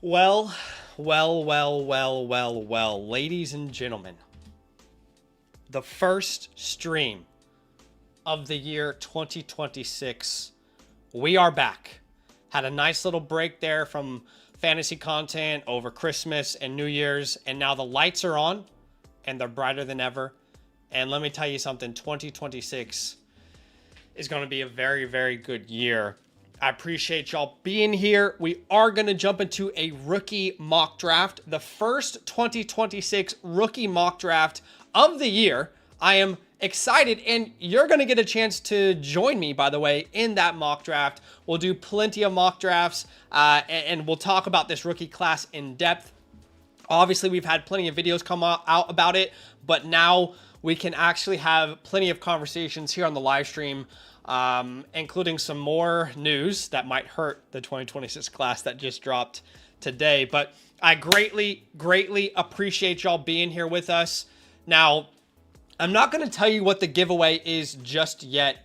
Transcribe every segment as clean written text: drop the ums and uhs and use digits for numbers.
Well, well, ladies and gentlemen, the first stream of the year 2026. We are back. Had a nice little break there from fantasy content over Christmas and New Year's, and now the lights are on and they're brighter than ever. And let me tell you something, 2026 is going to be a very, very good year. I appreciate y'all being here. We are going to jump into a rookie mock draft, the first 2026 rookie mock draft of the year. I am excited, and you're going to get a chance to join me, by the way, in that mock draft. We'll do plenty of mock drafts, and we'll talk about this rookie class in depth. Obviously, we've had plenty of videos come out about it, but now we can actually have plenty of conversations here on the live stream, including some more news that might hurt the 2026 class that just dropped today. But I greatly appreciate y'all being here with us. Now, I'm not going to tell you what the giveaway is just yet,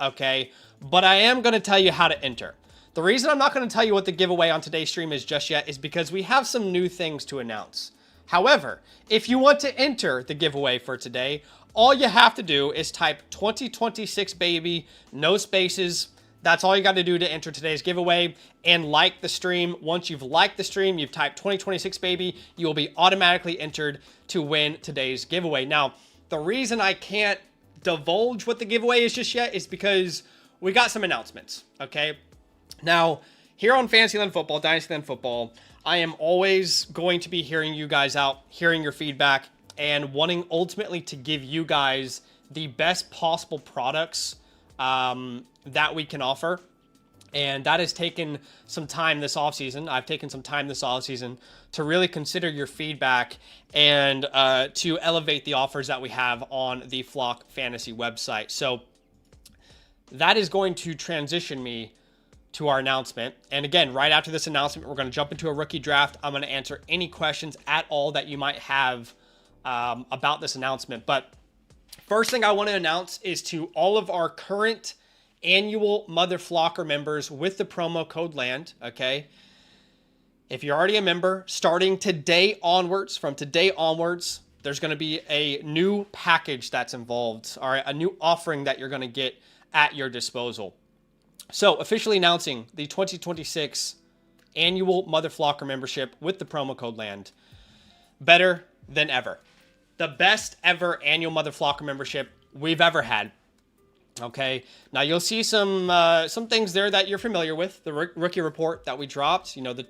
okay? But I am going to tell you how to enter. The reason I'm not going to tell you what the giveaway on today's stream is just yet is because we have some new things to announce. However, if you want to enter the giveaway for today, all you have to do is type 2026 baby, no spaces. That's all you got to do to enter today's giveaway, and like the stream. Once you've liked the stream, you've typed 2026 baby, you will be automatically entered to win today's giveaway. Now, the reason I can't divulge what the giveaway is just yet is because we got some announcements, okay? Now, here on Fantasyland Football, Dynastyland Football, I am always going to be hearing you guys out, hearing your feedback, and wanting ultimately to give you guys the best possible products that we can offer. And that has taken some time this offseason. I've taken some time this offseason to really consider your feedback and to elevate the offers that we have on the Flock Fantasy website. So that is going to transition me to our announcement. And again, right after this announcement, we're going to jump into a rookie draft. I'm going to answer any questions at all that you might have about this announcement. But first thing I want to announce is to all of our current annual Mother Flocker members with the promo code LAND, okay? If you're already a member, starting today onwards, from today onwards, there's going to be a new package that's involved, all right, a new offering that you're going to get at your disposal. So, officially announcing the 2026 annual Mother Flocker membership with the promo code LAND. Better than ever. The best ever annual Mother Flocker membership we've ever had. Okay, now you'll see some things there that you're familiar with. The rookie report that we dropped, you know, the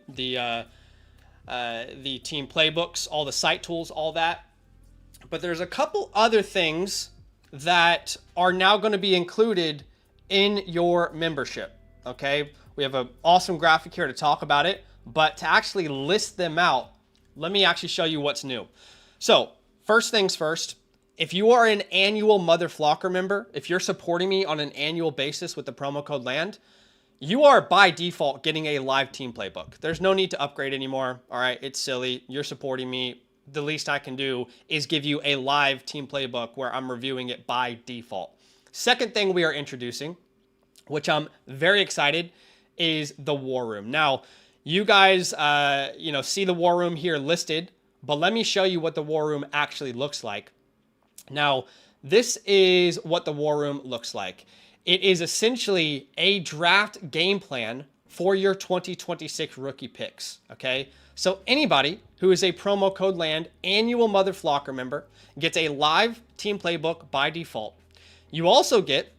team playbooks, all the site tools, all that. But there's a couple other things that are now going to be included in your membership. Okay, we have an awesome graphic here to talk about it, but to actually list them out, let me actually show you what's new. So first things first. If you are an annual Mother Flocker member, if you're supporting me on an annual basis with the promo code LAND, you are by default getting a live team playbook. There's no need to upgrade anymore. All right, it's silly. You're supporting me. The least I can do is give you a live team playbook where I'm reviewing it by default. Second thing we are introducing, which I'm very excited, is the War Room. Now, you guys, see the War Room here listed, but let me show you what the War Room actually looks like. Now, this is what the War Room looks like. It is essentially a draft game plan for your 2026 rookie picks, okay? So anybody who is a promo code LAND annual Mother Flocker member gets a live team playbook by default. You also get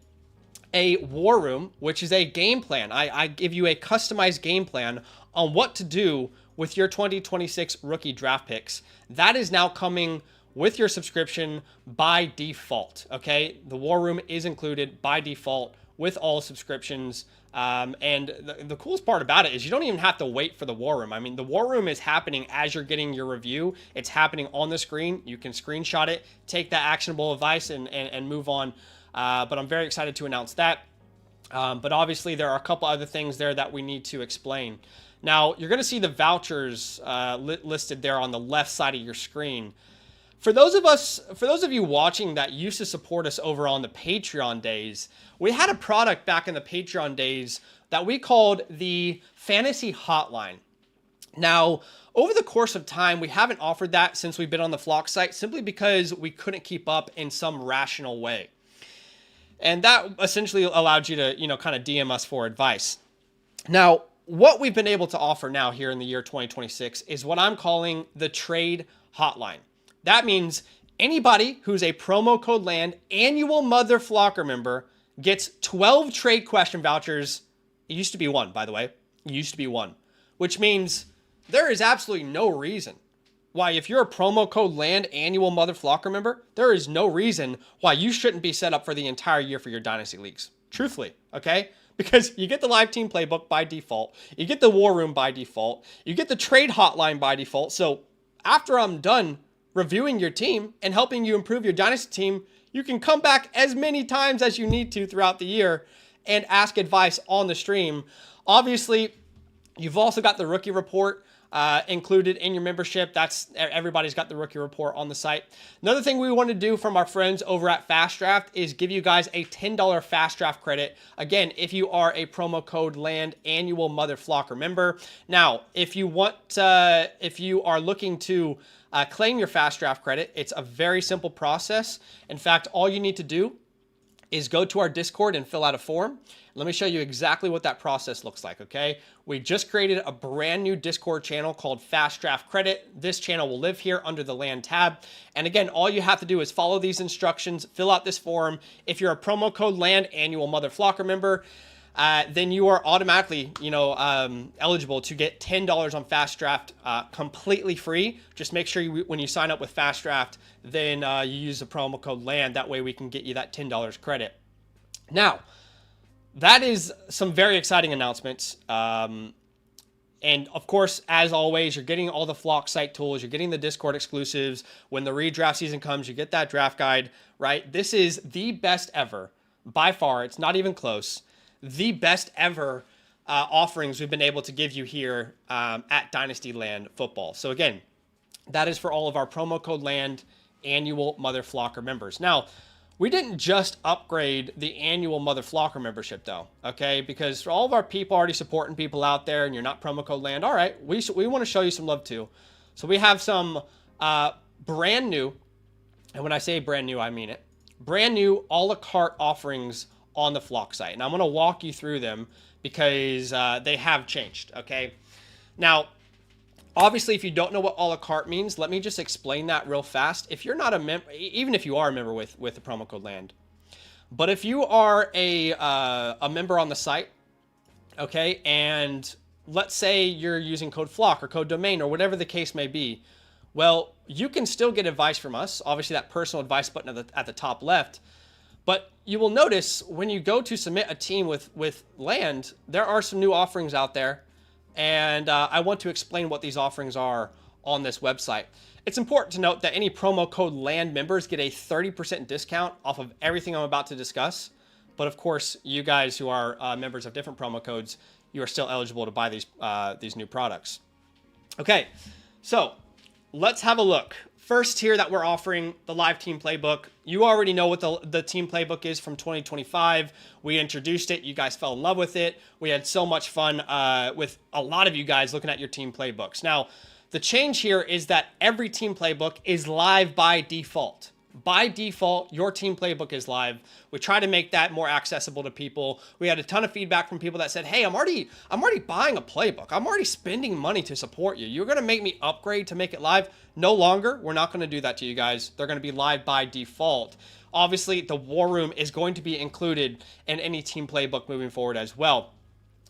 a War Room, which is a game plan. I give you a customized game plan on what to do with your 2026 rookie draft picks. That is now coming with your subscription by default, okay? The War Room is included by default with all subscriptions. And the coolest part about it is you don't even have to wait for the War Room. I mean, the War Room is happening as you're getting your review. It's happening on the screen. You can screenshot it, take that actionable advice, and move on. But I'm very excited to announce that. But obviously, there are a couple other things there that we need to explain. Now, you're going to see the vouchers listed there on the left side of your screen. For those of you watching that used to support us over on the Patreon days, we had a product back in the Patreon days that we called the Fantasy Hotline. Now, over the course of time, we haven't offered that since we've been on the Flock site, simply because we couldn't keep up in some rational way. And that essentially allowed you to, kind of DM us for advice. Now, what we've been able to offer now here in the year 2026 is what I'm calling the trade hotline. That means anybody who's a promo code LAND annual Mother Flocker member gets 12 trade question vouchers. It used to be one, by the way. It used to be one, which means there is absolutely no reason why, if you're a promo code LAND annual Mother Flocker member, there is no reason why you shouldn't be set up for the entire year for your Dynasty leagues. Truthfully, okay? Because you get the live team playbook by default. You get the war room by default. You get the trade hotline by default. So after I'm done reviewing your team and helping you improve your Dynasty team, you can come back as many times as you need to throughout the year and ask advice on the stream. Obviously, you've also got the rookie report included in your membership. Everybody's got the rookie report on the site. Another thing we want to do from our friends over at FastDraft is give you guys a $10 FastDraft credit. Again, if you are a promo code LAND annual Mother Flocker member. Now, if you are looking to claim your FastDraft credit, it's a very simple process. In fact, all you need to do is go to our Discord and fill out a form. Let me show you exactly what that process looks like, okay? We just created a brand new Discord channel called FastDraft Credit. This channel will live here under the LAN tab. And again, all you have to do is follow these instructions, fill out this form. If you're a promo code LAND annual Mother Flocker member, then you are automatically, eligible to get $10 on FastDraft completely free. Just make sure when you sign up with FastDraft, then you use the promo code LAND. That way we can get you that $10 credit. Now, that is some very exciting announcements. And of course, as always, you're getting all the Flock site tools. You're getting the Discord exclusives. When the redraft season comes, you get that draft guide, right? This is the best ever. By far, it's not even close. The best ever offerings we've been able to give you here at Dynasty Land Football. So again, that is for all of our promo code LAND annual Mother Flocker members. Now, we didn't just upgrade the annual Mother Flocker membership though, okay? Because for all of our people already supporting people out there and you're not promo code LAND, all right, we want to show you some love too. So we have some brand new, and when I say brand new, I mean it, brand new a la carte offerings on the Flock site. And I'm going to walk you through them because they have changed, okay? Now, obviously, if you don't know what a la carte means, let me just explain that real fast. If you're not a member, even if you are a member with the promo code LAND, but if you are a member on the site, okay, and let's say you're using code Flock or code Domain or whatever the case may be, well, you can still get advice from us. Obviously, that personal advice button at the top left. But you will notice when you go to submit a team with LAND, there are some new offerings out there. And I want to explain what these offerings are on this website. It's important to note that any promo code LAND members get a 30% discount off of everything I'm about to discuss. But of course, you guys who are members of different promo codes, you are still eligible to buy these new products. Okay, so let's have a look. First here that we're offering the live team playbook. You already know what the team playbook is from 2025. We introduced it. You guys fell in love with it. We had so much fun with a lot of you guys looking at your team playbooks. Now, the change here is that every team playbook is live by default. By default, your team playbook is live. We try to make that more accessible to people. We had a ton of feedback from people that said, hey, I'm already buying a playbook. I'm already spending money to support you. You're going to make me upgrade to make it live? No longer. We're not going to do that to you guys. They're going to be live by default. Obviously, the war room is going to be included in any team playbook moving forward as well.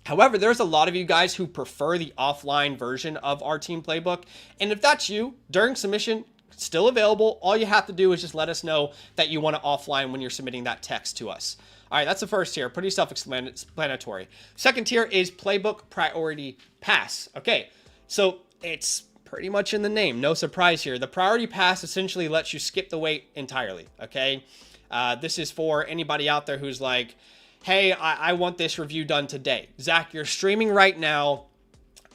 However, there's a lot of you guys who prefer the offline version of our team playbook. And if that's you, during submission, still available. All you have to do is just let us know that you want it offline when you're submitting that text to us. All right, that's the first tier. Pretty self-explanatory. Second tier is Playbook Priority Pass. Okay, so it's pretty much in the name. No surprise here. The Priority Pass essentially lets you skip the wait entirely, okay? This is for anybody out there who's like, hey, I want this review done today. Zach, you're streaming right now.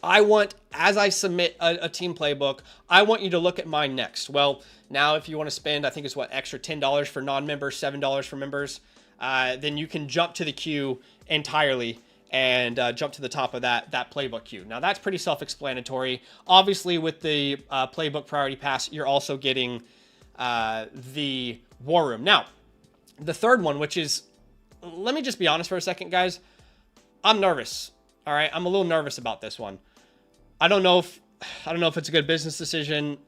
I want, as I submit a team playbook, I want you to look at mine next. Well, now if you want to spend, I think it's extra $10 for non-members, $7 for members, then you can jump to the queue entirely and jump to the top of that playbook queue. Now that's pretty self-explanatory. Obviously, with the playbook priority pass, you're also getting the war room. Now, the third one, which is, let me just be honest for a second, guys. I'm nervous. All right, I'm a little nervous about this one. I don't know if it's a good business decision.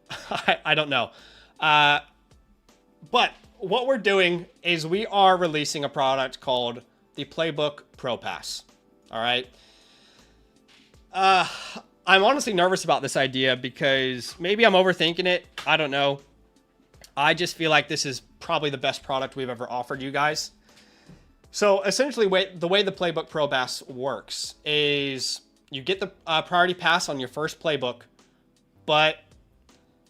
I don't know. But what we're doing is we are releasing a product called the Playbook Pro Pass. All right. I'm honestly nervous about this idea because maybe I'm overthinking it. I don't know. I just feel like this is probably the best product we've ever offered you guys. So essentially, the way the Playbook Pro Pass works is you get the priority pass on your first playbook, but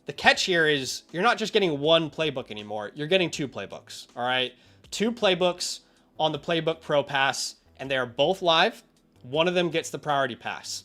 the catch here is you're not just getting one playbook anymore. You're getting two playbooks, all right? Two playbooks on the Playbook Pro Pass, and they are both live. One of them gets the priority pass.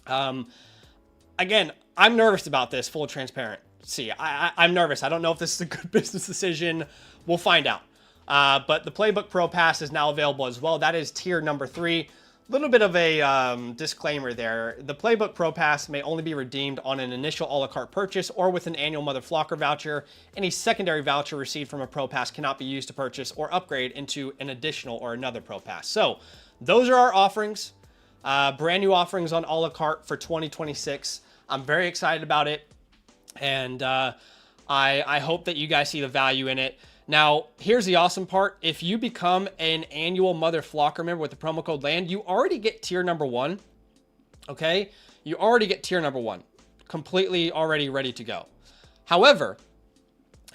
Again, I'm nervous about this, full transparency. I'm nervous. I don't know if this is a good business decision. We'll find out. But the Playbook Pro Pass is now available as well. That is tier number 3. Little bit of a disclaimer there. The Playbook Pro Pass may only be redeemed on an initial a la carte purchase or with an annual Mother Flocker voucher. Any secondary voucher received from a Pro Pass cannot be used to purchase or upgrade into an additional or another Pro Pass. So those are our offerings. Brand new offerings on a la carte for 2026. I'm very excited about it. And I hope that you guys see the value in it. Now, here's the awesome part. If you become an annual Mother Flocker member with the promo code LAND, you already get tier number 1. Okay? You already get tier number 1. Completely already ready to go. However,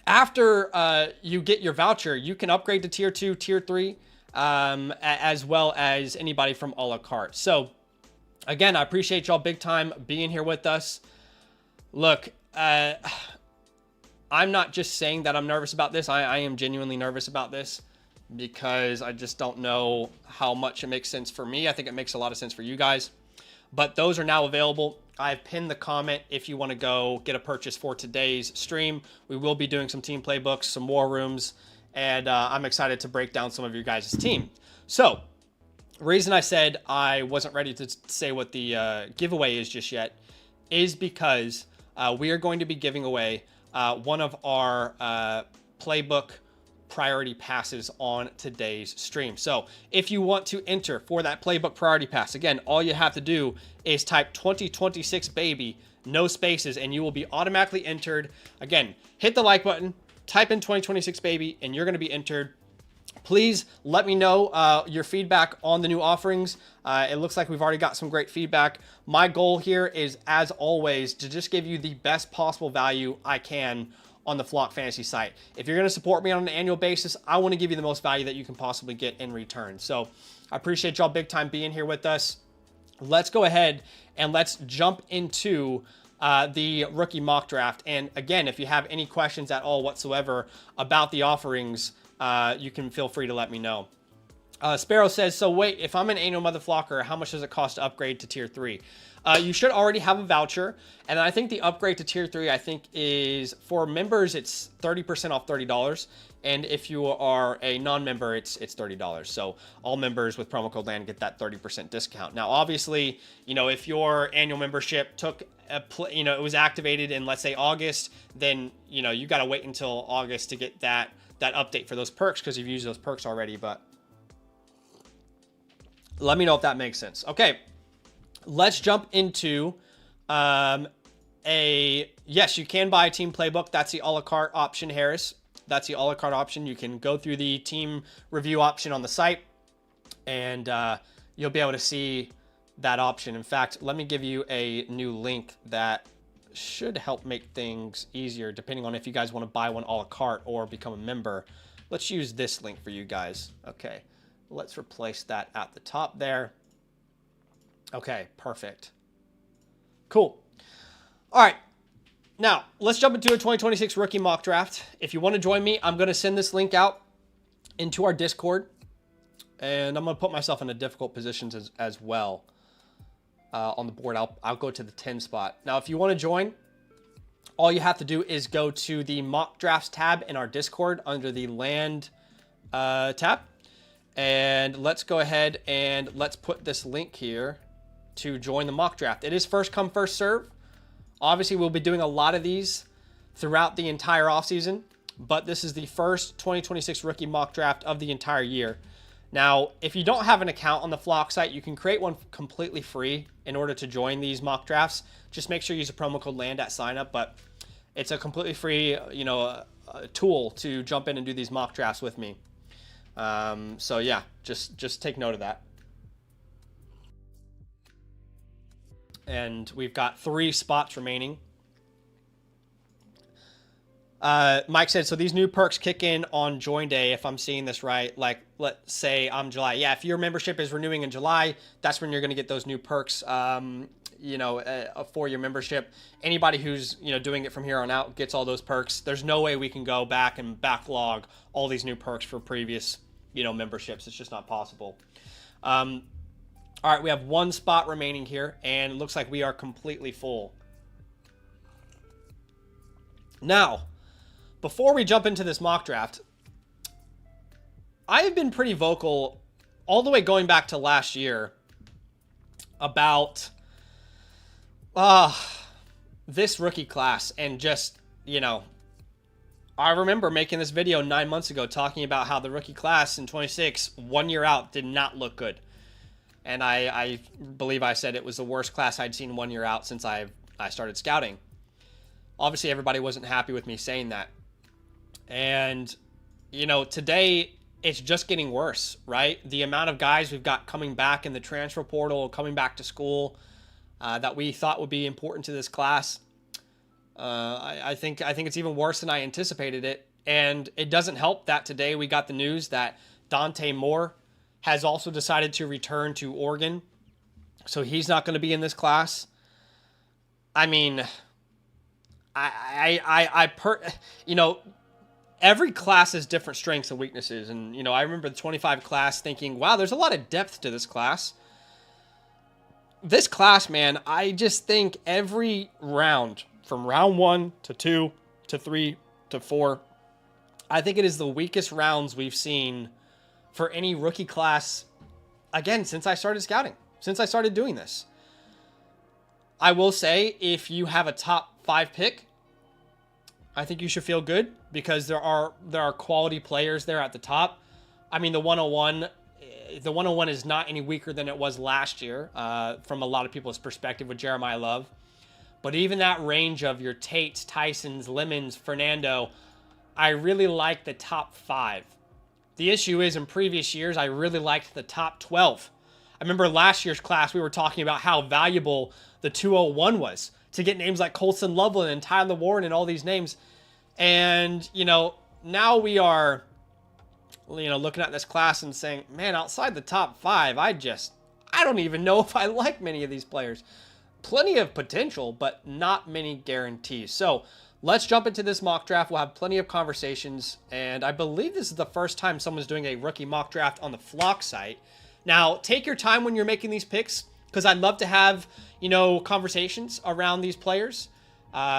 after you get your voucher, you can upgrade to tier 2, tier 3, as well as anybody from a la carte. So, again, I appreciate y'all big time being here with us. Look, I'm not just saying that I'm nervous about this. I am genuinely nervous about this because I just don't know how much it makes sense for me. I think it makes a lot of sense for you guys. But those are now available. I've pinned the comment if you want to go get a purchase for today's stream. We will be doing some team playbooks, some war rooms, and I'm excited to break down some of your guys' team. So, the reason I said I wasn't ready to say what the giveaway is just yet is because we are going to be giving away one of our playbook priority passes on today's stream. So if you want to enter for that playbook priority pass, again, all you have to do is type 2026 baby, no spaces, and you will be automatically entered. Again, hit the like button, type in 2026 baby, and you're going to be entered. Please let me know your feedback on the new offerings. It looks like we've already got some great feedback. My goal here is, as always, to just give you the best possible value I can on the Flock Fantasy site. If you're going to support me on an annual basis, I want to give you the most value that you can possibly get in return. So I appreciate y'all big time being here with us. Let's go ahead and let's jump into the rookie mock draft. And again, if you have any questions at all whatsoever about the offerings, you can feel free to let me know. Sparrow says, so wait, if I'm an annual Mother Flocker, how much does it cost to upgrade to tier 3? You should already have a voucher. And I think the upgrade to tier 3, I think is for members, it's 30% off $30. And if you are a non-member, it's $30. So all members with promo code LAND get that 30% discount. Now, obviously, you know, if your annual membership took it was activated in, let's say, August, then, you know, you got to wait until August to get that update for those perks because you've used those perks already. But let me know if that makes sense. Okay, let's jump into yes, you can buy a team playbook. That's the a la carte option, Harris. That's the a la carte option. You can go through the team review option on the site, and you'll be able to see that option. In fact, let me give you a new link that should help make things easier depending on if you guys want to buy one a la carte or become a member. Let's use this link for you guys. Okay, let's replace that at the top there. Okay, perfect. Cool. All right, now let's jump into a 2026 rookie mock draft. If you want to join me, I'm going to send this link out into our Discord, and I'm going to put myself in a difficult position as well. On the board, I'll go to the 10 spot. Now, if you want to join, all you have to do is go to the mock drafts tab in our Discord under the land tab, And let's go ahead and let's put this link here to join the mock draft. It is first come, first serve. Obviously, we'll be doing a lot of these throughout the entire offseason, but this is the first 2026 rookie mock draft of the entire year. Now, if you don't have an account on the Flock site, you can create one completely free in order to join these mock drafts. Just make sure you use the promo code LAND at sign up, but it's a completely free, tool to jump in and do these mock drafts with me. So yeah, just take note of that. And we've got 3 spots remaining. Mike said, so these new perks kick in on join day, if I'm seeing this right. Like, let's say I'm July. Yeah, if your membership is renewing in July, that's when you're going to get those new perks, for your membership. Anybody who's, doing it from here on out gets all those perks. There's no way we can go back and backlog all these new perks for previous, memberships. It's just not possible. All right, we have 1 spot remaining here, and it looks like we are completely full. Now, before we jump into this mock draft, I have been pretty vocal all the way going back to last year about this rookie class. And just, I remember making this video 9 months ago talking about how the rookie class in 26, 1 year out, did not look good. And I believe I said it was the worst class I'd seen 1 year out since I started scouting. Obviously, everybody wasn't happy with me saying that. And, today it's just getting worse, right? The amount of guys we've got coming back in the transfer portal, coming back to school, that we thought would be important to this class. I think it's even worse than I anticipated it. And it doesn't help that today we got the news that Dante Moore has also decided to return to Oregon. So he's not going to be in this class. I mean, every class has different strengths and weaknesses. And, I remember the 25 class thinking, wow, there's a lot of depth to this class. This class, man, I just think every round, from round 1 to 2 to 3 to 4, I think it is the weakest rounds we've seen for any rookie class, again, since I started scouting, since I started doing this. I will say, if you have a top 5 pick, I think you should feel good because there are quality players there at the top. I mean, the 101 is not any weaker than it was last year, from a lot of people's perspective with Jeremiah Love. But even that range of your Tates, Tysons, Lemons, Fernando, I really like the top 5. The issue is, in previous years, I really liked the top 12. I remember last year's class, we were talking about how valuable the 201 was to get names like Colson Loveland and Tyler Warren and all these names. And, now we are, looking at this class and saying, man, outside the top 5, I don't even know if I like many of these players. Plenty of potential, but not many guarantees. So let's jump into this mock draft. We'll have plenty of conversations. And I believe this is the first time someone's doing a rookie mock draft on the Flock site. Now, take your time when you're making these picks, because I'd love to have, conversations around these players.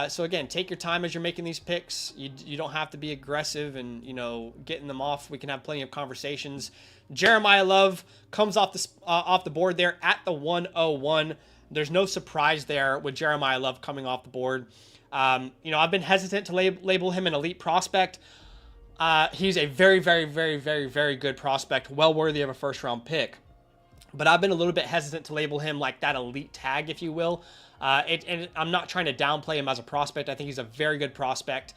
So again, take your time as you're making these picks. You don't have to be aggressive and, getting them off. We can have plenty of conversations. Jeremiah Love comes off the board there at the 101. There's no surprise there with Jeremiah Love coming off the board. I've been hesitant to label him an elite prospect. He's a very, very, very, very, very good prospect, well worthy of a first-round pick. But I've been a little bit hesitant to label him like that elite tag, if you will. And I'm not trying to downplay him as a prospect. I think he's a very good prospect,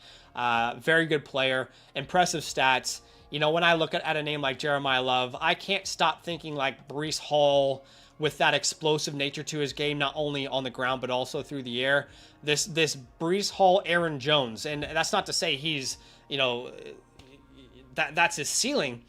very good player, impressive stats. When I look at a name like Jeremiah Love, I can't stop thinking like Breece Hall with that explosive nature to his game, not only on the ground, but also through the air. This Breece Hall, Aaron Jones. And that's not to say he's, that's his ceiling.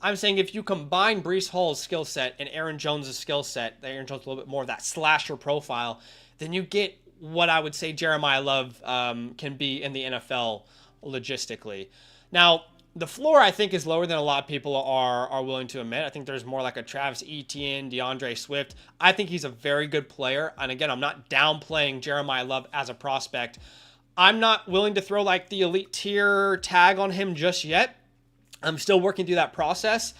I'm saying if you combine Breece Hall's skill set and Aaron Jones' skill set, Aaron Jones a little bit more of that slasher profile, then you get what I would say Jeremiah Love can be in the NFL logistically. Now, the floor, I think, is lower than a lot of people are willing to admit. I think there's more like a Travis Etienne, DeAndre Swift. I think he's a very good player. And again, I'm not downplaying Jeremiah Love as a prospect. I'm not willing to throw like the elite tier tag on him just yet. I'm still working through that process.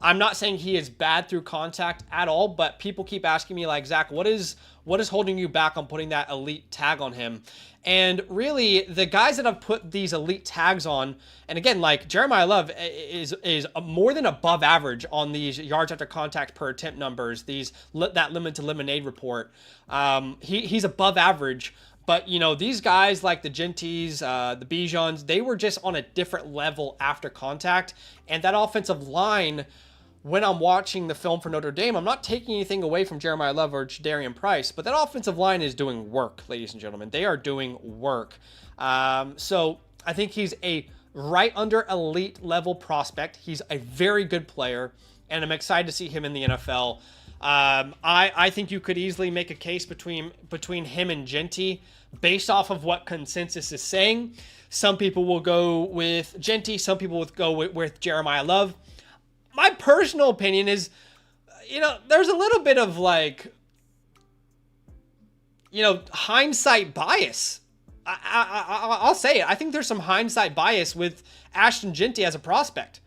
I'm not saying he is bad through contact at all, but people keep asking me like, Zach, what is holding you back on putting that elite tag on him? And really, the guys that have put these elite tags on, and again, like Jeremiah Love is more than above average on these yards after contact per attempt numbers, that limited lemonade report. He's above average. But, these guys like the Genties, the Bijans, they were just on a different level after contact. And that offensive line, when I'm watching the film for Notre Dame, I'm not taking anything away from Jeremiah Love or Jadarian Price, but that offensive line is doing work, ladies and gentlemen. They are doing work. So I think he's a right under elite level prospect. He's a very good player, and I'm excited to see him in the NFL. I think you could easily make a case between him and Genty based off of what consensus is saying. Some people will go with Genty. Some people will go with Jeremiah Love. My personal opinion is, there's a little bit of hindsight bias. I'll say it. I think there's some hindsight bias with Ashton Genty as a prospect.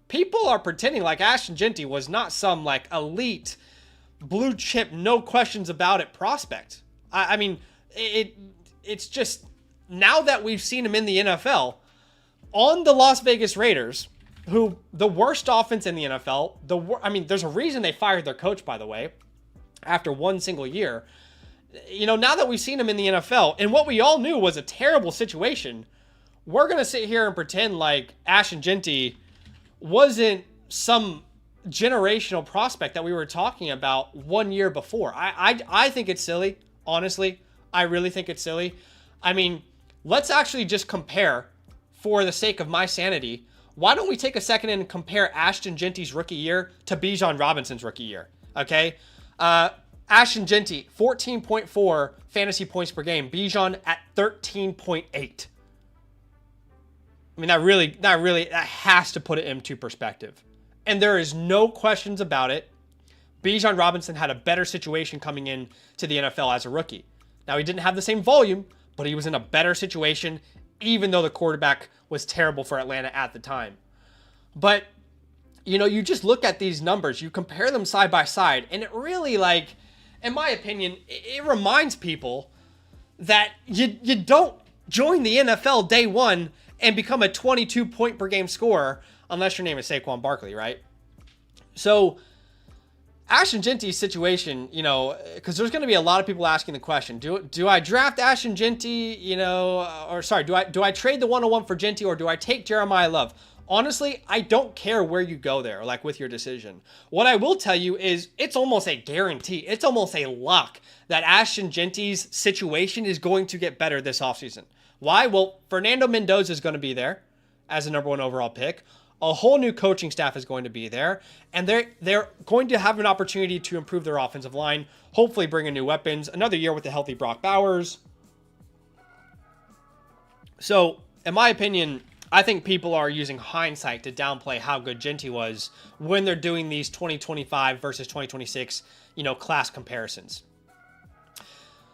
People are pretending like Ashton Genty was not some elite blue chip, no questions about it prospect. I mean, it's just now that we've seen him in the NFL on the Las Vegas Raiders, who the worst offense in the NFL. There's a reason they fired their coach, by the way, after one single year. Now that we've seen him in the NFL and what we all knew was a terrible situation, we're going to sit here and pretend like Ashton Genty wasn't some generational prospect that we were talking about 1 year before. I think it's silly. Honestly, I really think it's silly. I mean, let's actually just compare for the sake of my sanity. Why don't we take a second and compare Ashton Genty's rookie year to Bijan Robinson's rookie year? Okay. Ashton Genty, 14.4 fantasy points per game. Bijan at 13.8. I mean, that has to put it into perspective. And there is no questions about it. Bijan Robinson had a better situation coming in to the NFL as a rookie. Now, he didn't have the same volume, but he was in a better situation, even though the quarterback was terrible for Atlanta at the time. But, you just look at these numbers, you compare them side by side, and it really, in my opinion, it reminds people that you don't join the NFL day one and become a 22 point per game scorer unless your name is Saquon Barkley, right? So Ashton Genty's situation, because there's going to be a lot of people asking the question, do I draft Ashton Genty, do I trade the 101 for Genty, or do I take Jeremiah Love? Honestly, I don't care where you go there, with your decision. What I will tell you is it's almost a guarantee. It's almost a lock that Ashton Genty's situation is going to get better this offseason. Why? Well, Fernando Mendoza is going to be there as a number one overall pick. A whole new coaching staff is going to be there, and they're going to have an opportunity to improve their offensive line, hopefully bring in new weapons, another year with a healthy Brock Bowers. So, in my opinion, I think people are using hindsight to downplay how good Genty was when they're doing these 2025 versus 2026, class comparisons.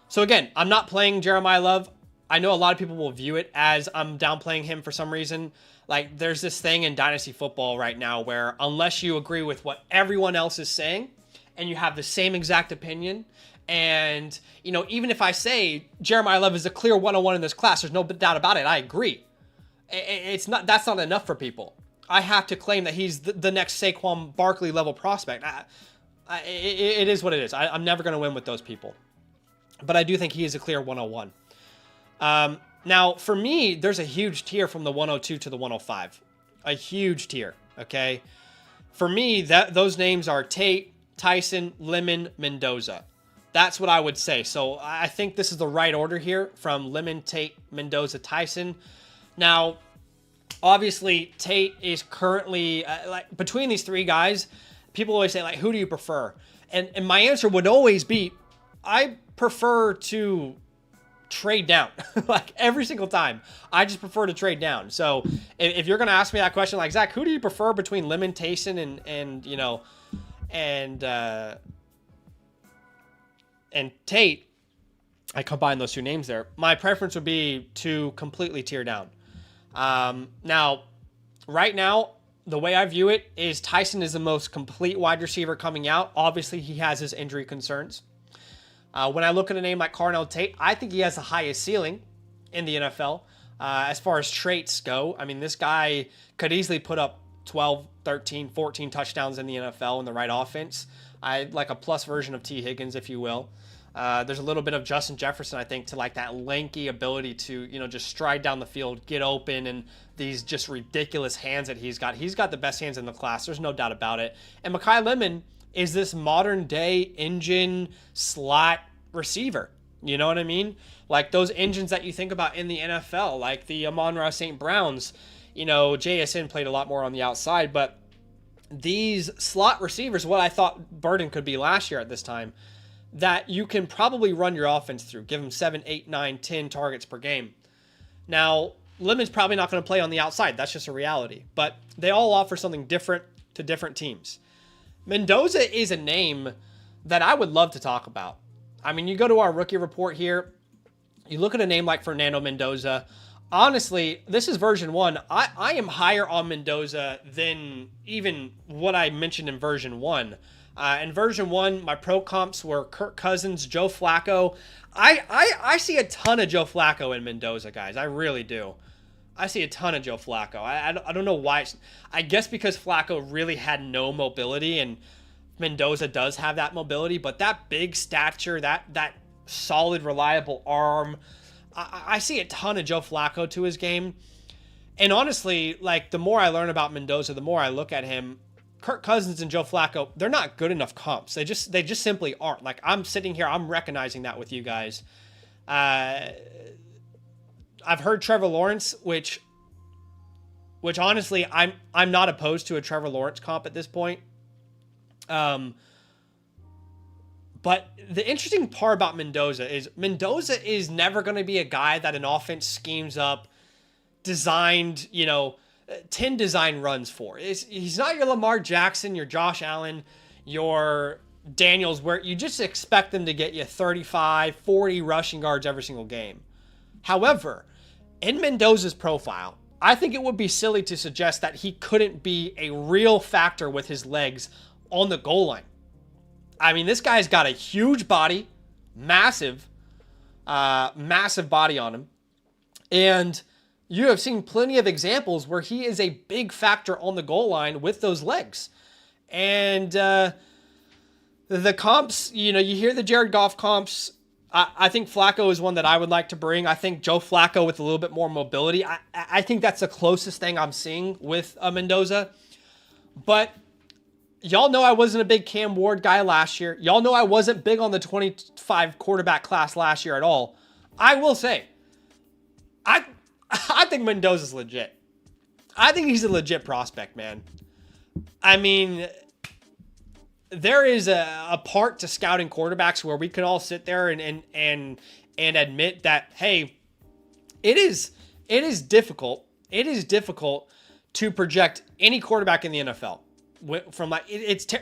So again, I'm not playing Jeremiah Love. I know a lot of people will view it as I'm downplaying him for some reason. There's this thing in Dynasty football right now where unless you agree with what everyone else is saying and you have the same exact opinion, and, even if I say Jeremiah Love is a clear 101 in this class, there's no doubt about it. I agree. That's not enough for people. I have to claim that he's the next Saquon Barkley level prospect. It is what it is. I'm never going to win with those people. But I do think he is a clear 101. Now, for me, there's a huge tier from the 102 to the 105. A huge tier, okay? For me, those names are Tate, Tyson, Lemon, Mendoza. That's what I would say. So I think this is the right order here from Lemon, Tate, Mendoza, Tyson. Now, obviously, Tate is currently, between these three guys, people always say, who do you prefer? And my answer would always be, I prefer to trade down. Every single time, I just prefer to trade down. So if you're going to ask me that question, Zach, who do you prefer between Lemon, Tyson, and Tate? I combine those two names there. My preference would be to completely tear down. Now, right now, the way I view it is Tyson is the most complete wide receiver coming out. Obviously, he has his injury concerns. When I look at a name like Carnell Tate, I think he has the highest ceiling in the NFL as far as traits go. I mean, this guy could easily put up 12, 13, 14 touchdowns in the NFL in the right offense. I like a plus version of T. Higgins, if you will. There's a little bit of Justin Jefferson, I think, to like that lanky ability to, just stride down the field, get open, and these just ridiculous hands that he's got. He's got the best hands in the class. There's no doubt about it. And Mekhi Lemon is this modern day engine slot receiver. You know what I mean? Like those engines that you think about in the NFL, like the Amon-Ra St. Browns. JSN played a lot more on the outside, but these slot receivers, what I thought Burden could be last year at this time, that you can probably run your offense through. Give him 7, 8, 9, 10 targets per game. Now, Lemon's probably not going to play on the outside. That's just a reality. But they all offer something different to different teams. Mendoza is a name that I would love to talk about. I mean, you go to our rookie report here, you look at a name like Fernando Mendoza. Honestly, this is version 1. I am higher on Mendoza than even what I mentioned in version 1. In version 1, my pro comps were Kirk Cousins, Joe Flacco. I see a ton of Joe Flacco in Mendoza, guys. I really do. I see a ton of Joe Flacco. I don't know why. I guess because Flacco really had no mobility, and Mendoza does have that mobility, but that big stature, that solid, reliable arm, I see a ton of Joe Flacco to his game. And honestly, like the more I learn about Mendoza, the more I look at him, Kirk Cousins and Joe Flacco, they're not good enough comps. They just simply aren't. Like I'm sitting here, I'm recognizing that with you guys. I've heard Trevor Lawrence, which honestly, I'm not opposed to a Trevor Lawrence comp at this point. But the interesting part about Mendoza is never going to be a guy that an offense schemes up, designed, 10 design runs for. He's not your Lamar Jackson, your Josh Allen, your Daniels, where you just expect them to get you 35, 40 rushing yards every single game. However, in Mendoza's profile, I think it would be silly to suggest that he couldn't be a real factor with his legs on the goal line. I mean, this guy's got a huge body, massive body on him. And you have seen plenty of examples where he is a big factor on the goal line with those legs. And the comps, you hear the Jared Goff comps. I think Flacco is one that I would like to bring. I think Joe Flacco with a little bit more mobility. I think that's the closest thing I'm seeing with Mendoza. But y'all know I wasn't a big Cam Ward guy last year. Y'all know I wasn't big on the 25 quarterback class last year at all. I will say, I think Mendoza's legit. I think he's a legit prospect, man. I mean, there is a part to scouting quarterbacks where we can all sit there and admit that, hey, it is difficult. It is difficult to project any quarterback in the NFL. From like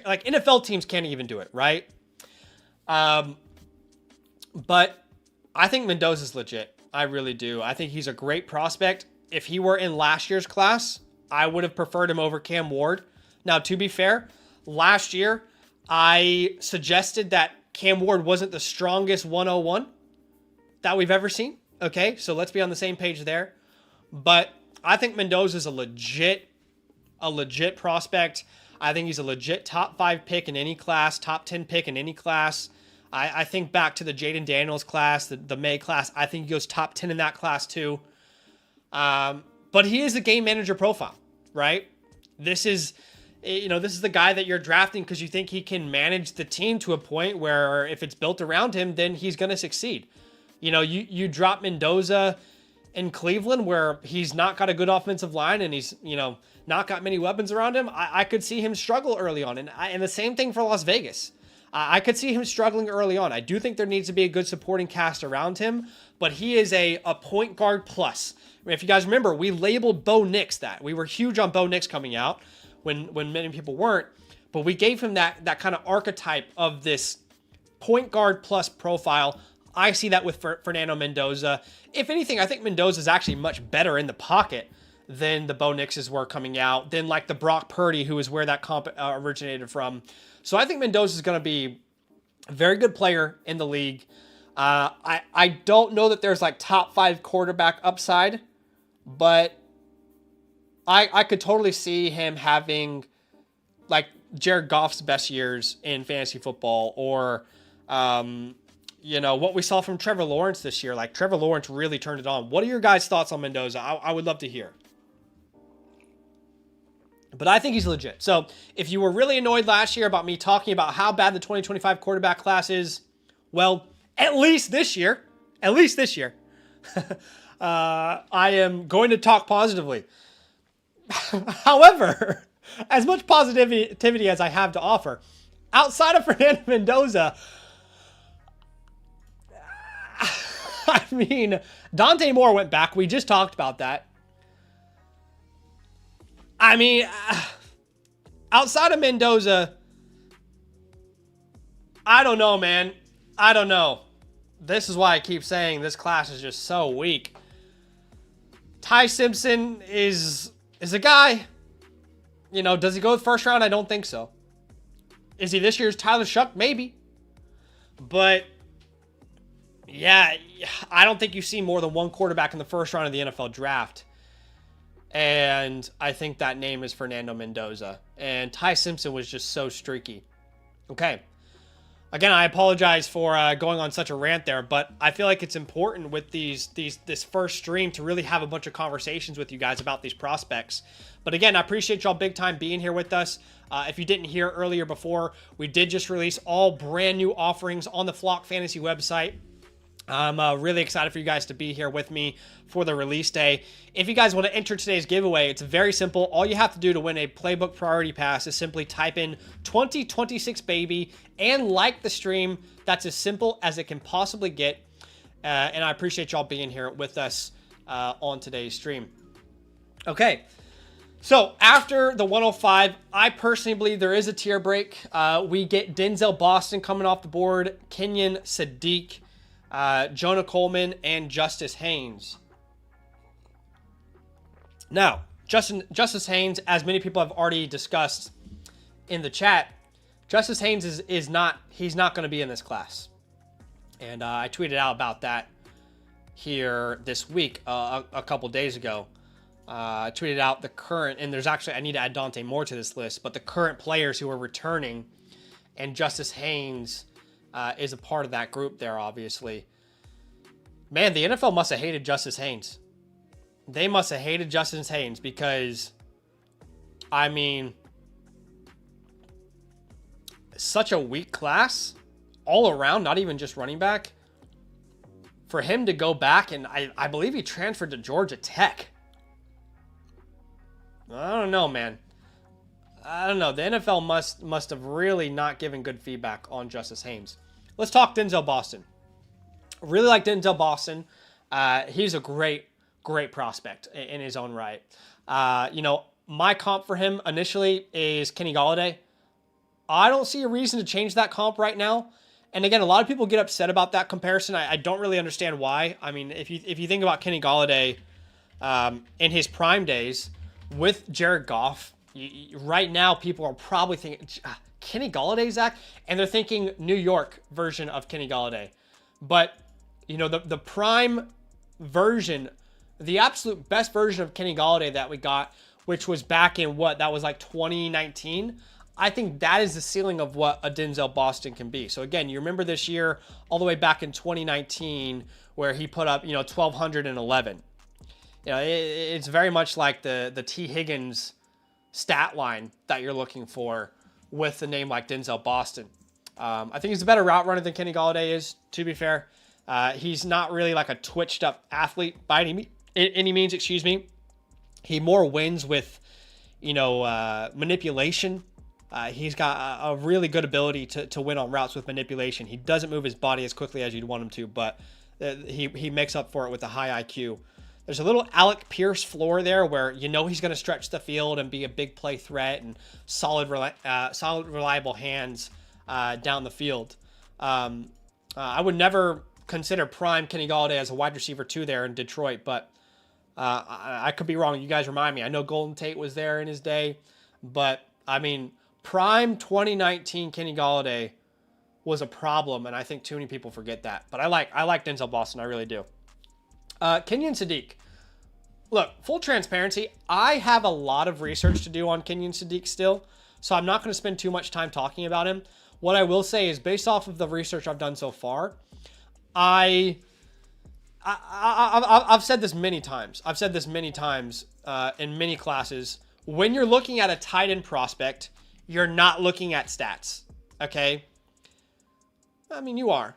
like NFL teams can't even do it, right? But I think Mendoza's legit. I really do. I think he's a great prospect. If he were in last year's class, I would have preferred him over Cam Ward. Now, to be fair, last year I suggested that Cam Ward wasn't the strongest 101 that we've ever seen. Okay, so let's be on the same page there. But I think Mendoza's a legit prospect. I think he's a legit top 5 pick in any class, top 10 pick in any class. I think back to the Jaden Daniels class, the May class. I think he goes top 10 in that class too. But he is a game manager profile, right? This is the guy that you're drafting because you think he can manage the team to a point where if it's built around him, then he's going to succeed. You drop Mendoza in Cleveland where he's not got a good offensive line and he's, not got many weapons around him. I could see him struggle early on. And the same thing for Las Vegas. I could see him struggling early on. I do think there needs to be a good supporting cast around him, but he is a point guard plus. I mean, if you guys remember, we labeled Bo Nix that. We were huge on Bo Nix coming out when many people weren't, but we gave him that kind of archetype of this point guard plus profile. I see that with Fernando Mendoza. If anything, I think Mendoza is actually much better in the pocket than the Bo Nixes were coming out, than like the Brock Purdy, who is where that comp originated from. So I think Mendoza is going to be a very good player in the league. I don't know that there's like top 5 quarterback upside, but I could totally see him having like Jared Goff's best years in fantasy football, or what we saw from Trevor Lawrence this year. Like Trevor Lawrence really turned it on. What are your guys' thoughts on Mendoza? I would love to hear. But I think he's legit. So if you were really annoyed last year about me talking about how bad the 2025 quarterback class is, well, at least this year, I am going to talk positively. However, as much positivity as I have to offer, outside of Fernando Mendoza, I mean, Dante Moore went back. We just talked about that. I mean, outside of Mendoza, I don't know, man. I don't know. This is why I keep saying this class is just so weak. Ty Simpson is a guy. Does he go the first round? I don't think so. Is he this year's Tyler Shuck? Maybe. But, yeah, I don't think you see more than one quarterback in the first round of the NFL draft. And I think that name is Fernando Mendoza. And Ty Simpson was just so streaky. Okay. Again, I apologize for going on such a rant there, but I feel like it's important with this first stream to really have a bunch of conversations with you guys about these prospects. But again, I appreciate y'all big time being here with us. If you didn't hear earlier before, we did just release all brand new offerings on the Flock Fantasy website. I'm really excited for you guys to be here with me for the release day. If you guys want to enter today's giveaway, it's very simple. All you have to do to win a Playbook Priority Pass is simply type in 2026 baby and like the stream. That's as simple as it can possibly get. And I appreciate y'all being here with us on today's stream. Okay. So after the 105, I personally believe there is a tier break. We get Denzel Boston coming off the board, Kenyon Sadiq, Jonah Coleman, and Justice Haynes. Now, Justice Haynes, as many people have already discussed in the chat, Justice Haynes he's not going to be in this class. And I tweeted out about that here this week, a couple days ago. I tweeted out the current, and I need to add Dante Moore to this list, but the current players who are returning, and Justice Haynes is a part of that group there, obviously. Man, the NFL must have hated Justice Haynes. They must have hated Justice Haynes because, I mean, such a weak class all around, not even just running back. For him to go back, and I believe he transferred to Georgia Tech. I don't know, man. I don't know. The NFL must have really not given good feedback on Justice Haynes. Let's talk Denzel Boston. Really like Denzel Boston. He's a great prospect in his own right. My comp for him initially is Kenny Golladay. I don't see a reason to change that comp right now. And again, a lot of people get upset about that comparison. I don't really understand why. I mean, if you think about Kenny Golladay in his prime days with Jared Goff, right now people are probably thinking Kenny Golladay, Zach, and they're thinking New York version of Kenny Golladay. But the prime version, the absolute best version of Kenny Golladay that we got, which was back in that was like 2019. I think that is the ceiling of what a Denzel Boston can be. So again, you remember this year all the way back in 2019 where he put up 1,211. It's very much like the T. Higgins stat line that you're looking for with a name like Denzel Boston. I think he's a better route runner than Kenny Golladay is, to be fair. He's not really like a twitched up athlete by any means, excuse me. He more wins with, manipulation. He's got a really good ability to win on routes with manipulation. He doesn't move his body as quickly as you'd want him to, but he makes up for it with a high IQ. There's a little Alec Pierce floor there where he's going to stretch the field and be a big play threat and solid, reliable hands down the field. I would never consider prime Kenny Golladay as a wide receiver 2 there in Detroit, but I could be wrong. You guys remind me. I know Golden Tate was there in his day, but I mean, prime 2019 Kenny Golladay was a problem, and I think too many people forget that. But I like Denzel Boston. I really do. Kenyon Sadiq. Look, full transparency, I have a lot of research to do on Kenyon Sadiq still, so I'm not going to spend too much time talking about him. What I will say is, based off of the research I've done so far, I've said this many times. I've said this many times in many classes. When you're looking at a tight end prospect, you're not looking at stats, okay? I mean, you are.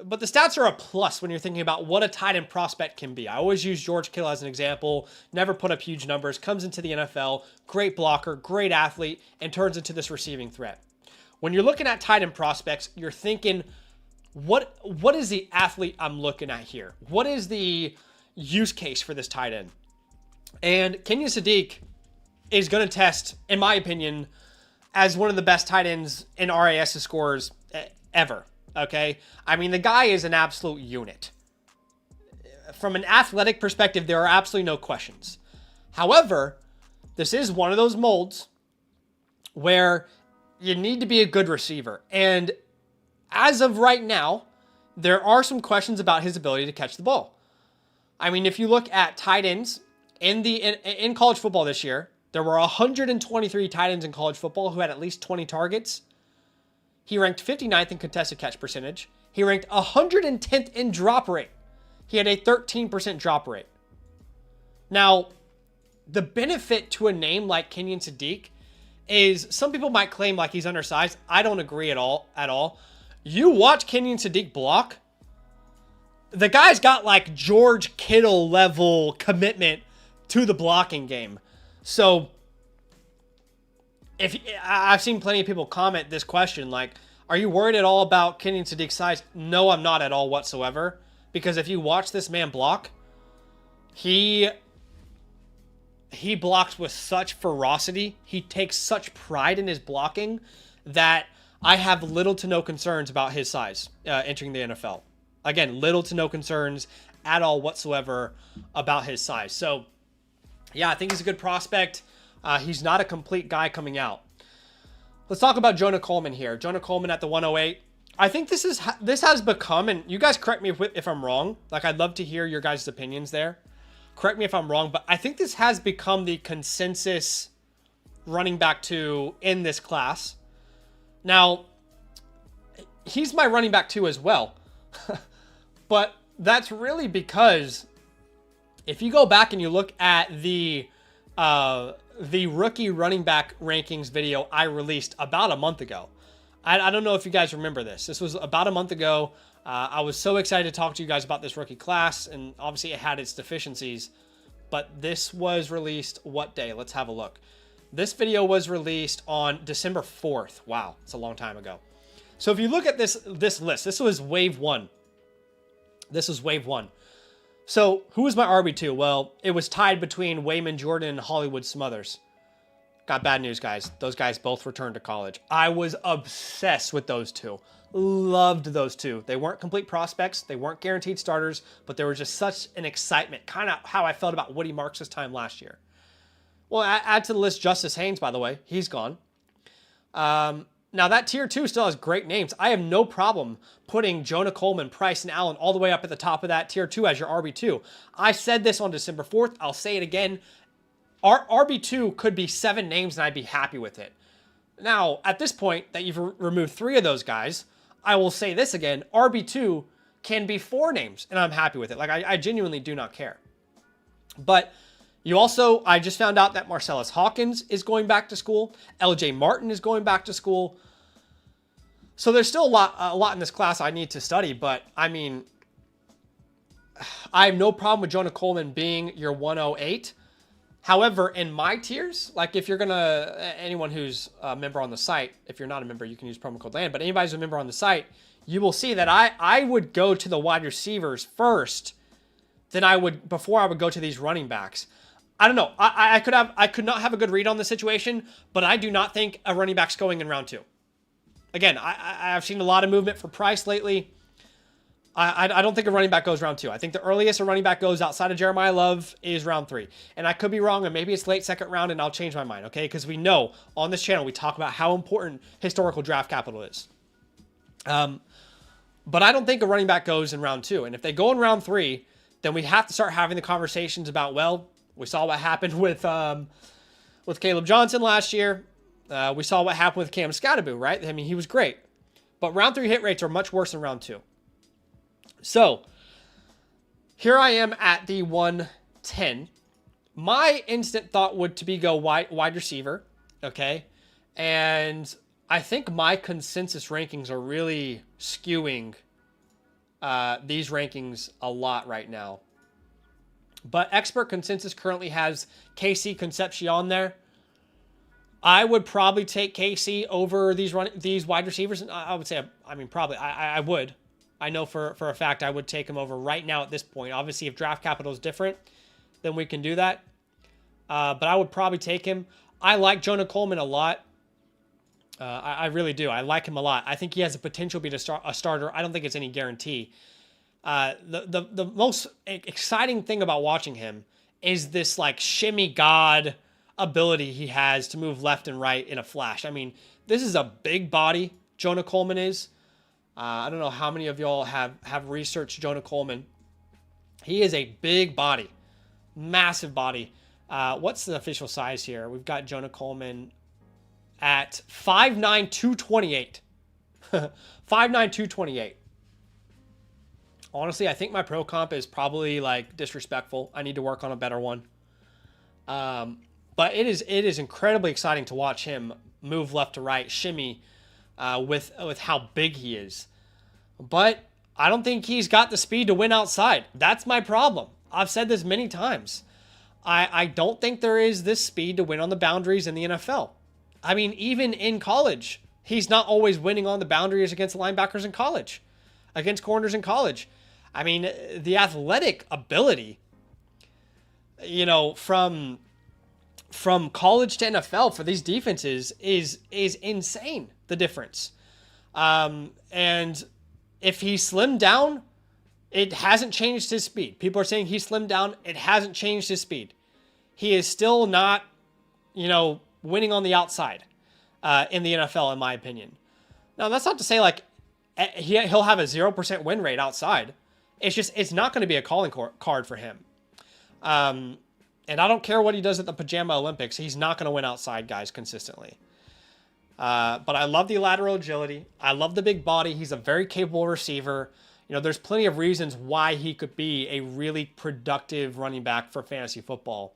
But the stats are a plus when you're thinking about what a tight end prospect can be. I always use George Kittle as an example. Never put up huge numbers. Comes into the NFL. Great blocker. Great athlete. And turns into this receiving threat. When you're looking at tight end prospects, you're thinking, what is the athlete I'm looking at here? What is the use case for this tight end? And Kenyon Sadiq is going to test, in my opinion, as one of the best tight ends in RAS scores ever. Okay? I mean, the guy is an absolute unit. From an athletic perspective, there are absolutely no questions. However, this is one of those molds where you need to be a good receiver. And as of right now, there are some questions about his ability to catch the ball. I mean, if you look at tight ends in college football this year, there were 123 tight ends in college football who had at least 20 targets. He ranked 59th in contested catch percentage. He ranked 110th in drop rate. He had a 13% drop rate. Now, the benefit to a name like Kenyon Sadiq is some people might claim like he's undersized. I don't agree at all. You watch Kenyon Sadiq block, the guy's got like George Kittle level commitment to the blocking game. So if I've seen plenty of people comment this question, like, are you worried at all about Kenyon Sadiq's size? No, I'm not at all whatsoever. Because if you watch this man block, he blocks with such ferocity. He takes such pride in his blocking that I have little to no concerns about his size entering the NFL. Again, little to no concerns at all whatsoever about his size. So, yeah, I think he's a good prospect. He's not a complete guy coming out. Let's talk about Jonah Coleman here. Jonah Coleman at the 108. I think this has become, and you guys correct me if I'm wrong. Like, I'd love to hear your guys' opinions there. Correct me if I'm wrong, but I think this has become the consensus running back 2 in this class. Now, he's my running back 2 as well. But that's really because if you go back and you look at the rookie running back rankings video I released about a month ago. I don't know if you guys remember this. This was about a month ago. I was so excited to talk to you guys about this rookie class, and obviously it had its deficiencies. But this was released what day? Let's have a look. This video was released on December 4th. Wow, it's a long time ago. So if you look at this list, this was wave 1. This was wave 1. So who was my RB2? Well, it was tied between Wayman Jordan and Hollywood Smothers. Got bad news, guys. Those guys both returned to college. I was obsessed with those two. Loved those two. They weren't complete prospects. They weren't guaranteed starters, but there was just such an excitement. Kind of how I felt about Woody Marks' time last year. Well, add to the list Justice Haynes, by the way. He's gone. Now, that tier 2 still has great names. I have no problem putting Jonah Coleman, Price, and Allen all the way up at the top of that tier 2 as your RB2. I said this on December 4th. I'll say it again. Our RB2 could be 7 names, and I'd be happy with it. Now, at this point that you've removed 3 of those guys, I will say this again. RB2 can be 4 names, and I'm happy with it. Like, I genuinely do not care. But I just found out that Marcellus Hawkins is going back to school. LJ Martin is going back to school. So there's still a lot in this class I need to study, but I mean, I have no problem with Jonah Coleman being your 108. However, in my tiers, like if you're anyone who's a member on the site, if you're not a member, you can use promo code LAND, but anybody who's a member on the site, you will see that I would go to the wide receivers first before I would go to these running backs. I don't know. I could not have a good read on the situation, but I do not think a running back's going in round 2. Again, I've seen a lot of movement for Price lately. I don't think a running back goes round 2. I think the earliest a running back goes outside of Jeremiah Love is round 3. And I could be wrong, and maybe it's late second round, and I'll change my mind, okay? Because we know on this channel we talk about how important historical draft capital is. But I don't think a running back goes in round 2. And if they go in round 3, then we have to start having the conversations about, well, we saw what happened with Caleb Johnson last year. We saw what happened with Cam Scatterbo, right? I mean, he was great. But round 3 hit rates are much worse than round 2. So here I am at the 110. My instant thought would to be go wide receiver, okay? And I think my consensus rankings are really skewing these rankings a lot right now. But expert consensus currently has KC Concepcion there. I would probably take KC over these wide receivers. I would say, I mean, probably, I would. I know for a fact I would take him over right now at this point. Obviously, if draft capital is different, then we can do that. But I would probably take him. I like Jonah Coleman a lot. I really do. I like him a lot. I think he has the potential to be a starter. I don't think it's any guarantee. The most exciting thing about watching him is this like shimmy god ability he has to move left and right in a flash. I mean, this is a big body, Jonah Coleman is. I don't know how many of y'all have researched Jonah Coleman. He is a big body, massive body. What's the official size here? We've got Jonah Coleman at 5'9", 228. 5'9", 228. Honestly, I think my pro comp is probably like disrespectful. I need to work on a better one. But it is incredibly exciting to watch him move left to right, shimmy, with how big he is. But I don't think he's got the speed to win outside. That's my problem. I've said this many times. I don't think there is this speed to win on the boundaries in the NFL. I mean, even in college, he's not always winning on the boundaries against linebackers in college, against corners in college. I mean, the athletic ability, you know, from college to NFL for these defenses is insane, the difference. And if he slimmed down, it hasn't changed his speed. People are saying he slimmed down. It hasn't changed his speed. He is still not, you know, winning on the outside in the NFL, in my opinion. Now, that's not to say like he'll have a 0% win rate outside. It's just, it's not going to be a calling card for him. And I don't care what he does at the Pajama Olympics. He's not going to win outside guys consistently. But I love the lateral agility. I love the big body. He's a very capable receiver. You know, there's plenty of reasons why he could be a really productive running back for fantasy football.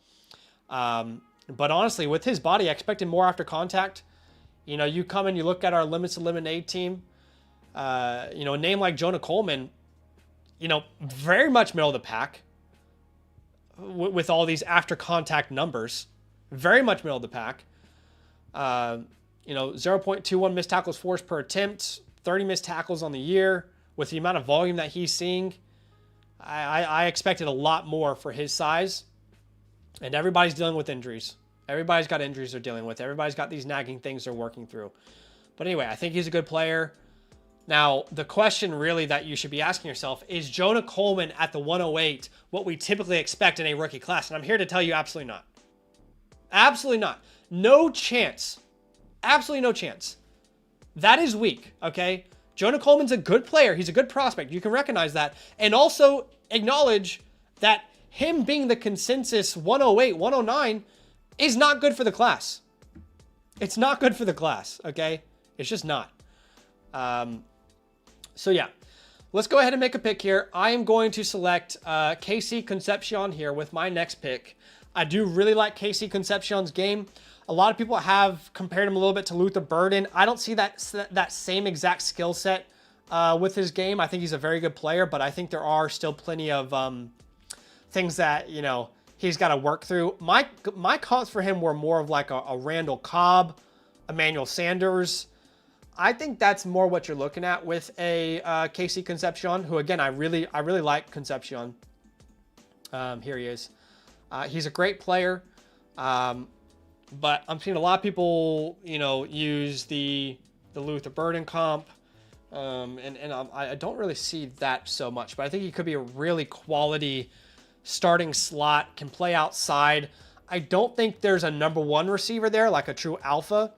But honestly, with his body, I expected more after contact. You know, you come and you look at our limits to lemonade team. You know, a name like Jonah Coleman, you know, very much middle of the pack with all these after contact numbers. Very much middle of the pack. You know, 0.21 missed tackles forced per attempt, 30 missed tackles on the year. With the amount of volume that he's seeing, I expected a lot more for his size. And everybody's dealing with injuries. Everybody's got injuries they're dealing with. Everybody's got these nagging things they're working through. But anyway, I think he's a good player. Now, the question really that you should be asking yourself, is Jonah Coleman at the 108 what we typically expect in a rookie class? And I'm here to tell you absolutely not. Absolutely not. No chance. Absolutely no chance. That is weak, okay? Jonah Coleman's a good player. He's a good prospect. You can recognize that. And also acknowledge that him being the consensus 108, 109 is not good for the class. It's not good for the class, okay? It's just not. So yeah, let's go ahead and make a pick here. I am going to select KC Concepcion here with my next pick. I do really like KC Concepcion's game. A lot of people have compared him a little bit to Luther Burden. I don't see that same exact skill set with his game. I think he's a very good player, but I think there are still plenty of things that, you know, he's got to work through. My comps for him were more of like a Randall Cobb, Emmanuel Sanders. I think that's more what you're looking at with a KC Concepcion, who again I really like Concepcion. Here he is. He's a great player. But I'm seeing a lot of people, you know, use the Luther Burden comp. I don't really see that so much, but I think he could be a really quality starting slot, can play outside. I don't think there's a number one receiver there, like a true alpha,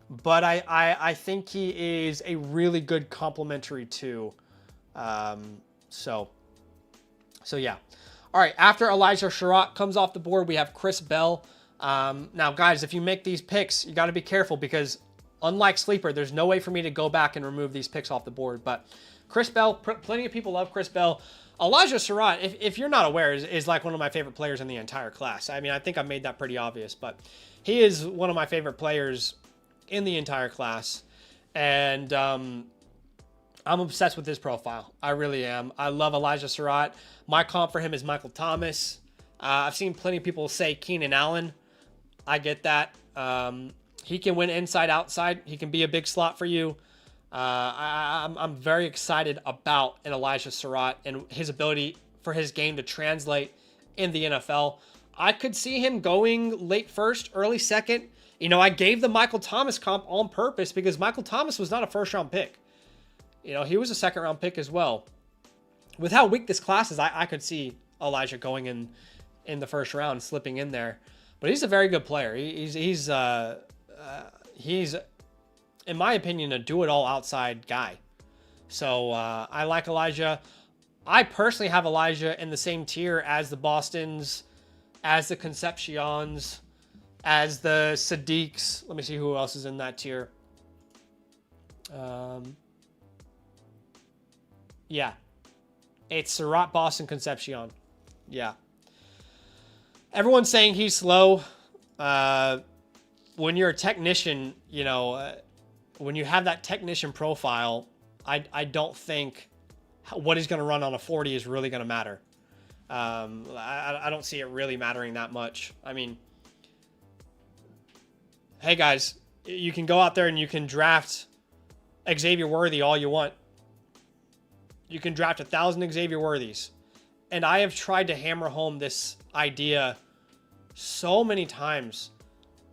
but I think he is a really good complementary too. So yeah. All right, after Elijah Sherratt comes off the board, we have Chris Bell. Now, guys, if you make these picks, you got to be careful because unlike Sleeper, there's no way for me to go back and remove these picks off the board. But Chris Bell, plenty of people love Chris Bell. Elijah Sherratt, if you're not aware, is like one of my favorite players in the entire class. I mean, I think I've made that pretty obvious, but he is one of my favorite players in the entire class. And I'm obsessed with his profile. I really am. I love Elijah Sherratt. My comp for him is Michael Thomas. I've seen plenty of people say Keenan Allen. I get that. He can win inside, outside. He can be a big slot for you. I'm very excited about an Elijah Sherratt and his ability for his game to translate in the NFL. I could see him going late first, early second. You know, I gave the Michael Thomas comp on purpose because Michael Thomas was not a first-round pick. You know, he was a second-round pick as well. With how weak this class is, I could see Elijah going in the first round, slipping in there. But he's a very good player. He's in my opinion, a do-it-all outside guy. So I like Elijah. I personally have Elijah in the same tier as the Bostons, as the Concepcions, as the Sadiqs. Let me see who else is in that tier. Yeah. It's Sherratt, Boston, Concepcion. Yeah. Everyone's saying he's slow. When you're a technician, you know, when you have that technician profile, I don't think what he's going to run on a 40 is really going to matter. I don't see it really mattering that much. I mean, hey guys, you can go out there and you can draft Xavier Worthy all you want. You can draft 1,000 Xavier Worthies. And I have tried to hammer home this idea so many times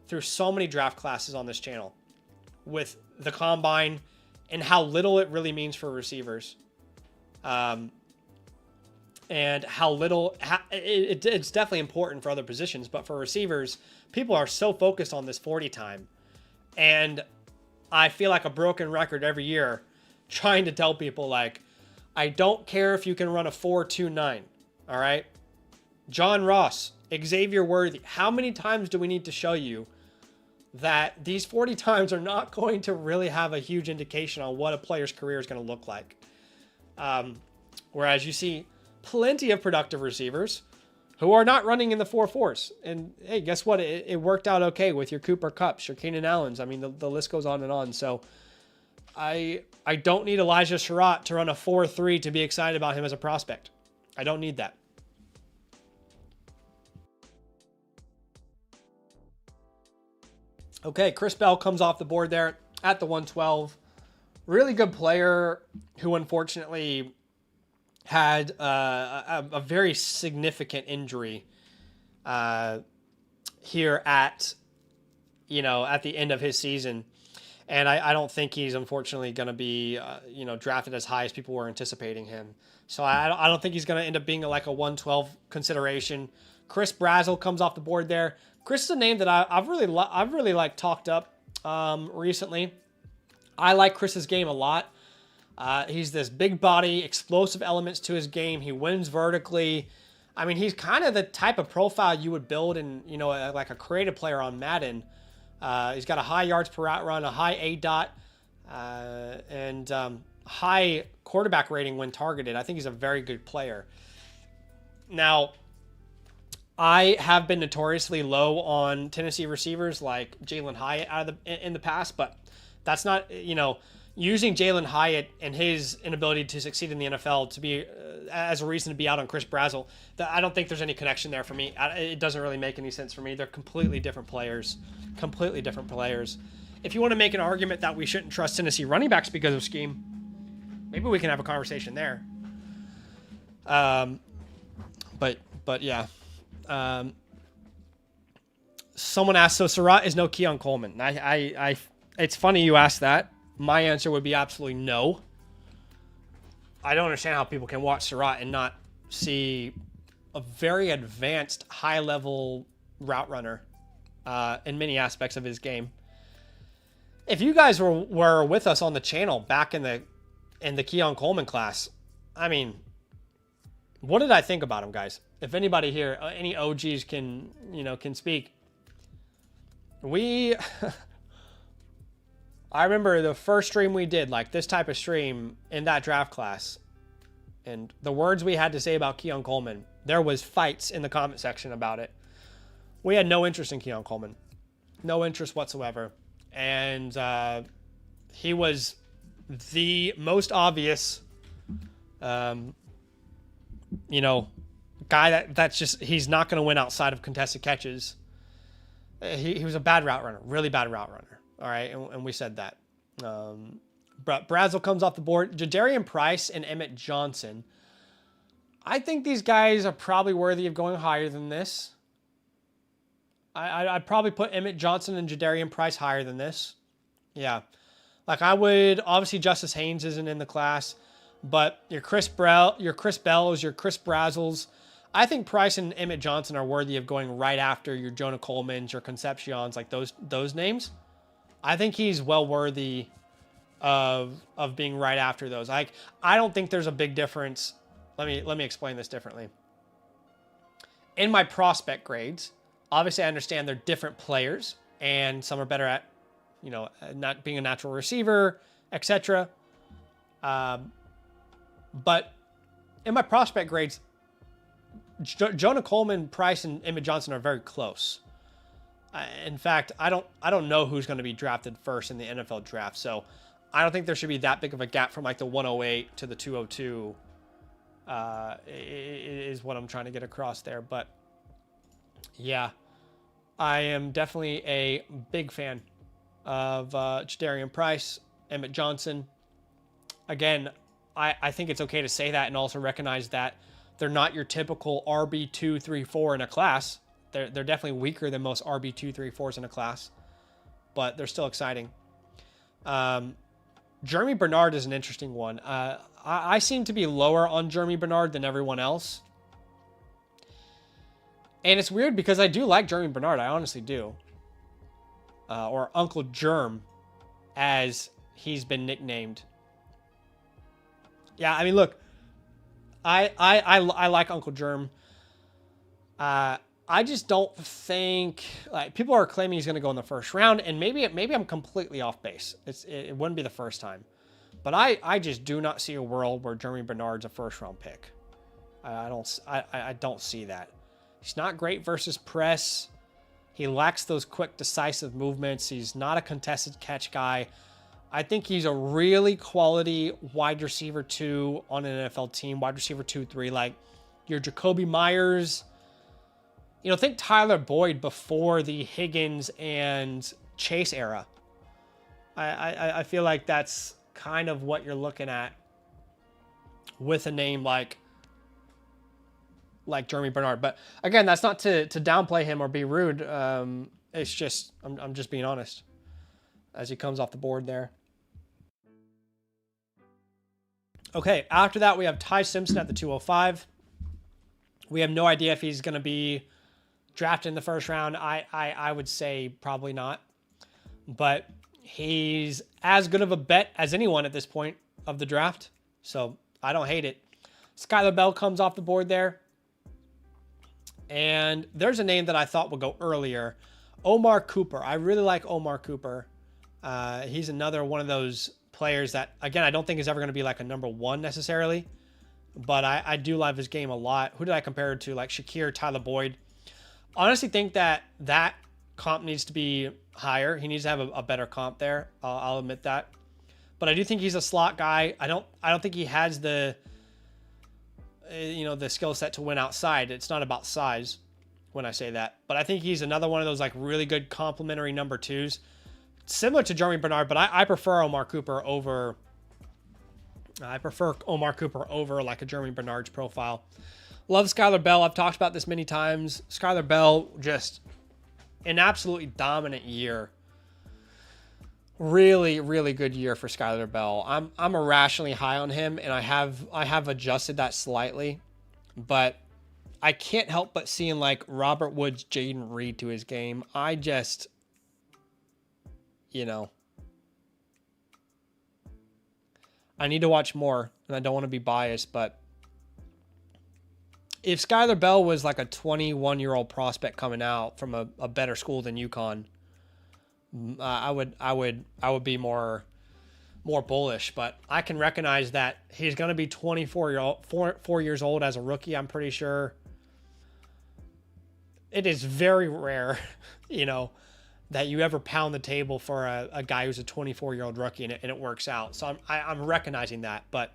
through so many draft classes on this channel with the combine and how little it really means for receivers. And how little it's definitely important for other positions, but for receivers, people are so focused on this 40 time. And I feel like a broken record every year trying to tell people, like, I don't care if you can run a 4.29. All right. John Ross, Xavier Worthy. How many times do we need to show you that these 40 times are not going to really have a huge indication on what a player's career is going to look like? Whereas you see plenty of productive receivers who are not running in the 4.4s. And hey, guess what? It worked out okay with your Cooper Kupps, your Keenan Allens. I mean, the list goes on and on. So I don't need Elijah Sherratt to run a 4.3 to be excited about him as a prospect. I don't need that. Okay, Chris Bell comes off the board there at the 112. Really good player who unfortunately had a very significant injury here at the end of his season. And I don't think he's unfortunately going to be, drafted as high as people were anticipating him. So I don't think he's going to end up being like a 112 consideration. Chris Brazzell comes off the board there. Chris is a name that I've really talked up recently. I like Chris's game a lot. He's this big body, explosive elements to his game. He wins vertically. I mean, he's kind of the type of profile you would build in, like a creative player on Madden. He's got a high yards per route run, a high ADOT, and high quarterback rating when targeted. I think he's a very good player. Now, I have been notoriously low on Tennessee receivers like Jalen Hyatt in the past, but that's not, using Jalen Hyatt and his inability to succeed in the NFL to be as a reason to be out on Chris Brazzell. I don't think there's any connection there for me. It doesn't really make any sense for me. They're completely different players. If you want to make an argument that we shouldn't trust Tennessee running backs because of scheme, maybe we can have a conversation there. But yeah. Someone asked, so Sherratt is no Keon Coleman. It's funny you asked that. My answer would be absolutely no. I don't understand how people can watch Surratt and not see a very advanced, high-level route runner in many aspects of his game. If you guys were with us on the channel back in the Keon Coleman class, I mean, what did I think about him, guys? If anybody here, any OGs can speak. I remember the first stream we did, like this type of stream in that draft class, and the words we had to say about Keon Coleman, there was fights in the comment section about it. We had no interest in Keon Coleman. No interest whatsoever. And he was the most obvious, guy that's just, he's not going to win outside of contested catches. He was a bad route runner, really bad route runner. All right, and we said that. Brazel comes off the board. Jadarian Price and Emmett Johnson. I think these guys are probably worthy of going higher than this. I'd probably put Emmett Johnson and Jadarian Price higher than this. Yeah. Like I would, obviously Justice Haynes isn't in the class, but your Chris Bells, your Chris Brazels. I think Price and Emmett Johnson are worthy of going right after your Jonah Colemans, your Concepcions, like those names. I think he's well worthy of being right after those. I don't think there's a big difference. Let me explain this differently. In my prospect grades, obviously I understand they're different players and some are better at, not being a natural receiver, etc. But in my prospect grades, Jonah Coleman, Price, and Emmett Johnson are very close. In fact, I don't know who's going to be drafted first in the NFL draft, so I don't think there should be that big of a gap from like the 108 to the 202. Is what I'm trying to get across there. But yeah, I am definitely a big fan of Jadarian Price, Emmett Johnson. Again, I think it's okay to say that and also recognize that they're not your typical RB2, 3, 4 in a class. They're definitely weaker than most RB2, 3, 4s in a class, but they're still exciting. Jeremy Bernard is an interesting one. I seem to be lower on Jeremy Bernard than everyone else. And it's weird because I do like Jeremy Bernard. I honestly do. Or Uncle Germ, as he's been nicknamed. Yeah, I mean, look, I like Uncle Germ. I just don't think, like, people are claiming he's going to go in the first round, and maybe I'm completely off base. It wouldn't be the first time, but I just do not see a world where Jeremy Bernard's a first round pick. I don't see that. He's not great versus press. He lacks those quick, decisive movements. He's not a contested catch guy. I think he's a really quality wide receiver 2 on an NFL team, wide receiver 2, 3, like your Jacoby Myers. Think Tyler Boyd before the Higgins and Chase era. I feel like that's kind of what you're looking at with a name like Jeremy Bernard. But again, that's not to downplay him or be rude. It's just, I'm just being honest as he comes off the board there. Okay, after that, we have Ty Simpson at the 205. We have no idea if he's going to be drafted in the first round. I would say probably not. But he's as good of a bet as anyone at this point of the draft. So I don't hate it. Skylar Bell comes off the board there. And there's a name that I thought would go earlier. Omar Cooper. I really like Omar Cooper. He's another one of those players that, again, I don't think is ever going to be like a number 1 necessarily. But I do love his game a lot. Who did I compare it to? Like Shakir, Tyler Boyd. Honestly think that comp needs to be higher. He needs to have a better comp there. I'll admit that. But I do think he's a slot guy. I don't think he has the skill set to win outside. It's not about size when I say that. But I think he's another one of those like really good complementary number 2s. Similar to Jeremy Bernard, but I prefer Omar Cooper over like a Jeremy Bernard's profile. Love Skylar Bell. I've talked about this many times. Skylar Bell, just an absolutely dominant year Really, really good year for Skylar Bell. I'm irrationally high on him, and I have adjusted that slightly, but I can't help but seeing like Robert Woods, Jaden Reed to his game. I just, you know, I need to watch more, and I don't want to be biased, but if Skylar Bell was like a 21-year-old prospect coming out from a better school than UConn, I would be more bullish. But I can recognize that he's going to be 4 years old as a rookie. I'm pretty sure it is very rare, that you ever pound the table for a guy who's a 24-year-old rookie and it works out. So I'm recognizing that, but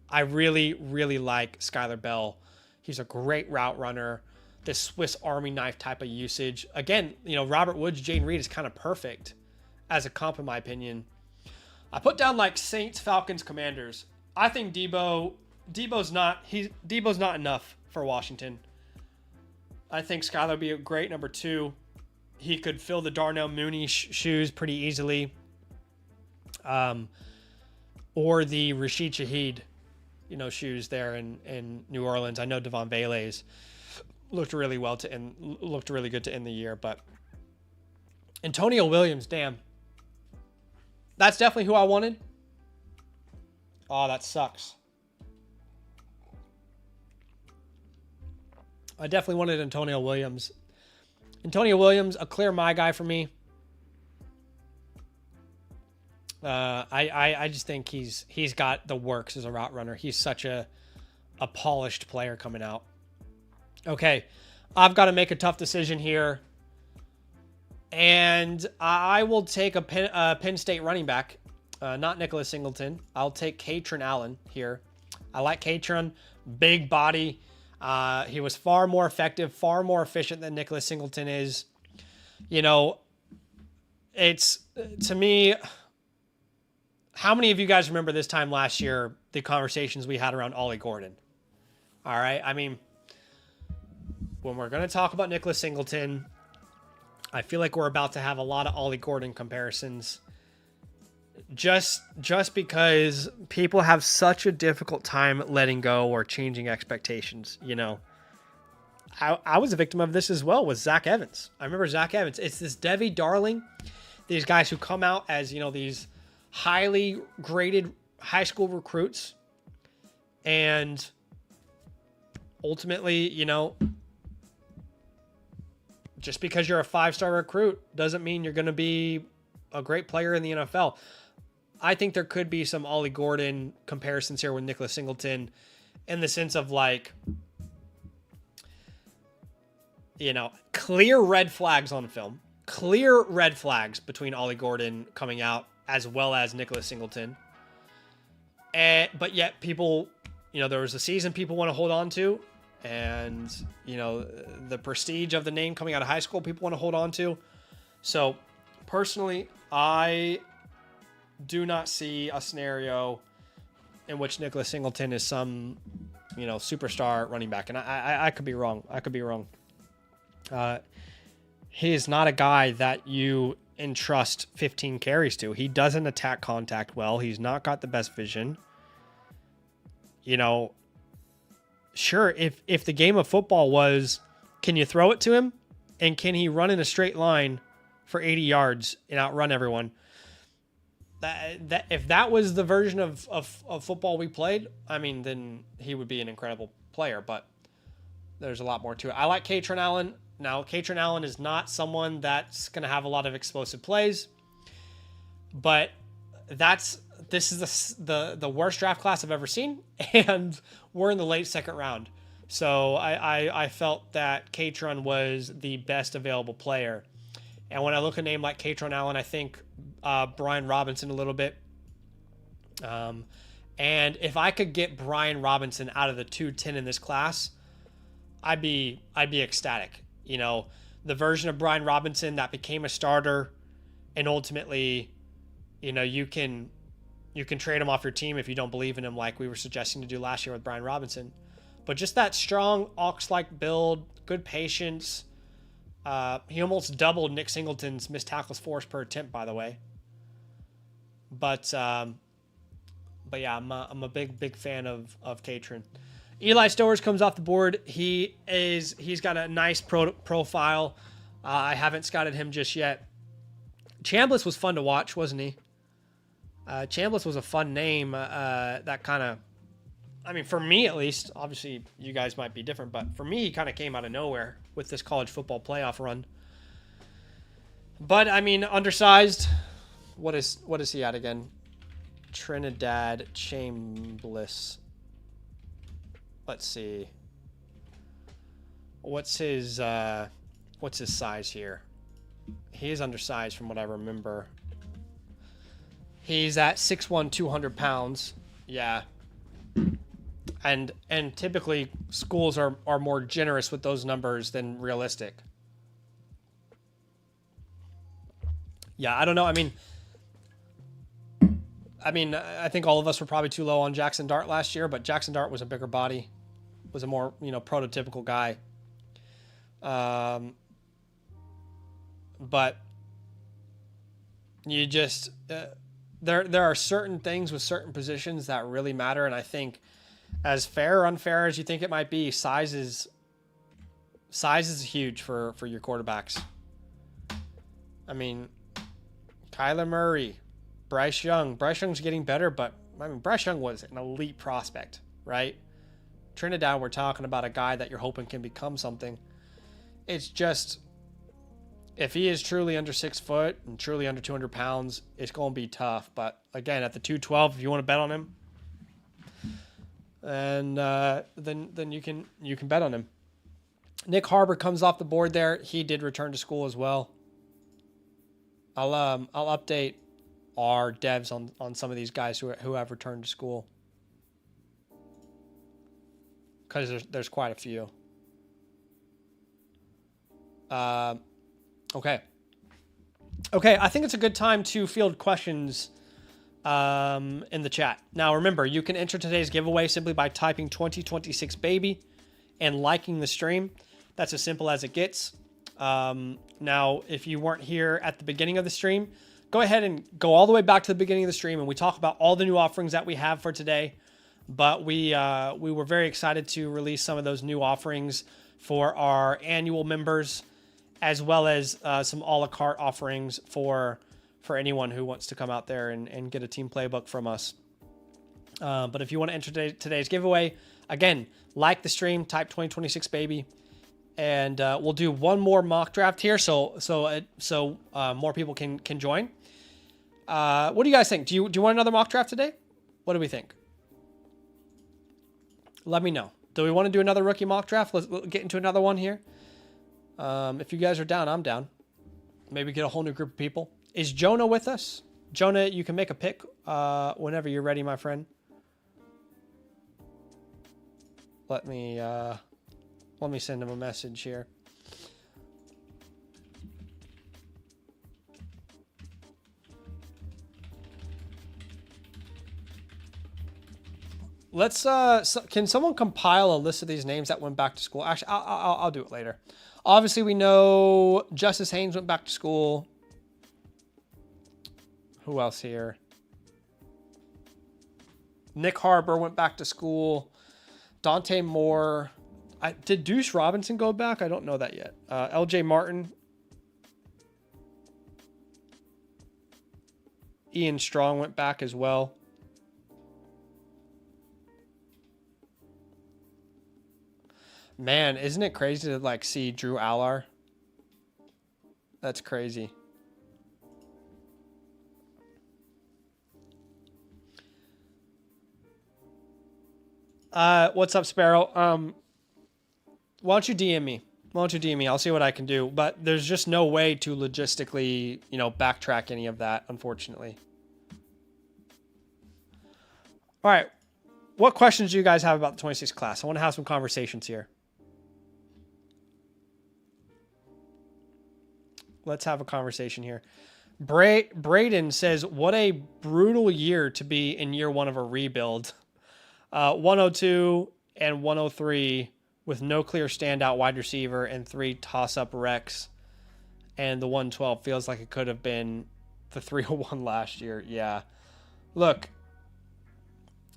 I really, really like Skylar Bell. He's a great route runner. This Swiss Army knife type of usage. Again, Robert Woods, Jaden Reed is kind of perfect as a comp in my opinion. I put down like Saints, Falcons, Commanders. I think Debo's not enough for Washington. I think Skylar would be a great number 2. He could fill the Darnell Mooney shoes pretty easily. Or the Rashid Shaheed, shoes there in New Orleans. I know Devon Vele's looked really good to end the year, but Antonio Williams, damn. That's definitely who I wanted. Oh, that sucks. I definitely wanted Antonio Williams. Antonio Williams, a clear my guy for me. I just think he's got the works as a route runner. He's such a polished player coming out. Okay, I've got to make a tough decision here. And I will take a Penn State running back, not Nicholas Singleton. I'll take Katron Allen here. I like Katron, big body. He was far more effective, far more efficient than Nicholas Singleton is. It's, to me, how many of you guys remember this time last year, the conversations we had around Ollie Gordon? All right. I mean, when we're going to talk about Nicholas Singleton, I feel like we're about to have a lot of Ollie Gordon comparisons. Just because people have such a difficult time letting go or changing expectations, I was a victim of this as well with Zach Evans. I remember Zach Evans. It's this Devi Darling, these guys who come out as, these highly graded high school recruits. And ultimately, just because you're a 5-star recruit doesn't mean you're going to be a great player in the NFL. I think there could be some Ollie Gordon comparisons here with Nicholas Singleton in the sense of like, clear red flags on film, clear red flags between Ollie Gordon coming out as well as Nicholas Singleton. But yet people, there was a season people want to hold on to, and, the prestige of the name coming out of high school, people want to hold on to. So personally, I do not see a scenario in which Nicholas Singleton is some, superstar running back. And I could be wrong. He is not a guy that you entrust 15 carries to. He doesn't attack contact well. He's not got the best vision. Sure, if the game of football was, can you throw it to him? And can he run in a straight line for 80 yards and outrun everyone? That if that was the version of football we played, I mean, then he would be an incredible player. But there's a lot more to it. I like Katron Allen. Now, Katron Allen is not someone that's going to have a lot of explosive plays. But this is the worst draft class I've ever seen. And we're in the late second round. So I felt that Katron was the best available player. And when I look at a name like Katron Allen, I think Brian Robinson a little bit. And if I could get Brian Robinson out of the 210 in this class, I'd be ecstatic. The version of Brian Robinson that became a starter, and ultimately, you can trade him off your team if you don't believe in him, like we were suggesting to do last year with Brian Robinson. But just that strong ox-like build, good patience. He almost doubled Nick Singleton's missed tackles force per attempt, by the way. But yeah, I'm a big fan of Katrin. Eli Stowers comes off the board. He's got a nice profile. I haven't scouted him just yet. Chambliss was fun to watch, wasn't he? Chambliss was a fun name. That kind of, I mean, for me at least, obviously you guys might be different, but for me, he kind of came out of nowhere with this college football playoff run. But I mean, undersized. What is he at again? Trinidad Chambliss. Let's see. What's his size here? He is undersized from what I remember. He's at 6'1", 200 pounds. Yeah. And typically schools are more generous with those numbers than realistic. Yeah, I don't know. I mean, I think all of us were probably too low on Jackson Dart last year, but Jackson Dart was a bigger body, was a more, prototypical guy. But you just there are certain things with certain positions that really matter, and I think as fair or unfair as you think it might be, size is huge for your quarterbacks. I mean, Kyler Murray, Bryce Young. Bryce Young's getting better, but I mean, Bryce Young was an elite prospect, right? Trinidad, we're talking about a guy that you're hoping can become something. It's just, if he is truly under 6 foot and truly under 200 pounds, it's going to be tough. But again, at the 212, if you want to bet on him, and then you can bet on him. Nick Harbor comes off the board there. He did return to school as well. I'll update our devs on some of these guys who have returned to school, because there's quite a few. Okay, I think it's a good time to field questions in the chat. Now remember, you can enter today's giveaway simply by typing 2026 baby and liking the stream. That's as simple as it gets. Now, if you weren't here at the beginning of the stream, go ahead and go all the way back to the beginning of the stream, and we talk about all the new offerings that we have for today. But we were very excited to release some of those new offerings for our annual members, as well as some a la carte offerings for anyone who wants to come out there and get a team playbook from us. But if you want to enter today's giveaway, again, like the stream, type 2026 baby, and we'll do one more mock draft here, so more people can join. What do you guys think? Do you want another mock draft today? What do we think? Let me know. Do we want to do another rookie mock draft? Let's get into another one here. If you guys are down, I'm down. Maybe get a whole new group of people. Is Jonah with us? Jonah, you can make a pick whenever you're ready, my friend. Let me send him a message here. Let's can someone compile a list of these names that went back to school? Actually, I'll do it later. Obviously, we know Justice Haynes went back to school. Who else here? Nick Harbor went back to school. Dante Moore. Did Deuce Robinson go back? I don't know that yet. LJ Martin. Ian Strong went back as well. Man, isn't it crazy to see Drew Allar? That's crazy. What's up, Sparrow? Why don't you DM me? I'll see what I can do. But there's just no way to logistically, backtrack any of that, unfortunately. All right. What questions do you guys have about the 26th class? I want to have some conversations here. Let's have a conversation here. Braden says, what a brutal year to be in year one of a rebuild. 102 and 103 with no clear standout wide receiver and 3 toss-up wrecks. And the 112 feels like it could have been the 301 last year. Yeah. Look,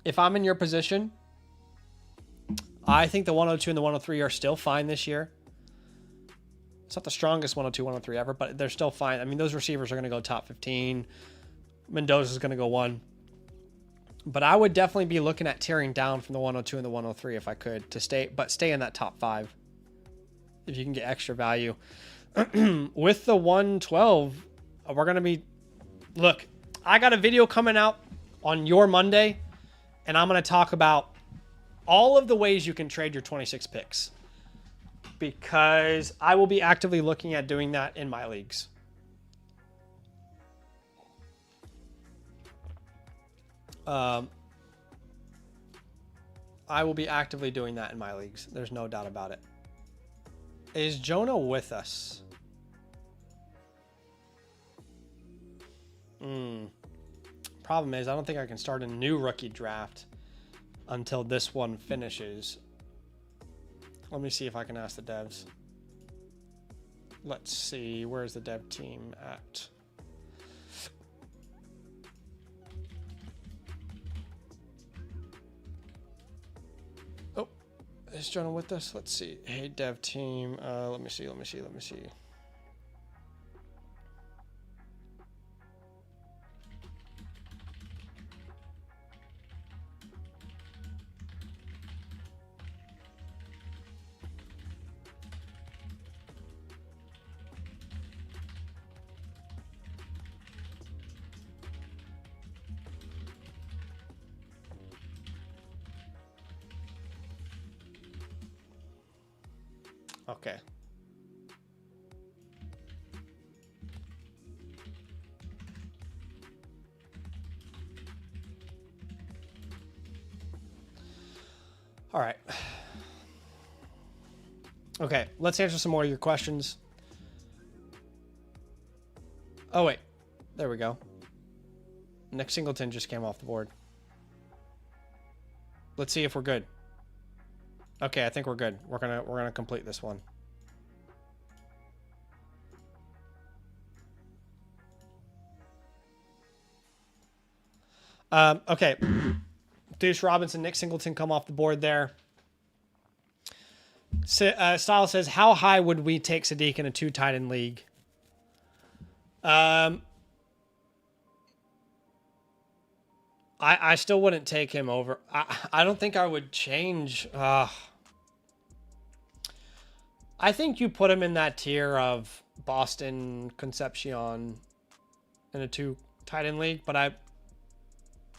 if I'm in your position, I think the 102 and the 103 are still fine this year. It's not the strongest 102, 103 ever, but they're still fine. I mean, those receivers are going to go top 15. Mendoza's going to go 1. But I would definitely be looking at tearing down from the 102 and the 103 if I could to stay in that top 5. If you can get extra value. With the 112, we're going to be... Look, I got a video coming out on your Monday, and I'm going to talk about all of the ways you can trade your 26 picks, because I will be actively looking at doing that in my leagues. I will be actively doing that in my leagues. There's no doubt about it. Is Jonah with us? Problem is, I don't think I can start a new rookie draft until this one finishes. Let me see if I can ask the devs. Let's see, where's the dev team at? Oh, is Jonah with us? Let's see. Hey, dev team. Let me see. Okay. All right. Okay, let's answer some more of your questions. Oh, wait. There we go. Nick Singleton just came off the board. Let's see if we're good. Okay, I think we're good. We're gonna complete this one. Okay. Deuce Robinson, Nick Singleton come off the board there. Style says, how high would we take Sadiq in a 2 tight end league? I still wouldn't take him over. I don't think I would change. I think you put him in that tier of Boston, Concepcion in a 2 tight end league, but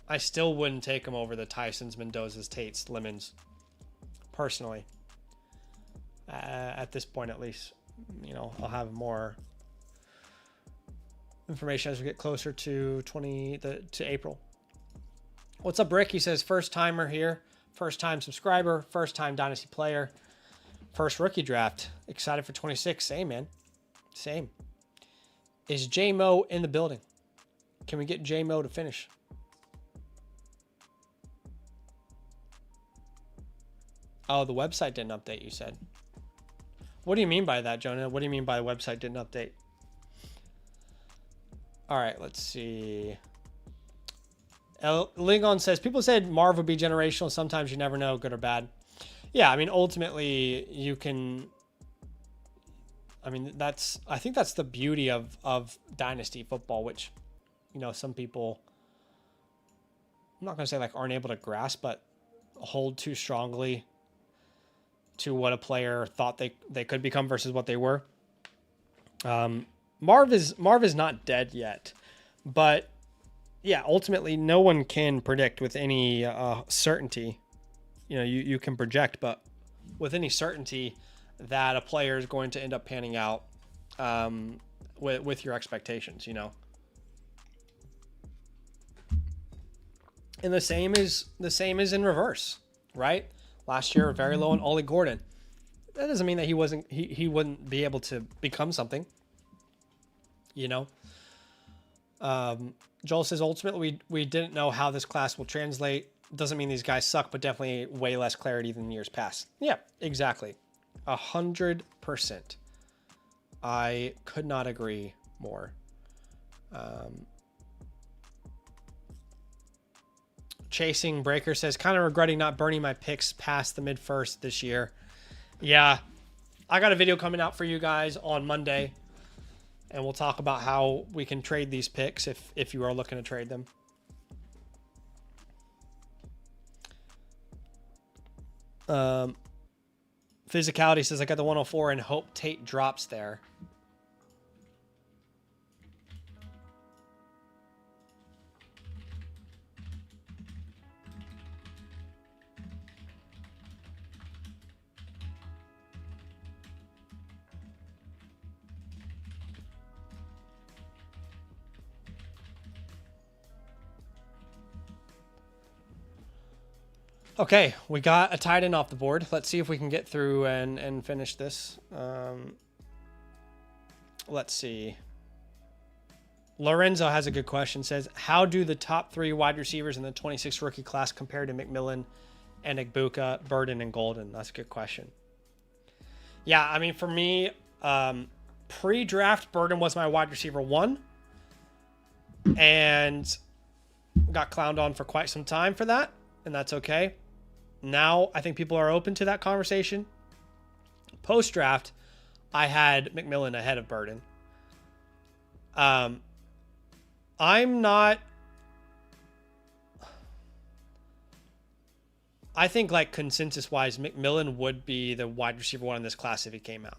I still wouldn't take him over the Tysons, Mendozas, Tates, Lemons, personally. At this point, at least, you know, I'll have more information as we get closer to April. What's up, Rick? He says, first timer here, first time subscriber, first time Dynasty player, first rookie draft. Excited for 26. Same, man. Same. Is J-Mo in the building? Can we get J-Mo to finish? Oh, the website didn't update, you said. What do you mean by that, Jonah? What do you mean by the website didn't update? All right, let's see. Lingon says, people said Marv would be generational. Sometimes you never know, good or bad. Yeah, I mean, ultimately, you can... I mean, I think that's the beauty of Dynasty football, which, you know, some people, I'm not going to say like aren't able to grasp, but hold too strongly to what a player thought they could become versus what they were. Marv is not dead yet, but yeah, ultimately no one can predict with any certainty. You know, you can project, but with any certainty that a player is going to end up panning out with your expectations, you know. And the same is in reverse, right? Last year, very low on Ollie Gordon. That doesn't mean that he wouldn't be able to become something, you know. Joel says, ultimately, we didn't know how this class will translate. Doesn't mean these guys suck, but definitely way less clarity than years past. Yeah, exactly. 100%. I could not agree more. Chasing Breaker says, kind of regretting not burning my picks past the mid-first this year. Yeah, I got a video coming out for you guys on Monday, and we'll talk about how we can trade these picks if you are looking to trade them. Physicality says, I got the 104 and hope Tate drops there. Okay, we got a tight end off the board. Let's see if we can get through and finish this. Let's see. Lorenzo has a good question. Says, how do the top 3 wide receivers in the 26 rookie class compare to McMillan and Igbuka, Burden, and Golden? That's a good question. Yeah, I mean, for me, pre-draft, Burden was my wide receiver 1. And got clowned on for quite some time for that. And that's okay. Now, I think people are open to that conversation. Post-draft, I had McMillan ahead of Burden. I'm not... I think, like, consensus-wise, McMillan would be the wide receiver 1 in this class if he came out.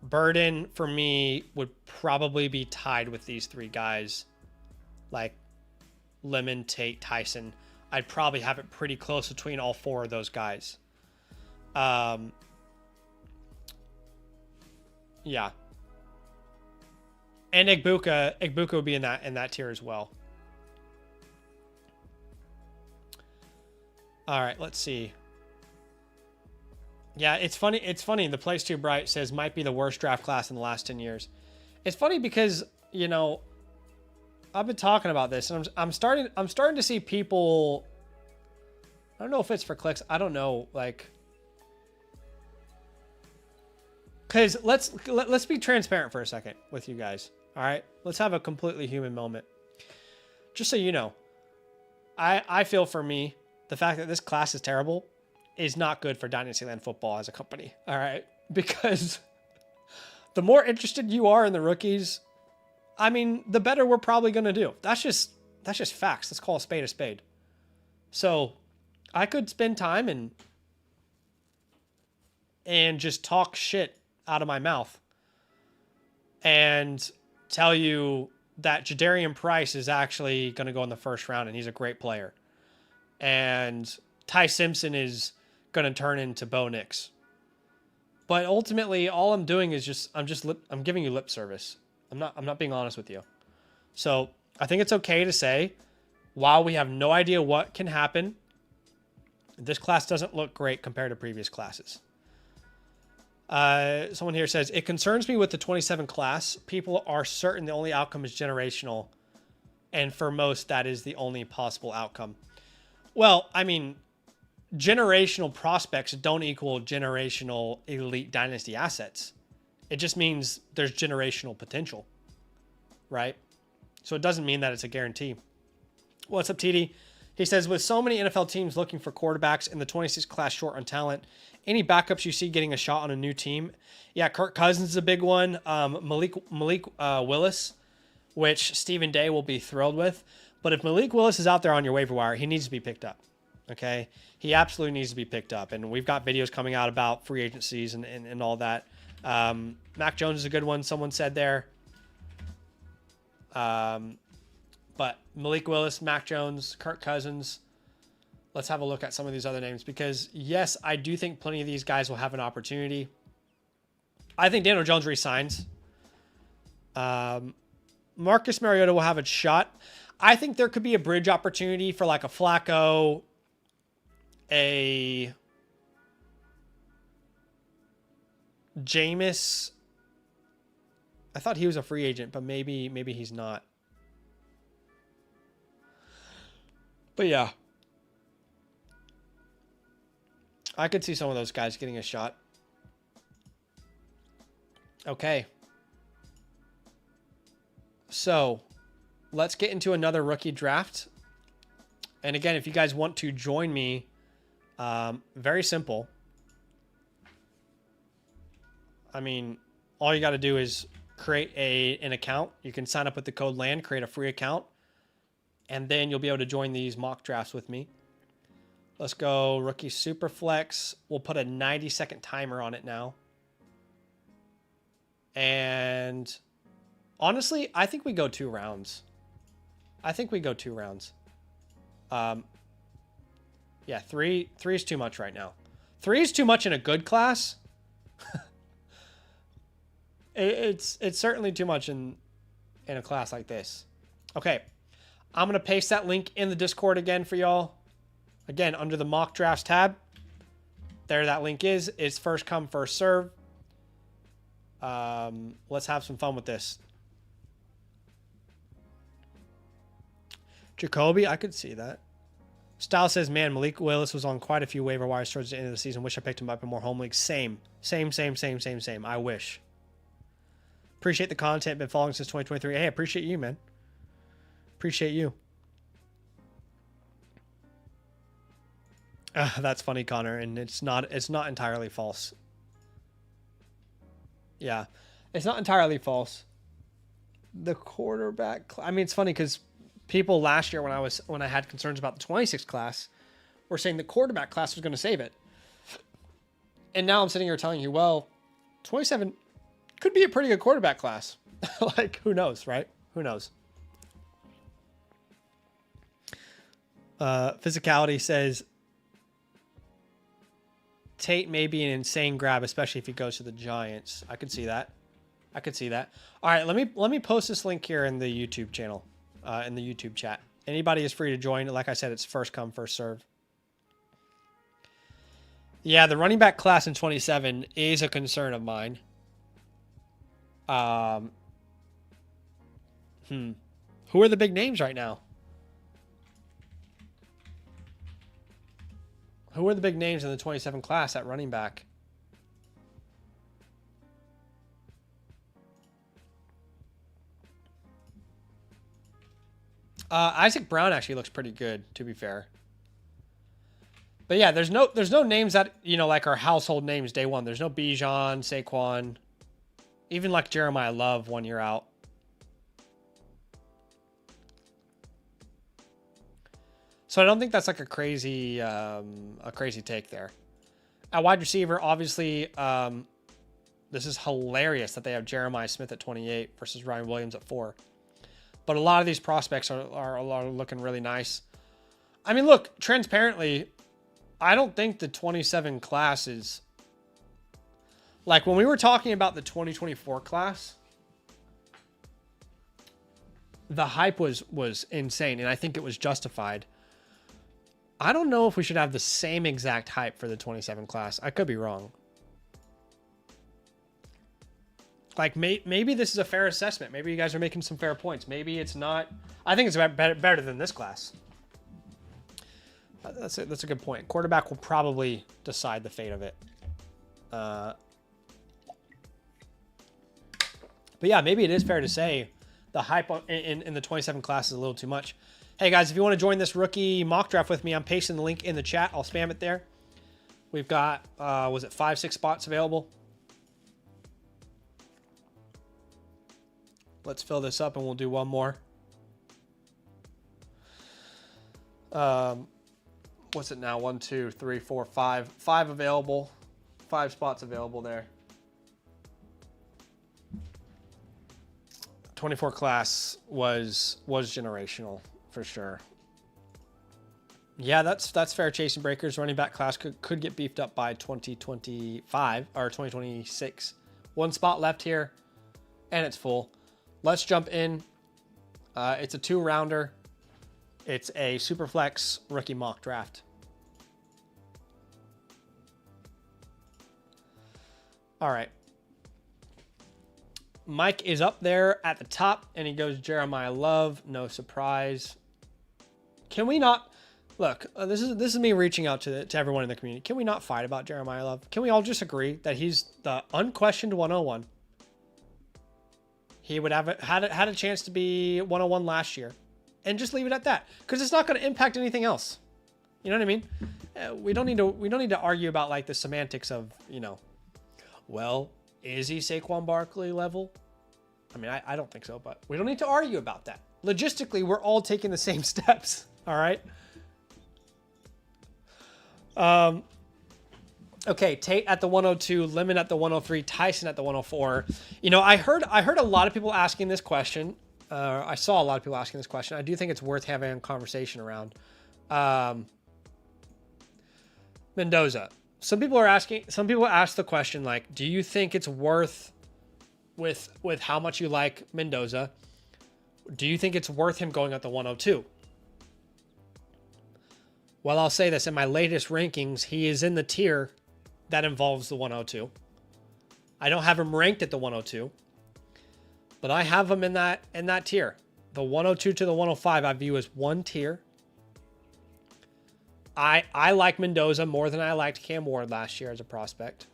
Burden, for me, would probably be tied with these 3 guys. Like, Lemon, Tate, Tyson. I'd probably have it pretty close between all 4 of those guys. Yeah. And Igbuka would be in that tier as well. All right, let's see. Yeah, it's funny. The Place Too Bright says might be the worst draft class in the last 10 years. It's funny because, you know, I've been talking about this, and I'm starting to see people. I don't know if it's for clicks. I don't know, like, because let's be transparent for a second with you guys. All right, let's have a completely human moment. Just so you know, I feel for me the fact that this class is terrible is not good for Dynastyland football as a company. All right, because the more interested you are in the rookies, I mean, the better we're probably going to do. That's just facts. Let's call a spade a spade. So I could spend time and just talk shit out of my mouth and tell you that Jadarian Price is actually going to go in the first round and he's a great player. And Ty Simpson is going to turn into Bo Nix. But ultimately, all I'm doing is I'm giving you lip service. I'm not being honest with you. So I think it's okay to say, while we have no idea what can happen, this class doesn't look great compared to previous classes. Someone here says, it concerns me with the 27 class. People are certain the only outcome is generational. And for most, that is the only possible outcome. Well, I mean, generational prospects don't equal generational elite dynasty assets. It just means there's generational potential, right? So it doesn't mean that it's a guarantee. What's up, TD? He says, with so many NFL teams looking for quarterbacks in the 26 class short on talent, any backups you see getting a shot on a new team? Yeah, Kirk Cousins is a big one. Malik Willis, which Stephen Day will be thrilled with. But if Malik Willis is out there on your waiver wire, he needs to be picked up. Okay? He absolutely needs to be picked up. And we've got videos coming out about free agencies and all that. Mac Jones is a good one, someone said there. But Malik Willis, Mac Jones, Kirk Cousins. Let's have a look at some of these other names because, yes, I do think plenty of these guys will have an opportunity. I think Daniel Jones resigns. Marcus Mariota will have a shot. I think there could be a bridge opportunity for like a Flacco, a Jameis. I thought he was a free agent, but maybe he's not. But yeah, I could see some of those guys getting a shot. Okay. So let's get into another rookie draft. And again, if you guys want to join me, very simple. I mean, all you got to do is create an account. You can sign up with the code LAND, create a free account, and then you'll be able to join these mock drafts with me. Let's go rookie super flex. We'll put a 90-second timer on it now. And honestly, I think we go 2 rounds. Yeah, three is too much right now. 3 is too much in a good class. It's certainly too much in a class like this. Okay, I'm gonna paste that link in the Discord again for y'all. Again, under the mock drafts tab, there that link is. It's first come, first serve. Let's have some fun with this. Jacoby, I could see that. Style says, man, Malik Willis was on quite a few waiver wires towards the end of the season. Wish I picked him up in more home leagues. Same. I wish. Appreciate the content. Been following since 2023. Hey, appreciate you, man. Appreciate you. That's funny, Connor, and it's not entirely false. Yeah, it's not entirely false. The quarterback, I mean, it's funny because people last year when I had concerns about the 26 class were saying the quarterback class was going to save it. And now I'm sitting here telling you, well, 27 could be a pretty good quarterback class. Like, who knows, right? Who knows? Physicality says Tate may be an insane grab, especially if he goes to the Giants. I could see that. All right, let me post this link here in the YouTube channel, in the YouTube chat. Anybody is free to join. Like I said, it's first come, first serve. Yeah, the running back class in 27 is a concern of mine. Who are the big names right now? Who are the big names in the 27 class at running back? Isaac Brown actually looks pretty good, to be fair. But yeah, there's no names that, you know, like are household names day one. There's no Bijan, Saquon, even like Jeremiah Love 1 year out. So I don't think that's like a crazy take there. At wide receiver, obviously, this is hilarious that they have Jeremiah Smith at 28 versus Ryan Williams at 4. But a lot of these prospects are looking really nice. I mean, look, transparently, I don't think the 27 class is... Like, when we were talking about the 2024 class, the hype was insane, and I think it was justified. I don't know if we should have the same exact hype for the 27 class. I could be wrong. Like, maybe this is a fair assessment. Maybe you guys are making some fair points. Maybe it's not. I think it's better than this class. That's a good point. Quarterback will probably decide the fate of it. But yeah, maybe it is fair to say the hype in the 27 class is a little too much. Hey guys, if you want to join this rookie mock draft with me, I'm pasting the link in the chat. I'll spam it there. We've got, was it 5-6 spots available? Let's fill this up and we'll do one more. What's it now? 1, 2, 3, 4, 5. 5 available. 5 spots available there. 24 class was generational for sure. Yeah, that's fair. Chasing Breakers running back class could get beefed up by 2025 or 2026. 1 spot left here, and it's full. Let's jump in. It's a 2-rounder. It's a Superflex rookie mock draft. All right. Mike is up there at the top, and he goes Jeremiah Love. No surprise. Can we not... Look, this is me reaching out to everyone in the community. Can we not fight about Jeremiah Love? Can we all just agree that he's the unquestioned 101? He would have had a chance to be 101 last year. and just leave it at that, because it's not going to impact anything else. You know what I mean? We don't need to argue about like the semantics of, you know, well, is he Saquon Barkley level? I mean, I don't think so, but we don't need to argue about that. Logistically, we're all taking the same steps. All right. Okay, Tate at the 102, Lemon at the 103, Tyson at the 104. You know, I heard a lot of people asking this question. I saw a lot of people asking this question. I do think it's worth having a conversation around. Mendoza. Some people ask the question, like, do you think it's worth, with how much you like Mendoza, do you think it's worth him going at the 102? Well, I'll say this. In my latest rankings, he is in the tier that involves the 102. I don't have him ranked at the 102, but I have him in that tier. The 102 to the 105 I view as one tier. I like Mendoza more than I liked Cam Ward last year as a prospect.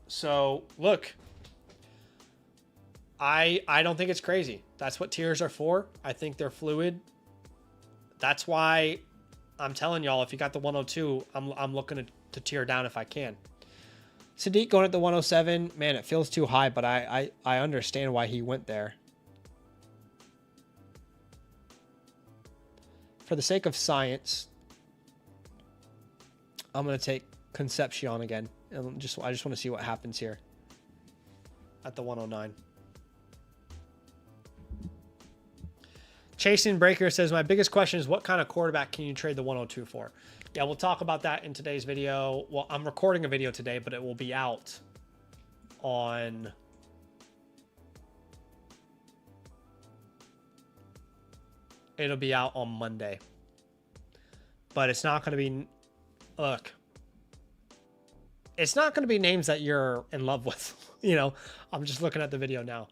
So look, I don't think it's crazy. That's what tiers are for. I think they're fluid. That's why I'm telling y'all, if you got the 102, I'm looking to tier down if I can. Sadiq going at the 107, man, it feels too high, but I understand why he went there. For the sake of science, I'm going to take Concepcion again. And I just want to see what happens here at the 109. Chasing Breaker says, my biggest question is what kind of quarterback can you trade the 102 for? Yeah, we'll talk about that in today's video. Well, I'm recording a video today, but it will be out on... It'll be out on Monday. But it's not going to be... Look. It's not going to be names that you're in love with. You know, I'm just looking at the video now.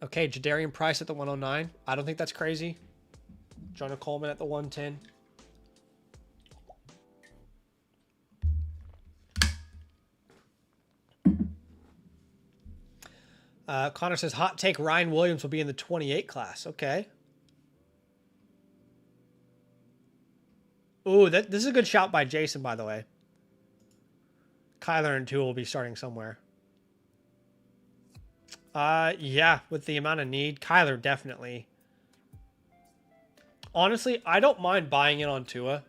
Okay, Jadarian Price at the 109. I don't think that's crazy. Jonah Coleman at the 110. Connor says, hot take, Ryan Williams will be in the 28 class. Okay. Ooh, this is a good shout by Jason, by the way. Kyler and Tua will be starting somewhere. Yeah, with the amount of need, Kyler definitely. Honestly, I don't mind buying in on Tua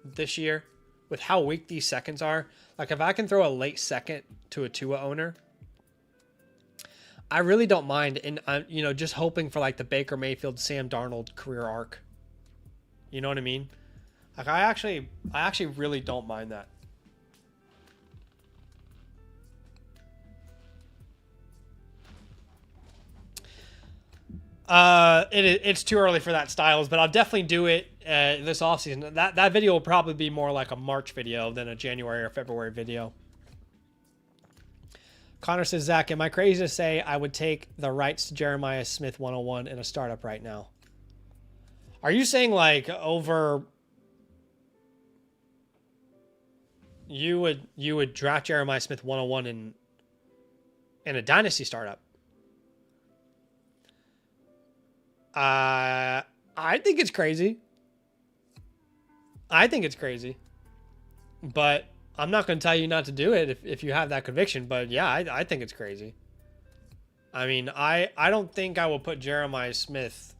this year with how weak these seconds are. Like, if I can throw a late second to a Tua owner, I really don't mind. And I'm, you know, just hoping for like the Baker Mayfield, Sam Darnold career arc. You know what I mean? Like, I actually really don't mind that. It's too early for that, Styles, but I'll definitely do it this offseason. That video will probably be more like a March video than a January or February video. Connor says, Zach, am I crazy to say I would take the rights to Jeremiah Smith 101 in a startup right now? Are you saying like over... You would draft Jeremiah Smith 101 in a Dynasty startup? I think it's crazy. I think it's crazy. But I'm not going to tell you not to do it if you have that conviction. But yeah, I think it's crazy. I mean, I don't think I will put Jeremiah Smith.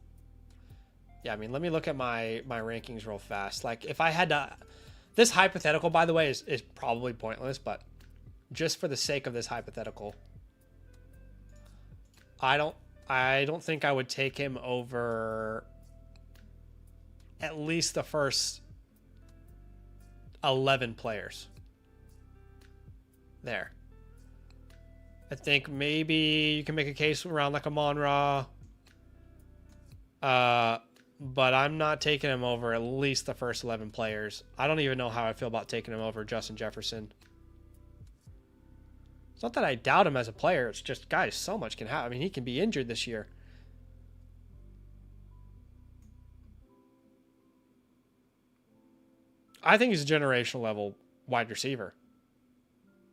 Yeah, I mean, let me look at my rankings real fast. Like, if I had to... This hypothetical, by the way, is probably pointless, but just for the sake of this hypothetical, I don't think I would take him over at least the first 11 players. There. I think maybe you can make a case around like a Amon-Ra. But I'm not taking him over at least the first 11 players. I don't even know how I feel about taking him over Justin Jefferson. It's not that I doubt him as a player. It's just, guys, so much can happen. I mean, he can be injured this year. I think he's a generational level wide receiver.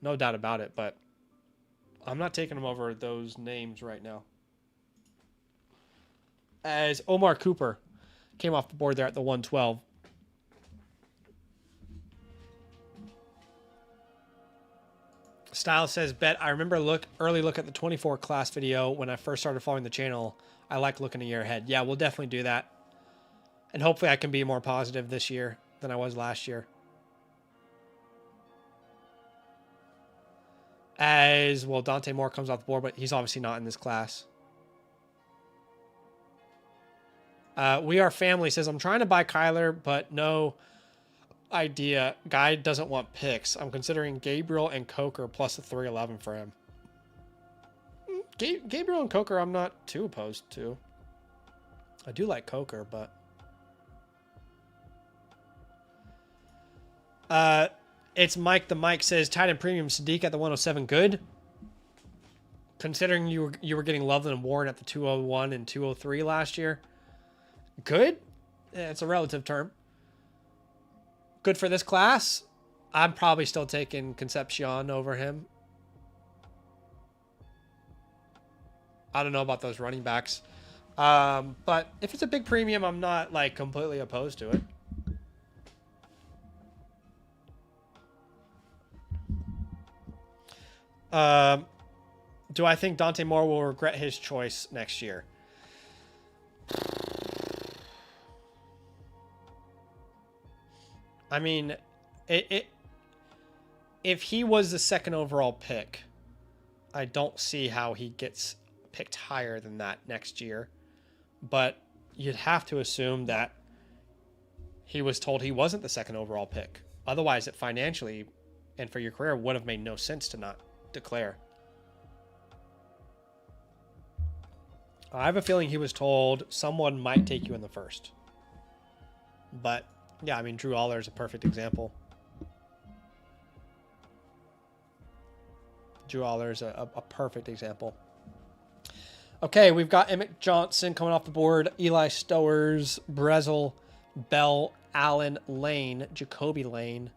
No doubt about it, but I'm not taking him over those names right now. As Omar Cooper came off the board there at the 112. Style says, bet I remember early look at the 24 class video when I first started following the channel. I like looking a year ahead. Yeah, we'll definitely do that. And hopefully I can be more positive this year than I was last year. As well, Dante Moore comes off the board, but he's obviously not in this class. We Are Family says, I'm trying to buy Kyler, but no idea. Guy doesn't want picks. I'm considering Gabriel and Coker plus a 311 for him. Gabriel and Coker I'm not too opposed to. I do like Coker, but... It's Mike the Mike says, tight end premium Sadiq at the 107 good. Considering you were getting Loveland and Warren at the 201 and 203 last year. Good? It's a relative term. Good for this class. I'm probably still taking Concepcion over him. I don't know about those running backs. But if it's a big premium, I'm not like completely opposed to it. Do I think Dante Moore will regret his choice next year? I mean, if he was the second overall pick, I don't see how he gets picked higher than that next year. But you'd have to assume that he was told he wasn't the second overall pick. Otherwise, it financially and for your career would have made no sense to not declare. I have a feeling he was told someone might take you in the first. But, yeah, I mean, Drew Aller is a perfect example. Drew Aller is a perfect example. Okay, we've got Emmett Johnson coming off the board. Eli Stowers, Brezel, Bell, Allen, Lane, Jacoby Lane.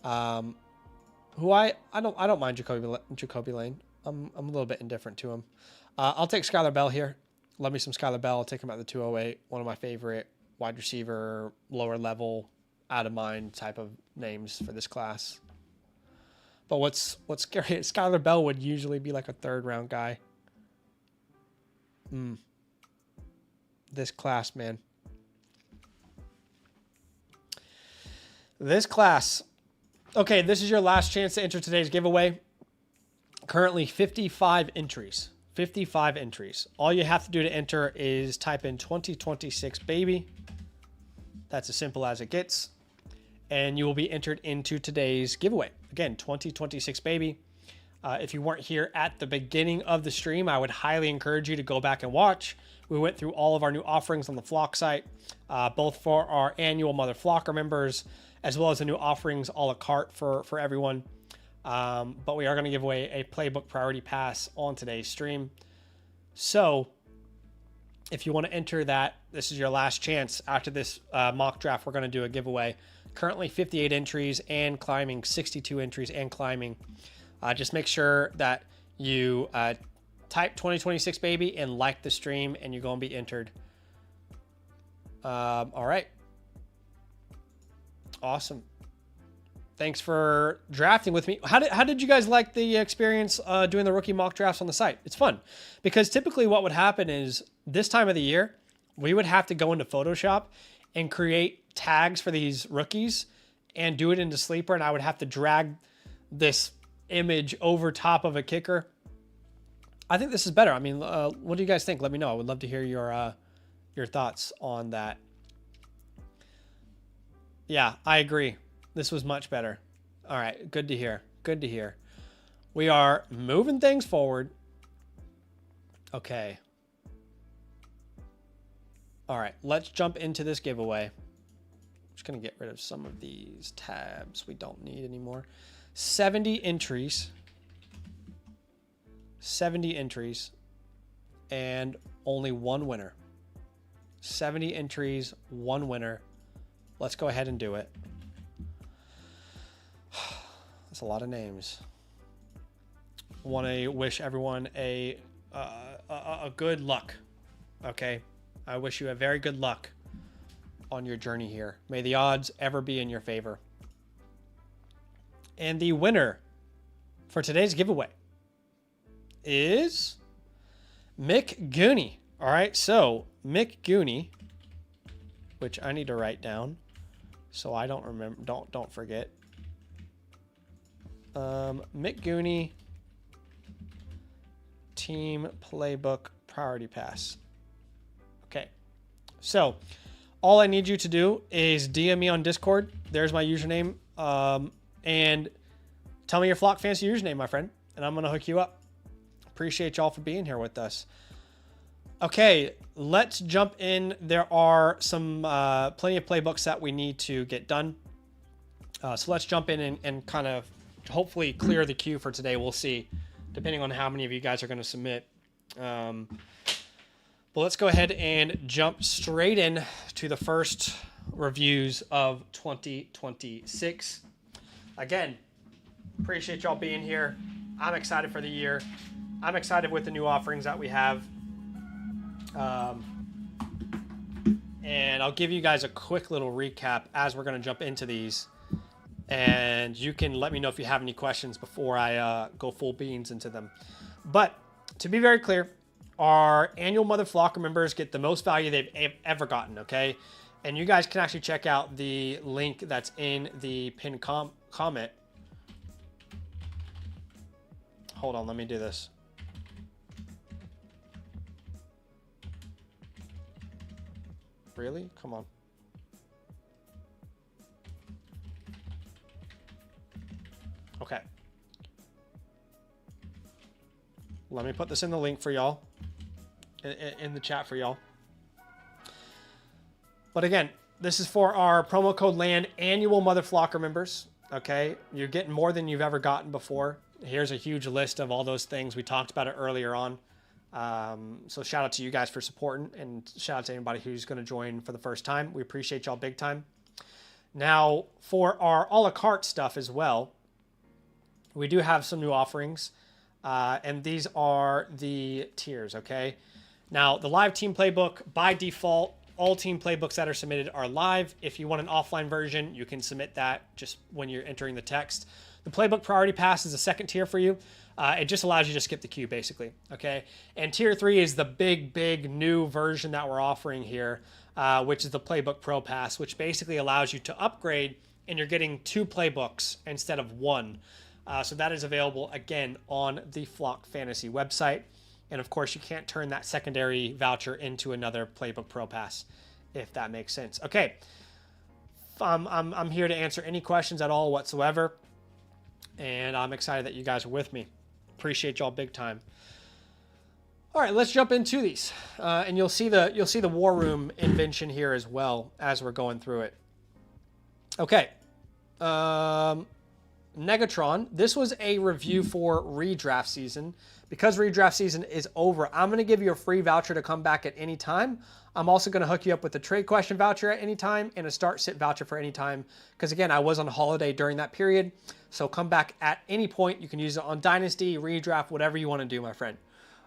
Who I don't mind Jacoby Lane. I'm a little bit indifferent to him. I'll take Skylar Bell here. Love me some Skylar Bell. I'll take him at the 208. One of my favorite wide receiver, lower level, out of mind type of names for this class. But what's scary is Skylar Bell would usually be like a third round guy. This class, man. This class. Okay, this is your last chance to enter today's giveaway. Currently 55 entries. 55 entries. All you have to do to enter is type in 2026 baby. That's as simple as it gets. And you will be entered into today's giveaway. Again, 2026 baby. If you weren't here at the beginning of the stream, I would highly encourage you to go back and watch. We went through all of our new offerings on the Flock site, both for our annual Mother Flocker members, as well as the new offerings a la carte for everyone. But we are going to give away a Playbook Priority Pass on today's stream. So if you want to enter that, this is your last chance. After this mock draft, we're going to do a giveaway. Currently 58 entries and climbing, 62 entries and climbing. Just make sure that you type 2026 baby and like the stream, and you're going to be entered. All right. Awesome. Thanks for drafting with me. How did you guys like the experience doing the rookie mock drafts on the site? It's fun because typically what would happen is this time of the year, we would have to go into Photoshop and create tags for these rookies and do it into Sleeper, and I would have to drag this image over top of a kicker. I think this is better. I mean, what do you guys think? Let me know. I would love to hear your thoughts on that. Yeah, I agree. This was much better. All right, good to hear. Good to hear. We are moving things forward. Okay. All right, let's jump into this giveaway. I'm just going to get rid of some of these tabs we don't need anymore. 70 entries. 70 entries. And only one winner. 70 entries, one winner. Let's go ahead and do it. That's a lot of names. Want to wish everyone a good luck. Okay, I wish you a very good luck on your journey here. May the odds ever be in your favor. And the winner for today's giveaway is Mick Gooney. All right, so Mick Gooney, which I need to write down so I don't remember, don't forget. Mick Gooney, Team Playbook Priority Pass. Okay, so all I need you to do is DM me on Discord. There's my username. And tell me your Flock Fantasy username, my friend, and I'm going to hook you up. Appreciate y'all for being here with us. Okay, let's jump in. There are some plenty of playbooks that we need to get done. So let's jump in and kind of hopefully clear the queue for today. We'll see, depending on how many of you guys are going to submit. But let's go ahead and jump straight in to the first reviews of 2026. Again, appreciate y'all being here. I'm excited for the year. I'm excited with the new offerings that we have. And I'll give you guys a quick little recap as we're going to jump into these. And you can let me know if you have any questions before I go full beans into them. But to be very clear, our annual Mother Flocker members get the most value they've ever gotten, okay? And you guys can actually check out the link that's in the pinned comment. Hold on, let me do this. Really? Come on. Okay. Let me put this in the link for y'all, in the chat for y'all. But again, this is for our promo code LAND annual Mother Flocker members. Okay, you're getting more than you've ever gotten before. Here's a huge list of all those things. We talked about it earlier on. So shout out to you guys for supporting, and shout out to anybody who's going to join for the first time. We appreciate y'all big time. Now, for our a la carte stuff as well, we do have some new offerings, and these are the tiers, okay? Now, the live team playbook, by default, all team playbooks that are submitted are live. If you want an offline version, you can submit that just when you're entering the text. The Playbook Priority Pass is a second tier for you. It just allows you to skip the queue, basically, okay? And Tier 3 is the big new version that we're offering here, which is the Playbook Pro Pass, which basically allows you to upgrade, and you're getting 2 playbooks instead of 1. So that is available, again, on the Flock Fantasy website. And, of course, you can't turn that secondary voucher into another Playbook Pro Pass, if that makes sense. Okay, I'm here to answer any questions at all whatsoever. And I'm excited that you guys are with me. Appreciate y'all big time. All right, let's jump into these, and you'll see the War Room invention here as well as we're going through it. Okay, Negatron. This was a review for redraft season. Because redraft season is over, I'm going to give you a free voucher to come back at any time. I'm also going to hook you up with a trade question voucher at any time and a start sit voucher for any time. Because again, I was on holiday during that period. So come back at any point. You can use it on Dynasty, redraft, whatever you want to do, my friend.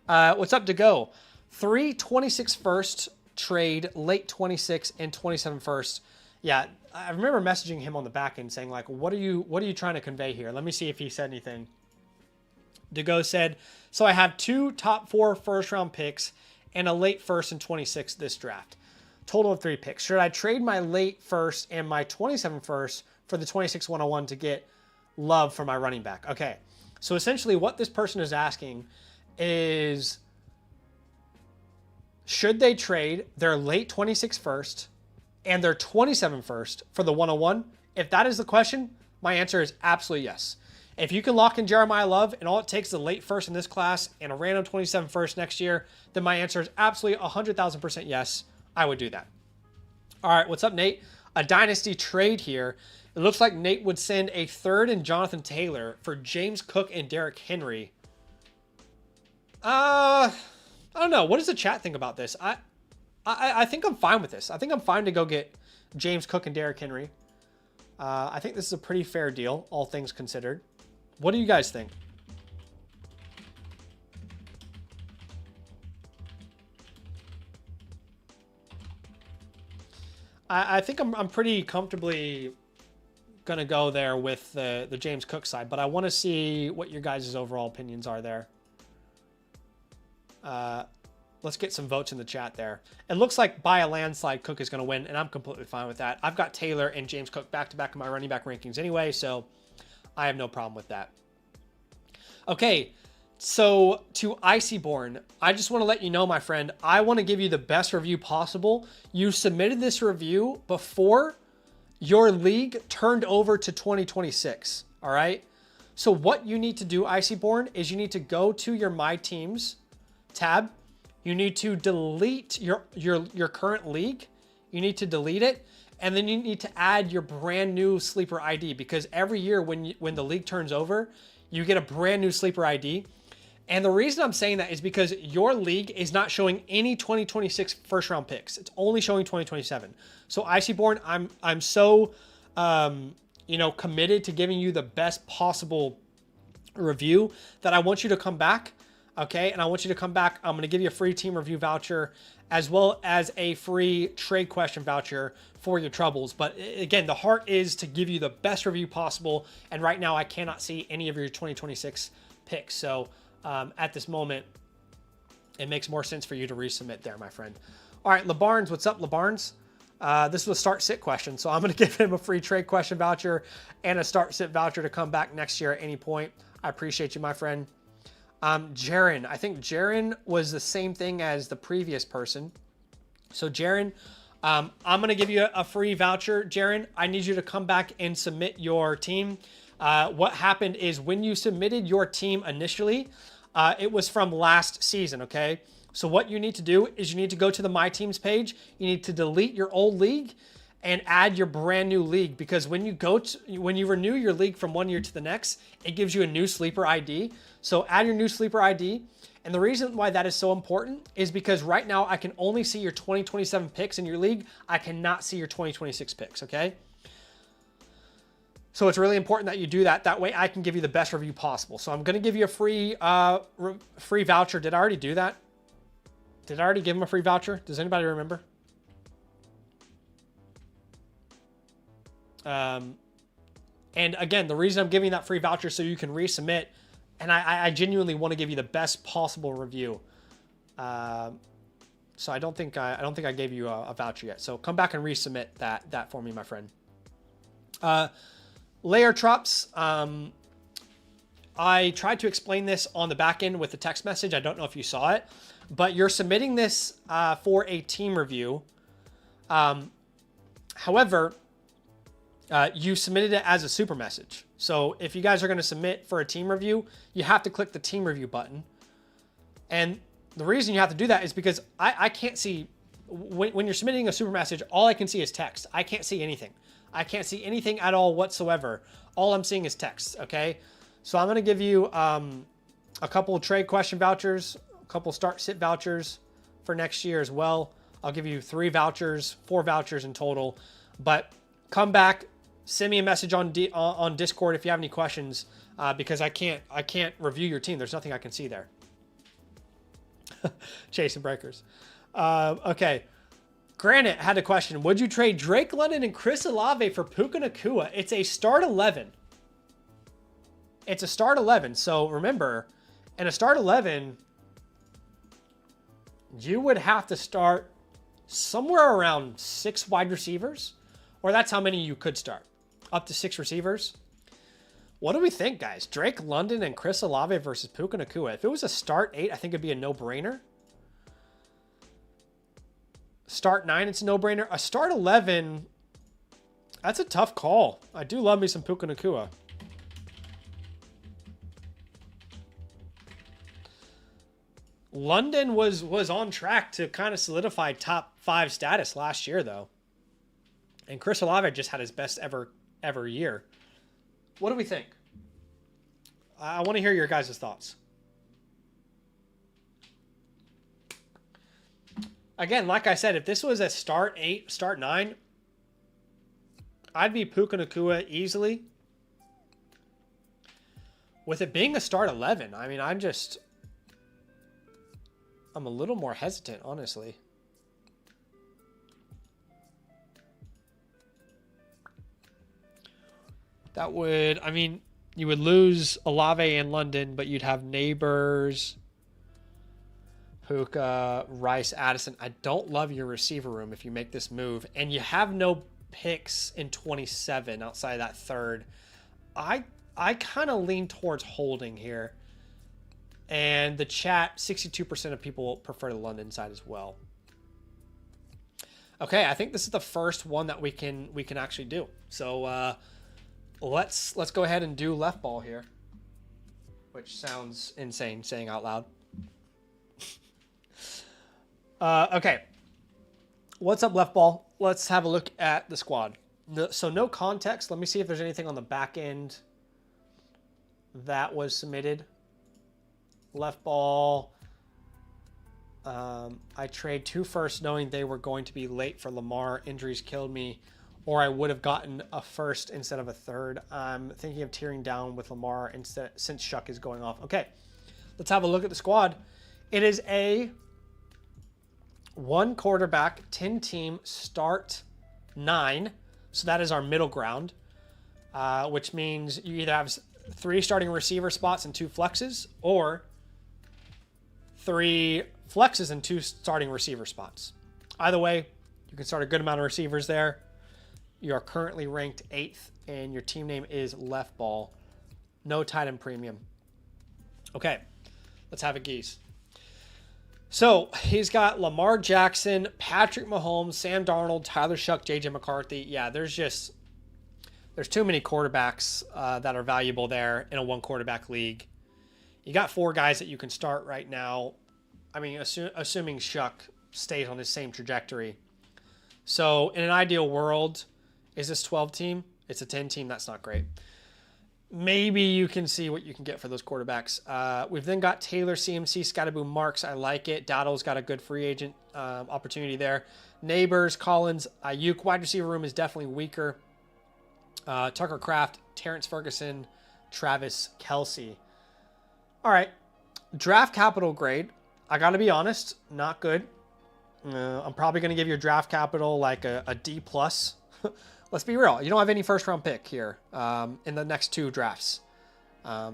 What's up to go? 3 26 first trade, late 26 and 27 first. Yeah, I remember messaging him on the back end saying, like, what are you trying to convey here? Let me see if he said anything. DeGo said, so I have 2 top 4 first round picks and a late first and 26 this draft. Total of 3 picks. Should I trade my late first and my 27 first for the 26 101 to get love for my running back? Okay, so essentially what this person is asking is, should they trade their late 26 first and their 27 first for the 101? If that is the question, my answer is absolutely yes. If you can lock in Jeremiah Love and all it takes is a late first in this class and a random 27 first next year, then my answer is absolutely 100,000% yes, I would do that. All right, what's up, Nate? A Dynasty trade here. It looks like Nate would send a 3rd and Jonathan Taylor for James Cook and Derrick Henry. I don't know. What does the chat think about this? I think I'm fine with this. I think I'm fine to go get James Cook and Derrick Henry. I think this is a pretty fair deal, all things considered. What do you guys think? I think I'm pretty comfortably going to go there with the James Cook side, but I want to see what your guys' overall opinions are there. Let's get some votes in the chat there. It looks like by a landslide Cook is going to win, and I'm completely fine with that. I've got Taylor and James Cook back-to-back in my running back rankings anyway, so I have no problem with that. Okay, so to Icyborn, I just want to let you know, my friend, I want to give you the best review possible. You submitted this review before your league turned over to 2026, all right? So what you need to do, Icyborn, is you need to go to your My Teams tab. You need to delete your current league. You need to delete it, and then you need to add your brand new sleeper ID, because every year when the league turns over, you get a brand new sleeper ID. And the reason I'm saying that is because your league is not showing any 2026 first round picks. It's only showing 2027. So Icyborn, I'm so committed to giving you the best possible review that I want you to come back. Okay, and I want you to come back. I'm going to give you a free team review voucher as well as a free trade question voucher for your troubles. But again, the heart is to give you the best review possible. And right now I cannot see any of your 2026 picks. So at this moment, it makes more sense for you to resubmit there, my friend. All right, LeBarnes, what's up, LeBarnes? This was a start-sit question, so I'm going to give him a free trade question voucher and a start-sit voucher to come back next year at any point. I appreciate you, my friend. Jaron, I think Jaron was the same thing as the previous person. So Jaron, I'm going to give you a free voucher. Jaron, I need you to come back and submit your team. What happened is when you submitted your team initially, it was from last season, okay? So what you need to do is you need to go to the My Teams page. You need to delete your old league and add your brand new league, because when you renew your league from one year to the next, it gives you a new sleeper ID. So add your new sleeper ID. And the reason why that is so important is because right now I can only see your 2027 picks in your league. I cannot see your 2026 picks, okay? So it's really important that you do that. That way I can give you the best review possible. So I'm going to give you a free voucher. Did I already do that? Did I already give him a free voucher? Does anybody remember? And again, the reason I'm giving that free voucher so you can resubmit, and I genuinely want to give you the best possible review. So I don't think I gave you a voucher yet. So come back and resubmit that for me, my friend. Layer Trops. I tried to explain this on the back end with the text message. I don't know if you saw it, but you're submitting this for a team review. However, you submitted it as a super message. So if you guys are going to submit for a team review, you have to click the team review button. And the reason you have to do that is because I can't see, when you're submitting a super message, all I can see is text. I can't see anything. I can't see anything at all whatsoever. All I'm seeing is text, okay? So I'm going to give you a couple trade question vouchers, a couple start-sit vouchers for next year as well. I'll give you 4 vouchers in total. But come back, send me a message on Discord if you have any questions, because I can't review your team. There's nothing I can see there. Chasing breakers. Okay. Granite had a question. Would you trade Drake London and Chris Olave for Puka Nacua? It's a start 11. It's a start 11. So remember, in a start 11, you would have to start somewhere around 6 wide receivers, or that's how many you could start. Up to 6 receivers. What do we think, guys? Drake London and Chris Olave versus Puka Nacua. If it was a start 8, I think it'd be a no-brainer. Start 9, it's a no-brainer. A start 11, that's a tough call. I do love me some Puka Nacua. London was on track to kind of solidify top 5 status last year, though. And Chris Olave just had his best ever year. What do we think? I want to hear your guys' thoughts. Again, like I said, if this was a start 8, start 9, I'd be Puka Nacua easily. With it being a start 11, I mean, I'm a little more hesitant, honestly. That would, I mean, you would lose Olave and London, but you'd have Neighbors, Puka, Rice, Addison. I don't love your receiver room if you make this move. And you have no picks in 27 outside of that third. I kind of lean towards holding here. And the chat, 62% of people prefer the London side as well. Okay, I think this is the first one that we can actually do. So let's go ahead and do left ball here, which sounds insane saying out loud. Okay, what's up, left ball? Let's have a look at the squad. So no context. Let me see if there's anything on the back end that was submitted. Left ball. I trade 2 firsts knowing they were going to be late for Lamar. Injuries killed me, or I would have gotten a first instead of a third. I'm thinking of tearing down with Lamar instead since Shuck is going off. Okay, let's have a look at the squad. It is a 1 quarterback, 10 team, start 9. So that is our middle ground, which means you either have 3 starting receiver spots and 2 flexes, or 3 flexes and 2 starting receiver spots. Either way, you can start a good amount of receivers there. You are currently ranked 8th, and your team name is left ball. No tight end premium. Okay, let's have a geese. So he's got Lamar Jackson, Patrick Mahomes, Sam Darnold, Tyler Shuck, JJ McCarthy. Yeah, there's too many quarterbacks that are valuable there in a 1 quarterback league. You got 4 guys that you can start right now. I mean, assuming Shuck stays on his same trajectory. So in an ideal world, is this 12 team? It's a 10 team. That's not great. Maybe you can see what you can get for those quarterbacks. We've then got Taylor, CMC, Scatterboom, Marks. I like it. Dowdle's got a good free agent opportunity there. Neighbors, Collins, Ayuk. Wide receiver room is definitely weaker. Tucker Kraft, Terrence Ferguson, Travis Kelce. All right. Draft capital grade. I got to be honest, not good. I'm probably going to give your draft capital like a D+. Let's be real. You don't have any first-round pick here in the next 2 drafts.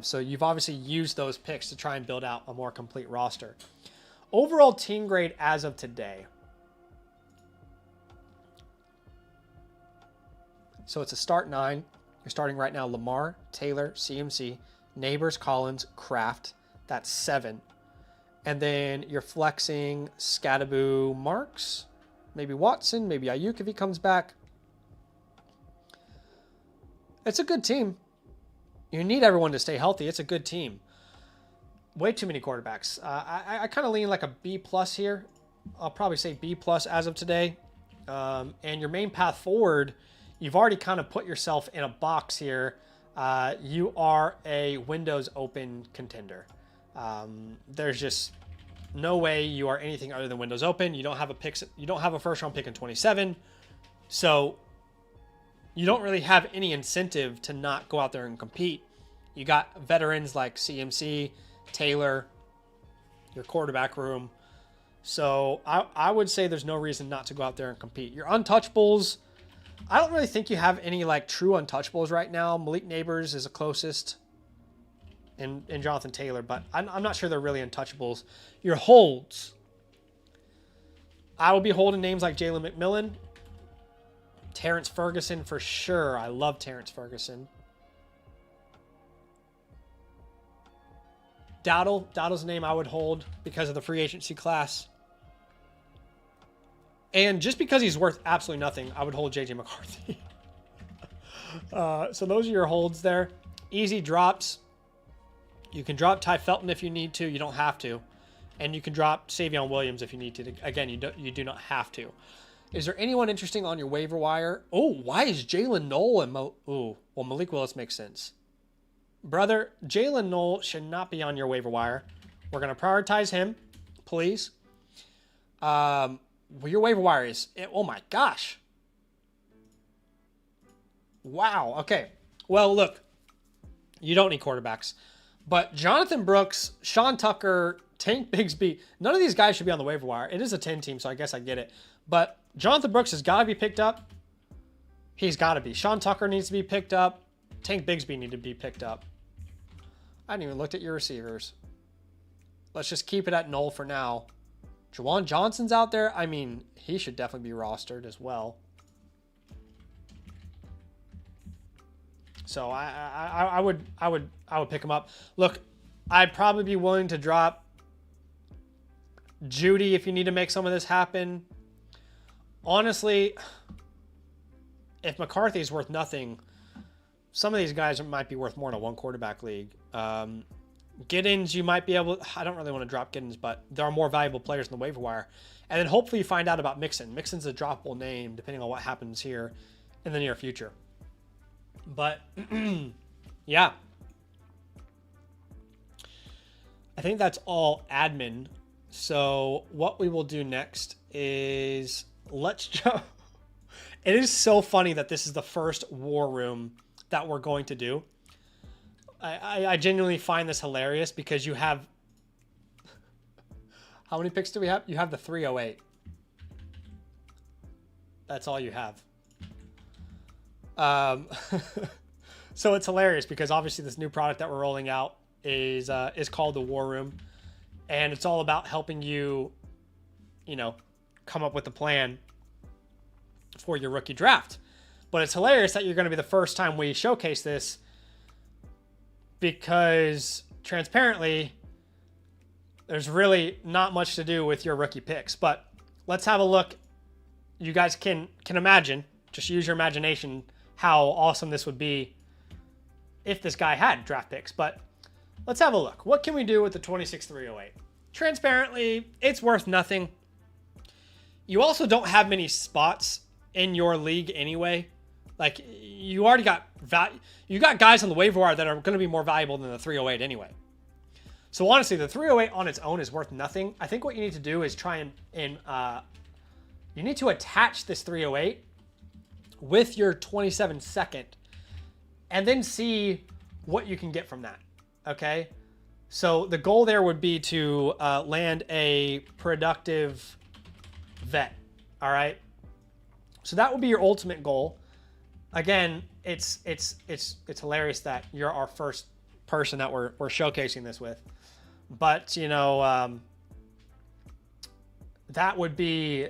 So you've obviously used those picks to try and build out a more complete roster. Overall team grade as of today. So it's a start 9. You're starting right now Lamar, Taylor, CMC, Neighbors, Collins, Kraft. That's 7. And then you're flexing Scatterboom, Marks, maybe Watson, maybe Ayuk if he comes back. It's a good team. You need everyone to stay healthy. It's a good team. Way too many quarterbacks. I kind of lean like a B+ here. I'll probably say B+ as of today. And your main path forward, you've already kind of put yourself in a box here. You are a Windows open contender. There's just no way you are anything other than Windows open. You don't have a first round pick in 27. So you don't really have any incentive to not go out there and compete. You got veterans like CMC, Taylor, your quarterback room. So I would say there's no reason not to go out there and compete. Your untouchables, I don't really think you have any like true untouchables right now. Malik Neighbors is the closest in Jonathan Taylor, but I'm not sure they're really untouchables. Your holds, I will be holding names like Jalen McMillan, Terrence Ferguson for sure. I love Terrence Ferguson. Dowdle's a name I would hold because of the free agency class. And just because he's worth absolutely nothing, I would hold JJ McCarthy. So those are your holds there. Easy drops. You can drop Ty Felton if you need to. You don't have to. And you can drop Savion Williams if you need to. Again, you do not have to. Is there anyone interesting on your waiver wire? Oh, why is Jalen Noel and well, Malik Willis makes sense. Brother, Jalen Noel should not be on your waiver wire. We're going to prioritize him, please. Well, your waiver wire is... Oh, my gosh. Wow. Okay. Well, look. You don't need quarterbacks. But Jonathan Brooks, Sean Tucker, Tank Bigsby, none of these guys should be on the waiver wire. It is a 10 team, so I guess I get it. But Jonathan Brooks has got to be picked up. He's got to be. Sean Tucker needs to be picked up. Tank Bigsby need to be picked up. I haven't even looked at your receivers. Let's just keep it at null for now. Juwan Johnson's out there. I mean, he should definitely be rostered as well. So I would pick him up. Look, I'd probably be willing to drop Judy if you need to make some of this happen. Honestly, if McCarthy's worth nothing, some of these guys might be worth more in a one quarterback league. Giddens, you might be able. I don't really want to drop Giddens, but there are more valuable players in the waiver wire. And then hopefully you find out about Mixon. Mixon's a droppable name depending on what happens here in the near future. But yeah, I think that's all admin. So what we will do next is let's jump. It is so funny that this is the first war room that we're going to do. I genuinely find this hilarious because you have, how many picks do we have? You have the 308. That's all you have. So it's hilarious because obviously this new product that we're rolling out is called the War Room, and it's all about helping you, come up with a plan for your rookie draft. But it's hilarious that you're going to be the first time we showcase this, because transparently, there's really not much to do with your rookie picks. But let's have a look. You guys can imagine, just use your imagination, how awesome this would be if this guy had draft picks. But let's have a look. What can we do with the 26,308? Transparently, it's worth nothing. You also don't have many spots in your league anyway. Like, you already got you got guys on the waiver wire that are going to be more valuable than the 308 anyway. So honestly, the 308 on its own is worth nothing. I think what you need to do is try and you need to attach this 308 with your 27 second and then see what you can get from that. Okay. So the goal there would be to land a productive vet. All right. So that would be your ultimate goal. Again, it's hilarious that you're our first person that we're showcasing this with, but that would be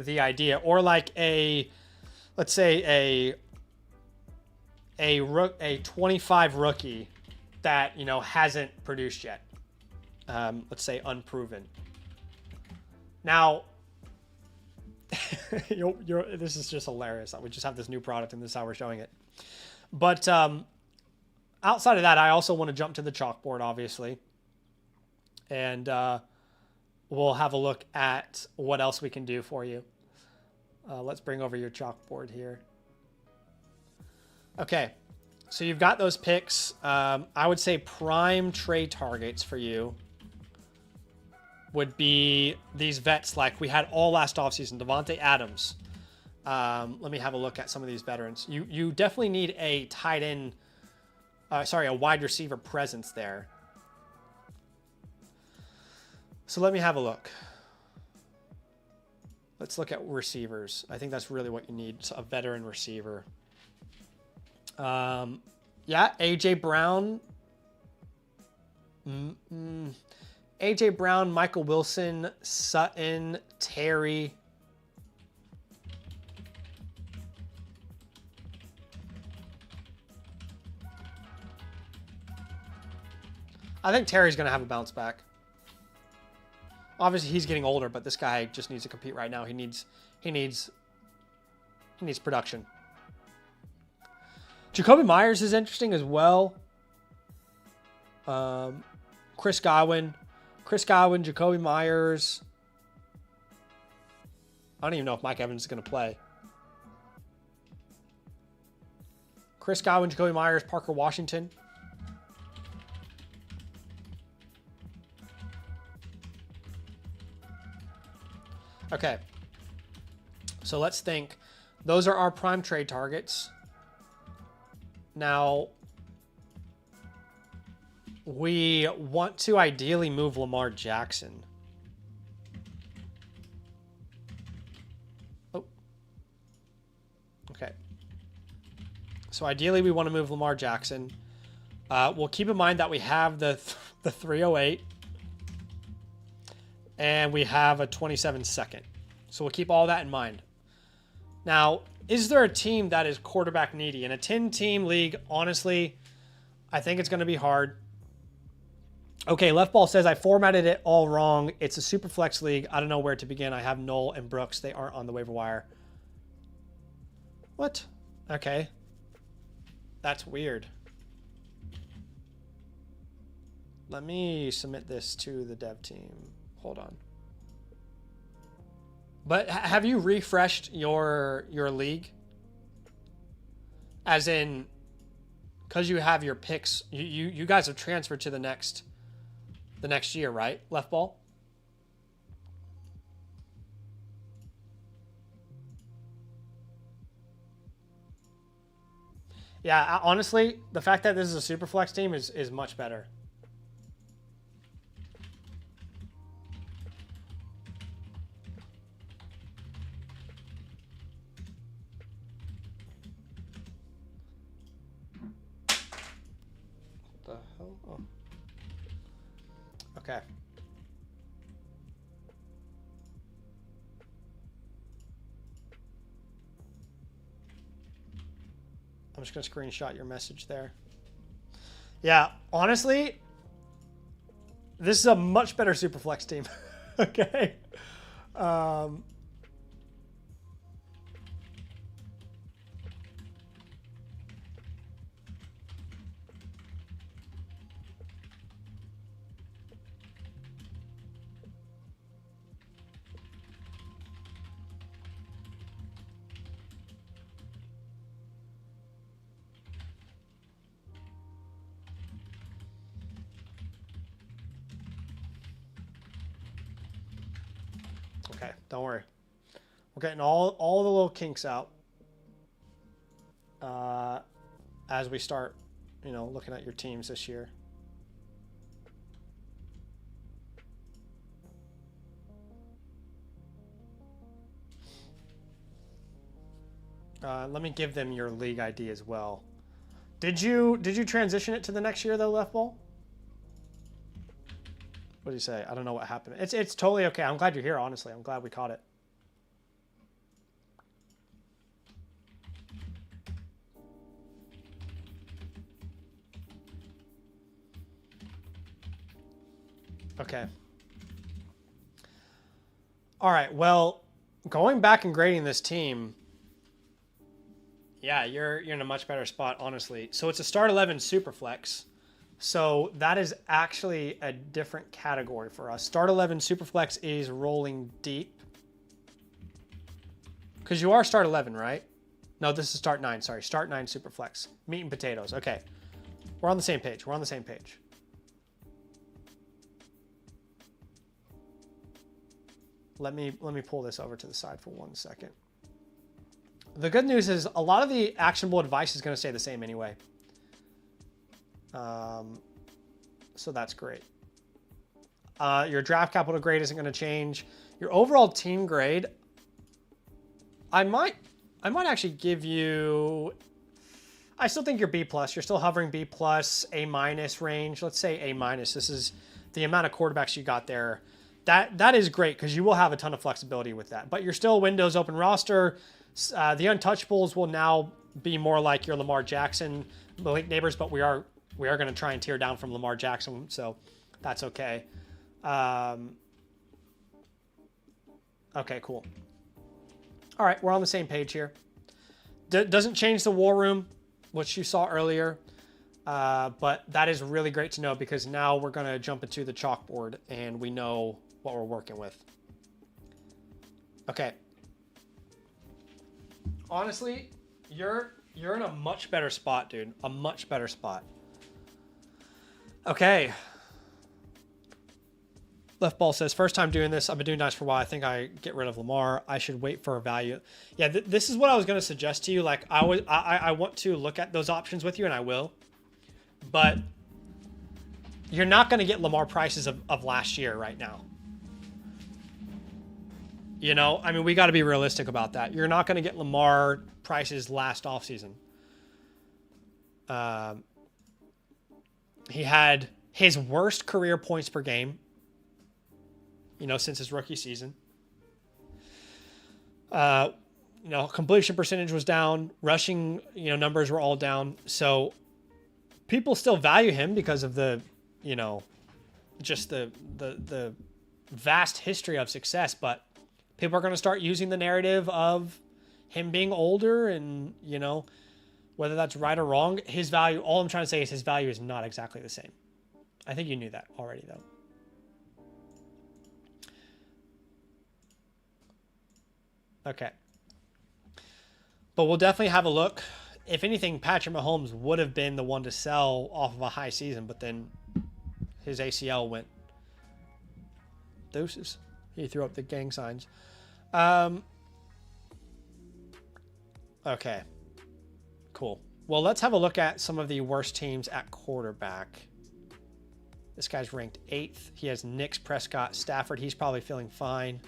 the idea. Or like let's say a 25 rookie that hasn't produced yet. Let's say unproven. Now, this is just hilarious that we just have this new product and this is how we're showing it. But outside of that, I also want to jump to the chalkboard, obviously. And we'll have a look at what else we can do for you. Let's bring over your chalkboard here. Okay, so you've got those picks. I would say prime trade targets for you would be these vets like we had all last offseason. Devontae Adams. Let me have a look at some of these veterans. You definitely need a tight end, a wide receiver presence there. So let me have a look. Let's look at receivers. I think that's really what you need, a veteran receiver. Yeah, A.J. Brown. A.J. Brown, Michael Wilson, Sutton, Terry. I think Terry's going to have a bounce back. Obviously, he's getting older, but this guy just needs to compete right now. He needs production. Jacoby Myers is interesting as well. Chris Godwin, Jacoby Myers. I don't even know if Mike Evans is going to play. Chris Godwin, Jacoby Myers, Parker Washington. Okay. So let's think. Those are our prime trade targets. Now, we want to ideally move Lamar Jackson. Oh. Okay. So ideally, we want to move Lamar Jackson. We'll keep in mind that we have the 308. And we have a 27 second. So we'll keep all that in mind. Now, is there a team that is quarterback needy? In a 10-team league, honestly, I think it's going to be hard. Okay, Left Ball says, I formatted it all wrong. It's a super flex league. I don't know where to begin. I have Knoll and Brooks. They aren't on the waiver wire. What? Okay. That's weird. Let me submit this to the dev team. Hold on. But have you refreshed your league? As in, because you have your picks, you guys have transferred to the next year, right? Left Ball? Yeah, honestly, the fact that this is a super flex team is much better. What the hell? Oh. Okay. I'm just going to screenshot your message there. Yeah, honestly, this is a much better Superflex team. Okay. Okay, don't worry. We're getting all the little kinks out as we start, looking at your teams this year. Let me give them your league ID as well. Did you transition it to the next year though, Left Ball? What do you say? I don't know what happened. It's totally okay. I'm glad you're here, honestly. I'm glad we caught it. Okay. All right. Well, going back and grading this team, yeah, you're in a much better spot, honestly. So it's a start 11 Superflex. So that is actually a different category for us. Start 11 Superflex is rolling deep. Because you are start 11, right? No, this is start 9. Sorry, start 9 Superflex. Meat and potatoes. Okay. We're on the same page. We're on the same page. Let me pull this over to the side for 1 second. The good news is a lot of the actionable advice is going to stay the same anyway. So that's great. Your draft capital grade isn't going to change. Your overall team grade, I might actually give you, I still think you're B+. You're still hovering B+, A- range. Let's say A-. This is the amount of quarterbacks you got there. That is great because you will have a ton of flexibility with that. But you're still Windows open roster. The untouchables will now be more like your Lamar Jackson neighbors, but we are going to try and tear down from Lamar Jackson, so that's okay. Okay, cool. All right, we're on the same page here. Doesn't change the war room, which you saw earlier, but that is really great to know because now we're going to jump into the chalkboard and we know what we're working with. Okay. Honestly, you're in a much better spot, dude. A much better spot. Okay. Left Ball says, first time doing this. I've been doing nice for a while. I think I get rid of Lamar. I should wait for a value. Yeah, this is what I was going to suggest to you. Like, I want to look at those options with you, and I will. But you're not going to get Lamar prices of last year right now. I mean, we got to be realistic about that. You're not going to get Lamar prices last offseason. He had his worst career points per game, since his rookie season. Completion percentage was down. Rushing, numbers were all down. So people still value him because of the, just the vast history of success. But people are going to start using the narrative of him being older and, whether that's right or wrong, his value, all I'm trying to say is his value is not exactly the same. I think you knew that already, though. Okay. But we'll definitely have a look. If anything, Patrick Mahomes would have been the one to sell off of a high season, but then his ACL went deuces. He threw up the gang signs. Okay. Cool. Well, let's have a look at some of the worst teams at quarterback. This guy's ranked 8th. He has Knicks, Prescott, Stafford. He's probably feeling fine.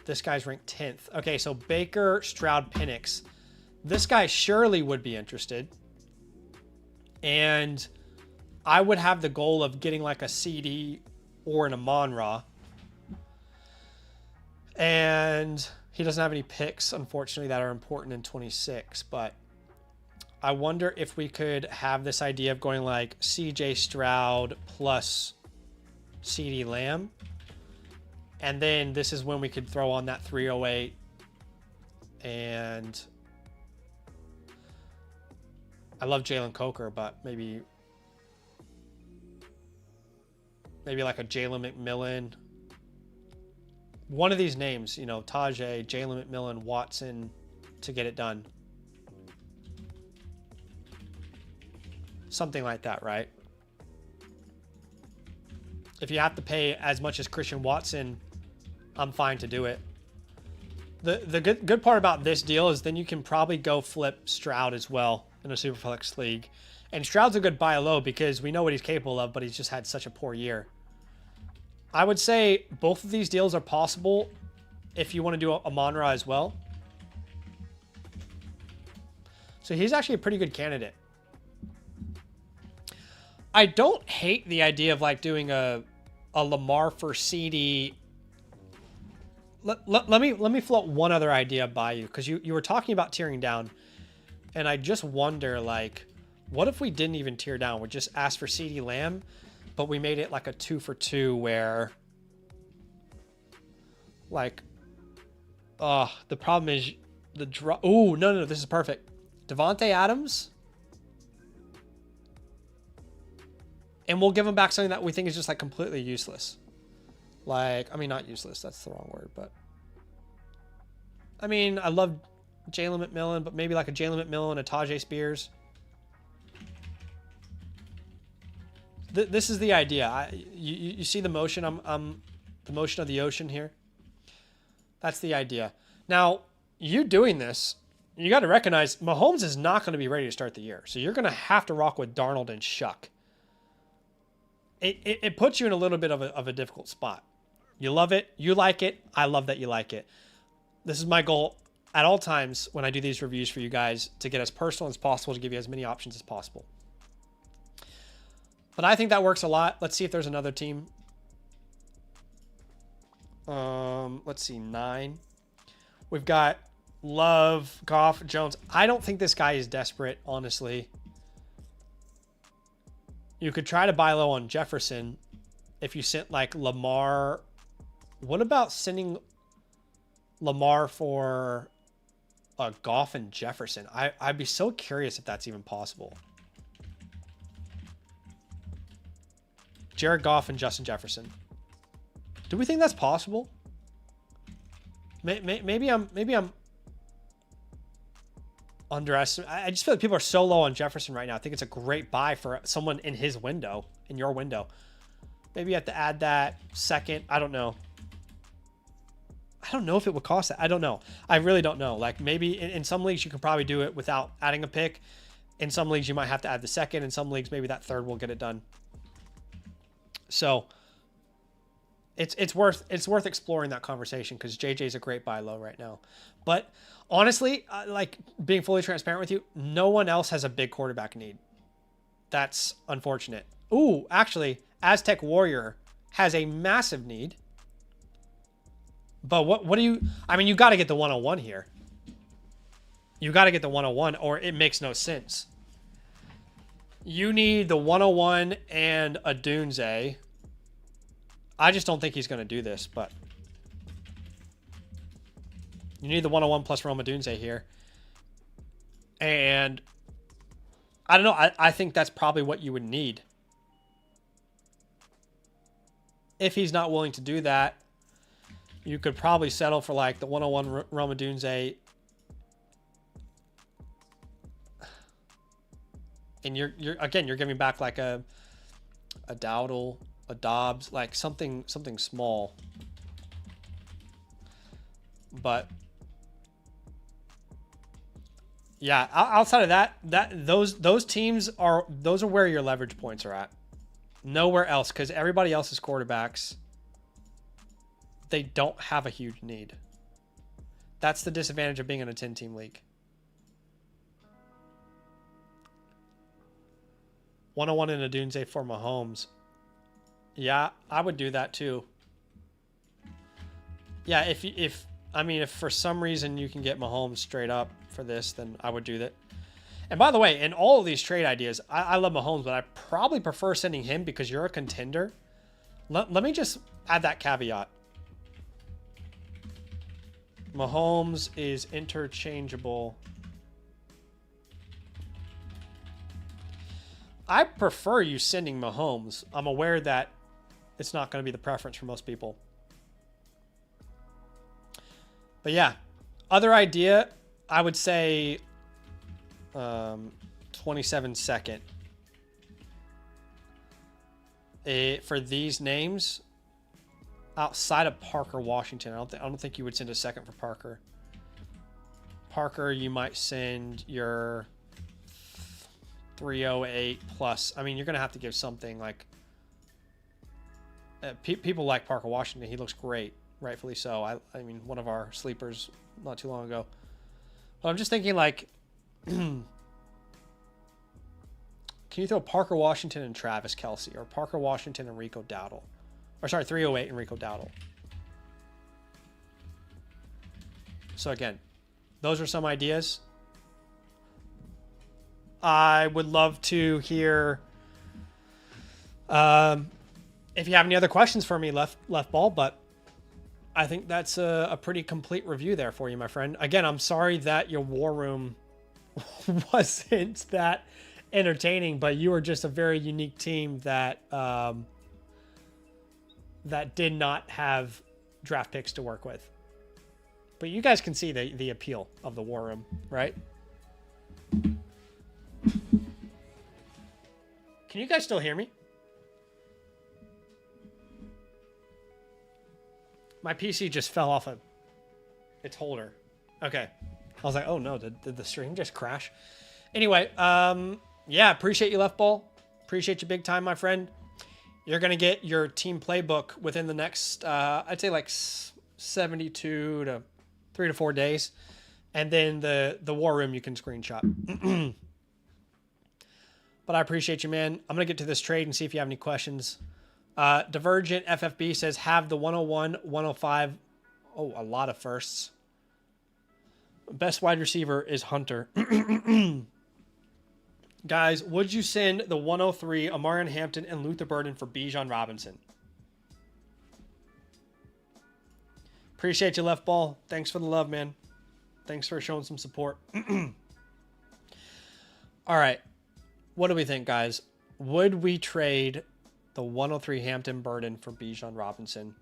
This guy's ranked 10th. Okay, so Baker, Stroud, Penix. This guy surely would be interested. And I would have the goal of getting like a CD or an Amon-Ra. And he doesn't have any picks, unfortunately, that are important in 26. But I wonder if we could have this idea of going like CJ Stroud plus CD Lamb. And then this is when we could throw on that 308. And I love Jalen Coker, but maybe like a Jalen McMillan. One of these names, Tajay, Jalen McMillan, Watson to get it done. Something like that, right? If you have to pay as much as Christian Watson, I'm fine to do it. The good part about this deal is then you can probably go flip Stroud as well in a Superflex league. And Stroud's a good buy low because we know what he's capable of, but he's just had such a poor year. I would say both of these deals are possible if you want to do a Amon-Ra as well. So he's actually a pretty good candidate. I don't hate the idea of like doing a Lamar for CD. Let me float one other idea by you, because you were talking about tearing down, and I just wonder, like, what if we didn't even tear down? We just asked for CD Lamb, but we made it like a 2-for-2 where, like, the problem is the draw. Oh, no, this is perfect. Devontae Adams. And we'll give him back something that we think is just like completely useless. Like, I mean, not useless. That's the wrong word, but I mean, I love Jalen McMillan, but maybe like a Jalen McMillan, a Tajay Spears. This is the idea. You see the motion? I'm the motion of the ocean here. That's the idea. Now, you doing this, you got to recognize Mahomes is not going to be ready to start the year. So you're going to have to rock with Darnold and Shuck. It puts you in a little bit of a difficult spot. You love it. You like it. I love that you like it. This is my goal at all times when I do these reviews for you guys, to get as personal as possible, to give you as many options as possible. But I think that works a lot. Let's see if there's another team. Let's see, 9. We've got Love, Goff, Jones. I don't think this guy is desperate, honestly. You could try to buy low on Jefferson if you sent like Lamar. What about sending Lamar for Goff and Jefferson? I'd be so curious if that's even possible. Jared Goff and Justin Jefferson. Do we think that's possible? Maybe I'm underestimating. I just feel like people are so low on Jefferson right now. I think it's a great buy for someone in his window, in your window. Maybe you have to add that second. I don't know. I don't know if it would cost that. I don't know. I really don't know. Like, maybe in some leagues you can probably do it without adding a pick. In some leagues you might have to add the second. In some leagues maybe that third will get it done. So It's worth exploring that conversation because JJ's a great buy low right now. But honestly, like being fully transparent with you, no one else has a big quarterback need. That's unfortunate. Ooh, actually, Aztec Warrior has a massive need. But what do you... I mean, you got to get the 101 here. You got to get the 101 or it makes no sense. You need the 101 and a Dunze. I just don't think he's going to do this, but... You need the 101 plus Roma Dunze here. And... I don't know. I think that's probably what you would need. If he's not willing to do that, you could probably settle for like the 101 Roma Dunze. And you're giving back like a Dowdle, a Dobbs, like something small. But yeah, outside of that those teams are where your leverage points are at. Nowhere else, because everybody else's quarterbacks, they don't have a huge need. That's the disadvantage of being in a 10-team league. 101 in a Dunze for Mahomes. Yeah, I would do that too. Yeah, if for some reason you can get Mahomes straight up for this, then I would do that. And by the way, in all of these trade ideas, I love Mahomes, but I probably prefer sending him because you're a contender. Let me just add that caveat. Mahomes is interchangeable. I prefer you sending Mahomes. I'm aware that it's not going to be the preference for most people. But yeah, other idea, I would say 27 second. For these names, outside of Parker Washington, I don't think you would send a second for Parker. Parker, you might send your 308 plus. I mean, you're going to have to give something like... people like Parker Washington. He looks great, rightfully so. I mean, one of our sleepers not too long ago. But I'm just thinking like... Can you throw Parker Washington and Travis Kelce, or Parker Washington and Rico Dowdle? Or sorry, 308 and Rico Dowdle. So again, those are some ideas. I would love to hear if you have any other questions for me, left ball, but I think that's a pretty complete review there for you, my friend. Again, I'm sorry that your war room wasn't that entertaining, but you were just a very unique team that that did not have draft picks to work with. But you guys can see the appeal of the war room, right? Can you guys still hear me? My PC just fell off its holder. Okay. I was like, oh no, did the stream just crash? Anyway, yeah, appreciate you, Left Ball. Appreciate you big time, my friend. You're going to get your team playbook within the next, I'd say like 72 to 3 to 4 days. And then the war room you can screenshot. But I appreciate you, man. I'm going to get to this trade and see if you have any questions. Divergent FFB says, have the 101, 105. Oh, a lot of firsts. Best wide receiver is Hunter. Guys, would you send the 103, Amarian Hampton, and Luther Burden for Bijan Robinson? Appreciate you, Left Ball. Thanks for the love, man. Thanks for showing some support. All right. What do we think, guys? Would we trade the 103 Hampton Burden for Bijan Robinson?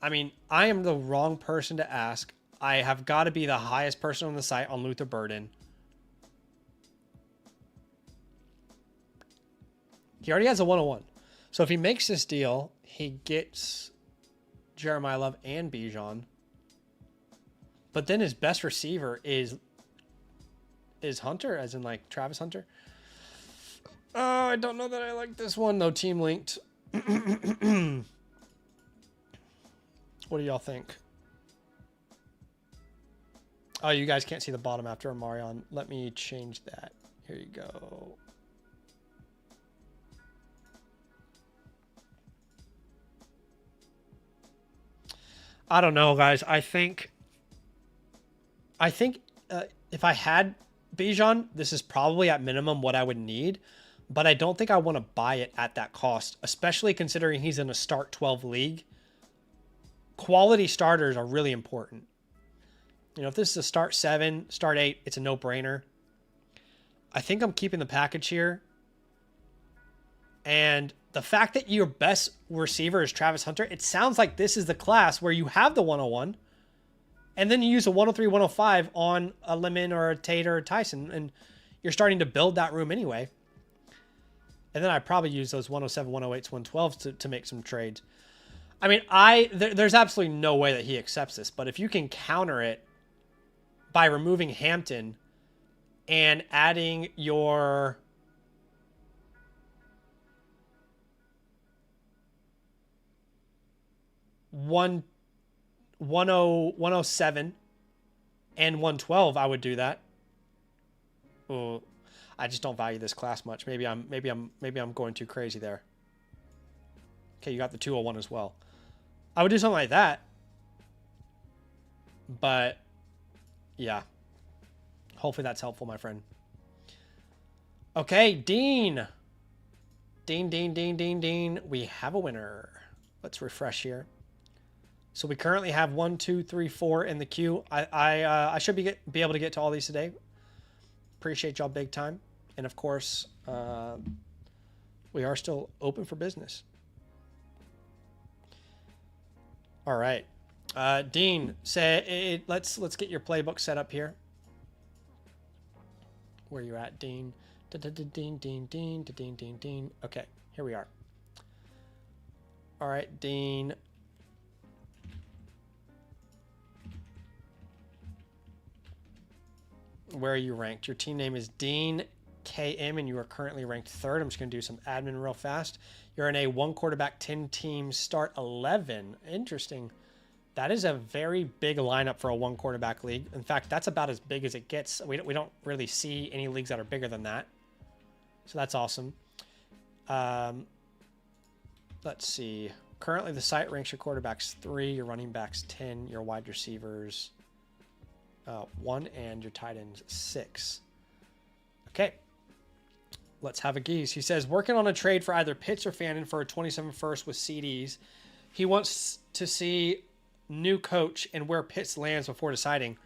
I mean, I am the wrong person to ask. I have got to be the highest person on the site on Luther Burden. He already has a 101. So if he makes this deal, he gets Jeremiah Love and Bijan. But then his best receiver is Hunter, as in like Travis Hunter. Oh, I don't know that I like this one. No team linked. What do y'all think? Oh, you guys can't see the bottom after Marion. Let me change that. Here you go. I don't know, guys. I think if I had Bijan, this is probably at minimum what I would need, but I don't think I want to buy it at that cost, especially considering he's in a start 12 league. Quality starters are really important. You know, if this is a start 7, start 8, it's a no-brainer. I think I'm keeping the package here. And the fact that your best receiver is Travis Hunter, it sounds like this is the class where you have the 101, and then you use a 103, 105 on a Lemon or a Tate or a Tyson, and you're starting to build that room anyway. And then I probably use those 107, 108s, 112s to make some trades. I mean, there's absolutely no way that he accepts this, but if you can counter it by removing Hampton and adding your one 107 and 112, I would do that. Oh, I just don't value this class much. Maybe I'm going too crazy there. Okay, you got the 201 as well. I would do something like that. But yeah. Hopefully that's helpful, my friend. Okay, Dean. Dean. We have a winner. Let's refresh here. So we currently have 1, 2, 3, 4 in the queue. I should be able to get to all these today. Appreciate y'all big time. And of course, we are still open for business. All right. Dean, let's get your playbook set up here. Where you at, Dean? Dean. Okay, here we are. All right, Dean. Where are you ranked? Your team name is Dean KM, and you are currently ranked 3rd. I'm just going to do some admin real fast. You're in a 1 quarterback, 10 team start 11. Interesting. That is a very big lineup for a 1 quarterback league. In fact, that's about as big as it gets. We don't really see any leagues that are bigger than that. So that's awesome. Let's see. Currently, the site ranks your quarterbacks 3, your running backs 10, your wide receivers 1, and your tight ends 6. Okay. Let's have a geese. He says, working on a trade for either Pitts or Fannin for a 27 first with CDs. He wants to see new coach and where Pitts lands before deciding.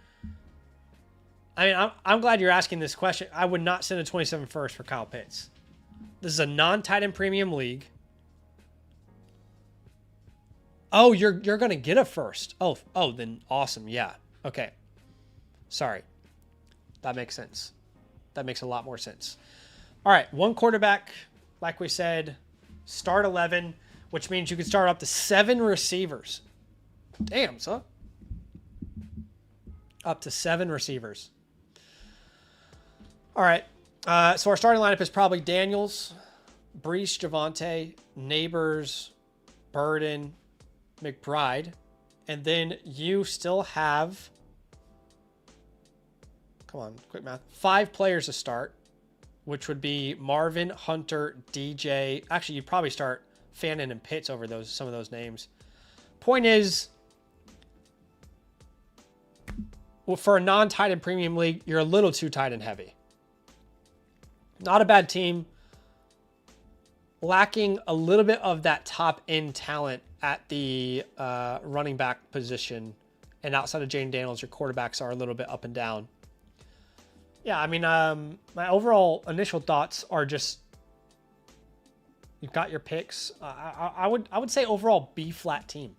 I mean, I'm glad you're asking this question. I would not send a 27 first for Kyle Pitts. This is a non-tight end premium league. Oh, you're going to get a first. Oh, then awesome. Yeah. Okay. Sorry. That makes sense. That makes a lot more sense. All right, 1 quarterback, like we said, start 11, which means you can start up to 7 receivers. Damn, son. Up to 7 receivers. All right, so our starting lineup is probably Daniels, Brees, Javonte, Neighbors, Burden, McBride, and then you still have, come on, quick math, 5 players to start, which would be Marvin, Hunter, DJ. Actually, you'd probably start Fannin and Pitts over some of those names. Point is, well, for a non-tight end premium league, you're a little too tight end heavy. Not a bad team. Lacking a little bit of that top end talent at the running back position. And outside of Jane Daniels, your quarterbacks are a little bit up and down. Yeah, I mean, my overall initial thoughts are just, you've got your picks. I would say overall B-flat team.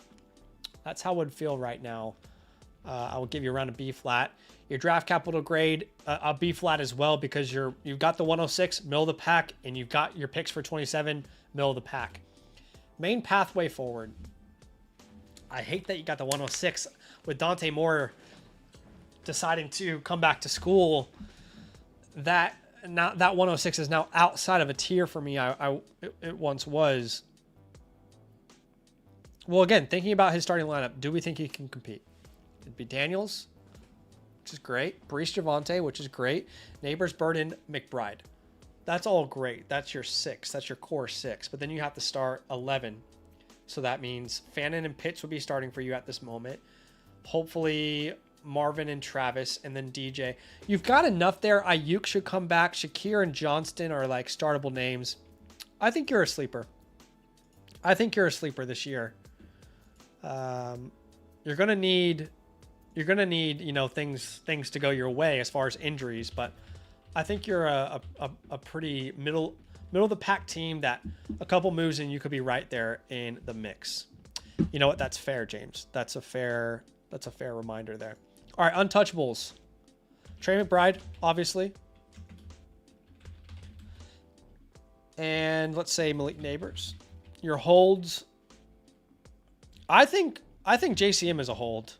That's how it would feel right now. I would give you around a B-flat. Your draft capital grade, a B-flat as well, because you've got the 106, middle of the pack, and you've got your picks for 27, middle of the pack. Main pathway forward. I hate that you got the 106 with Dante Moore deciding to come back to school. That 106 is now outside of a tier for me. It once was. Well, again, thinking about his starting lineup, do we think he can compete? It'd be Daniels, which is great. Brees Javante, which is great. Neighbors, Burden, McBride. That's all great. That's your 6. That's your core 6. But then you have to start 11. So that means Fannin and Pitts would be starting for you at this moment. Hopefully Marvin and Travis, and then DJ. You've got enough there. Ayuk should come back. Shakir and Johnston are like startable names. I think you're a sleeper. I think you're a sleeper this year. You're gonna need, you know, things to go your way as far as injuries, but I think you're a pretty middle of the pack team that a couple moves and you could be right there in the mix. You know what? That's fair, James. That's a fair reminder there. All right, untouchables. Trey McBride, obviously. And let's say Malik Neighbors. Your holds. I think JCM is a hold.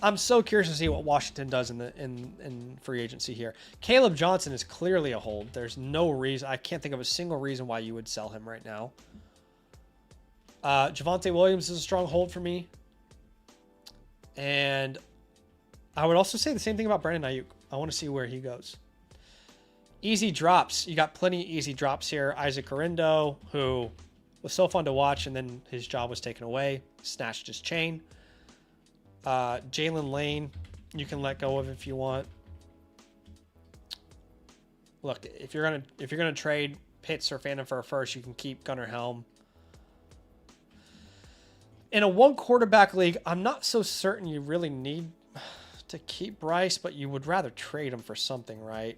I'm so curious to see what Washington does in free agency here. Caleb Johnson is clearly a hold. There's no reason. I can't think of a single reason why you would sell him right now. Javonte Williams is a strong hold for me. And I would also say the same thing about Brandon Ayuk. I want to see where he goes. Easy drops. You got plenty of easy drops here. Isaac Corindo, who was so fun to watch, and then his job was taken away. Snatched his chain. Jalen Lane, you can let go of if you want. Look, if you're gonna trade Pitts or Fannin for a first, you can keep Gunnar Helm. In a one quarterback league, I'm not so certain you really need to keep Bryce, but you would rather trade him for something, right?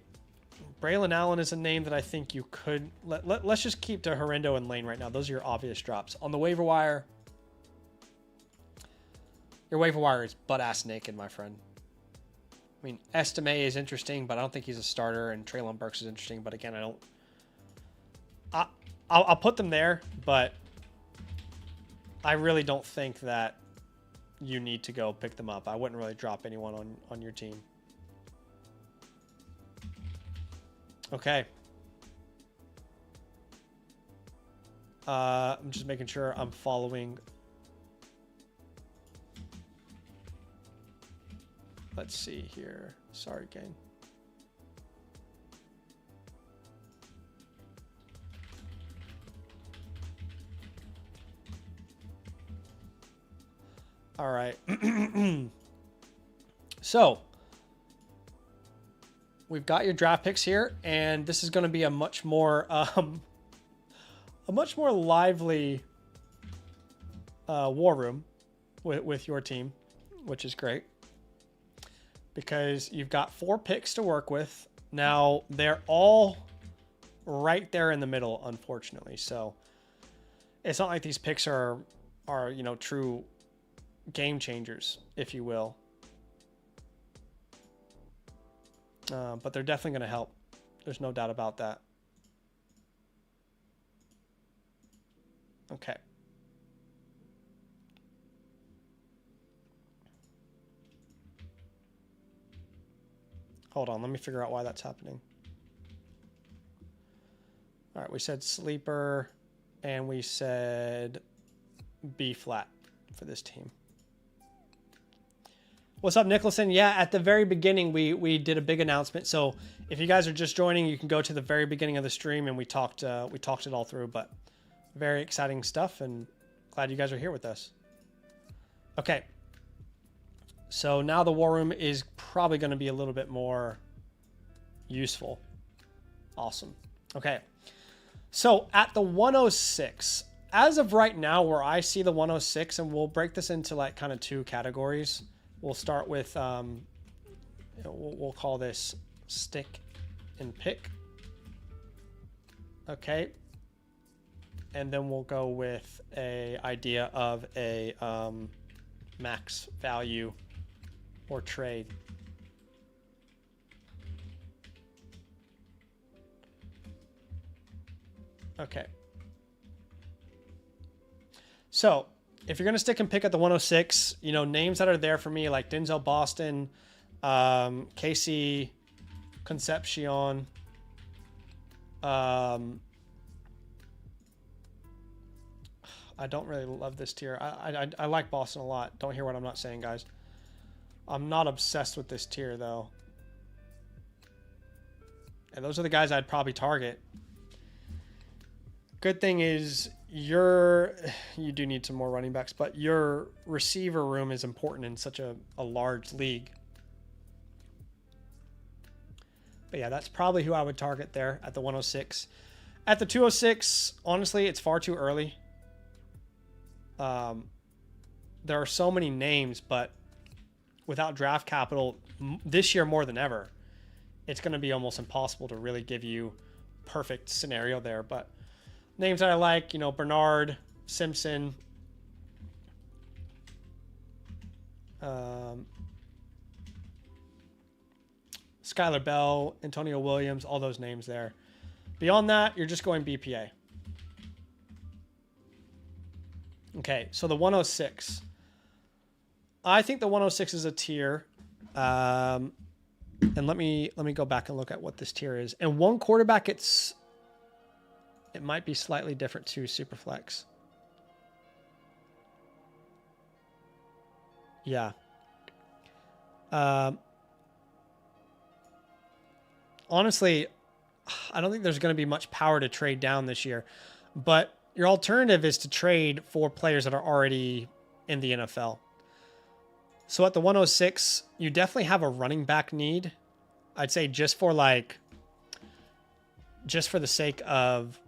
Braylon Allen is a name that I think you could let's just keep to Horrendo and Lane right now. Those are your obvious drops. On the waiver wire, your waiver wire is butt-ass naked, my friend. I mean, Estime is interesting, but I don't think he's a starter, and Treylon Burks is interesting, but again, I'll put them there, but I really don't think that you need to go pick them up. I wouldn't really drop anyone on your team. Okay. I'm just making sure I'm following. Let's see here. Sorry, gang. All right. So we've got your draft picks here, and this is going to be a much more lively war room with your team, which is great because you've got 4 picks to work with. Now they're all right there in the middle, unfortunately. So it's not like these picks are you know, true game changers, if you will. But they're definitely going to help. There's no doubt about that. Okay. Hold on. Let me figure out why that's happening. All right. We said sleeper, and we said B flat for this team. What's up, Nicholson? Yeah, at the very beginning, we did a big announcement. So if you guys are just joining, you can go to the very beginning of the stream, and we talked it all through. But very exciting stuff, and glad you guys are here with us. Okay. So now the war room is probably going to be a little bit more useful. Awesome. Okay. So at the 106, as of right now, where I see the 106, and we'll break this into like kind of 2 categories. We'll start with, we'll call this stick and pick. Okay. And then we'll go with a idea of a max value or trade. Okay. So if you're going to stick and pick at the 106, you know, names that are there for me, like Denzel Boston, Casey Concepcion, I don't really love this tier. I like Boston a lot. Don't hear what I'm not saying, guys. I'm not obsessed with this tier, though. And those are the guys I'd probably target. Good thing is you do need some more running backs, but your receiver room is important in such a large league. But yeah, that's probably who I would target there at the 106. At the 206, honestly, it's far too early. There are so many names, but without draft capital this year more than ever, it's going to be almost impossible to really give you perfect scenario there. But names that I like, you know, Bernard, Simpson, Skylar Bell, Antonio Williams, all those names there. Beyond that, you're just going BPA. Okay, so the 106. I think the 106 is a tier. And let me go back and look at what this tier is. And one quarterback, it might be slightly different to Superflex. Yeah. Honestly, I don't think there's going to be much power to trade down this year, but your alternative is to trade for players that are already in the NFL. So at the 106, you definitely have a running back need. I'd say just for the sake of,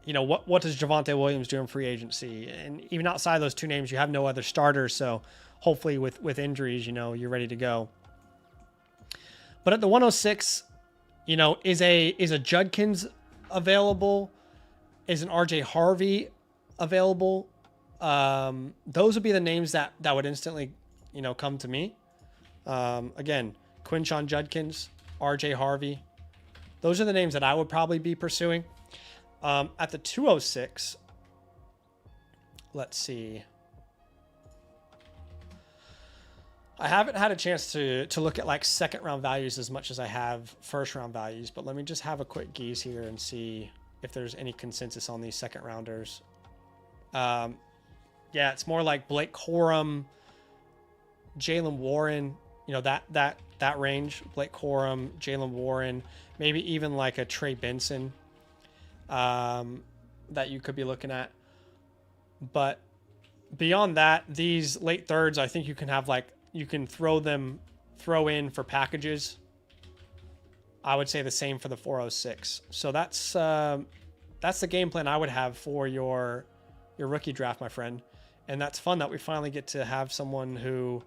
you know, what does Javonte Williams do in free agency? And even outside of those two names, you have no other starters. So hopefully with injuries, you know, you're ready to go. But at the 106, you know, is a Judkins available? Is an RJ Harvey available? Those would be the names that would instantly, you know, come to me. Again, Quinshon Judkins, RJ Harvey. Those are the names that I would probably be pursuing. At the 206, let's see. I haven't had a chance to look at like second round values as much as I have first round values, but let me just have a quick gaze here and see if there's any consensus on these second rounders. Yeah, it's more like Blake Corum, Jalen Warren, you know, that range. Blake Corum, Jalen Warren, maybe even like a Trey Benson that you could be looking at. But beyond that, these late thirds, I think you can have like, you can throw in for packages. I would say the same for the 406. So that's the game plan I would have for your rookie draft, my friend. And that's fun that we finally get to have someone who,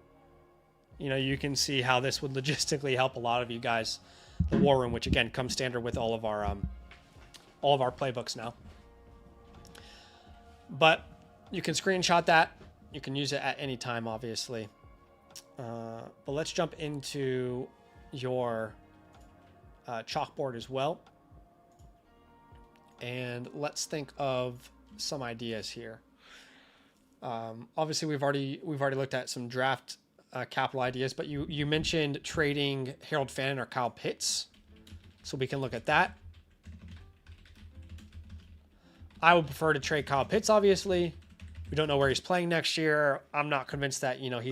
you know, you can see how this would logistically help a lot of you guys. The War Room, which again comes standard with all of our playbooks now. But you can screenshot that. You can use it at any time, obviously. But let's jump into your chalkboard as well. And let's think of some ideas here. Obviously, we've already looked at some draft capital ideas, but you mentioned trading Harold Fannin or Kyle Pitts, so we can look at that. I would prefer to trade Kyle Pitts, obviously. We don't know where he's playing next year. I'm not convinced that, you know,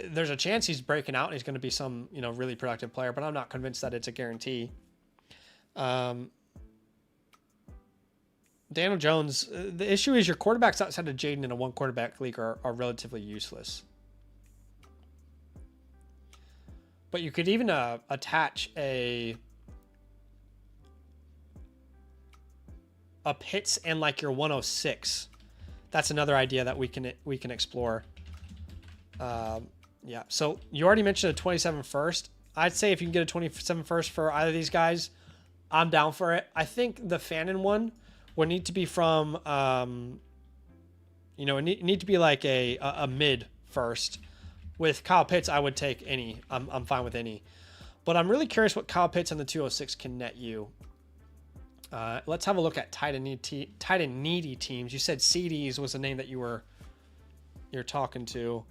there's a chance he's breaking out and he's going to be some, you know, really productive player, but I'm not convinced that it's a guarantee. Daniel Jones, the issue is your quarterbacks outside of Jaden in a one quarterback league are relatively useless. But you could even attach a Pitts and like your 106. That's another idea that we can explore. Yeah, so you already mentioned a 27 first. I'd say if you can get a 27 first for either of these guys, I'm down for it. I think the Fannin one would need to be from, you know, it need to be like a mid first. With Kyle Pitts, I would take any. I'm fine with any. But I'm really curious what Kyle Pitts and the 206 can net you. Let's have a look at tight and needy teams. You said CDs was the name that you're talking to.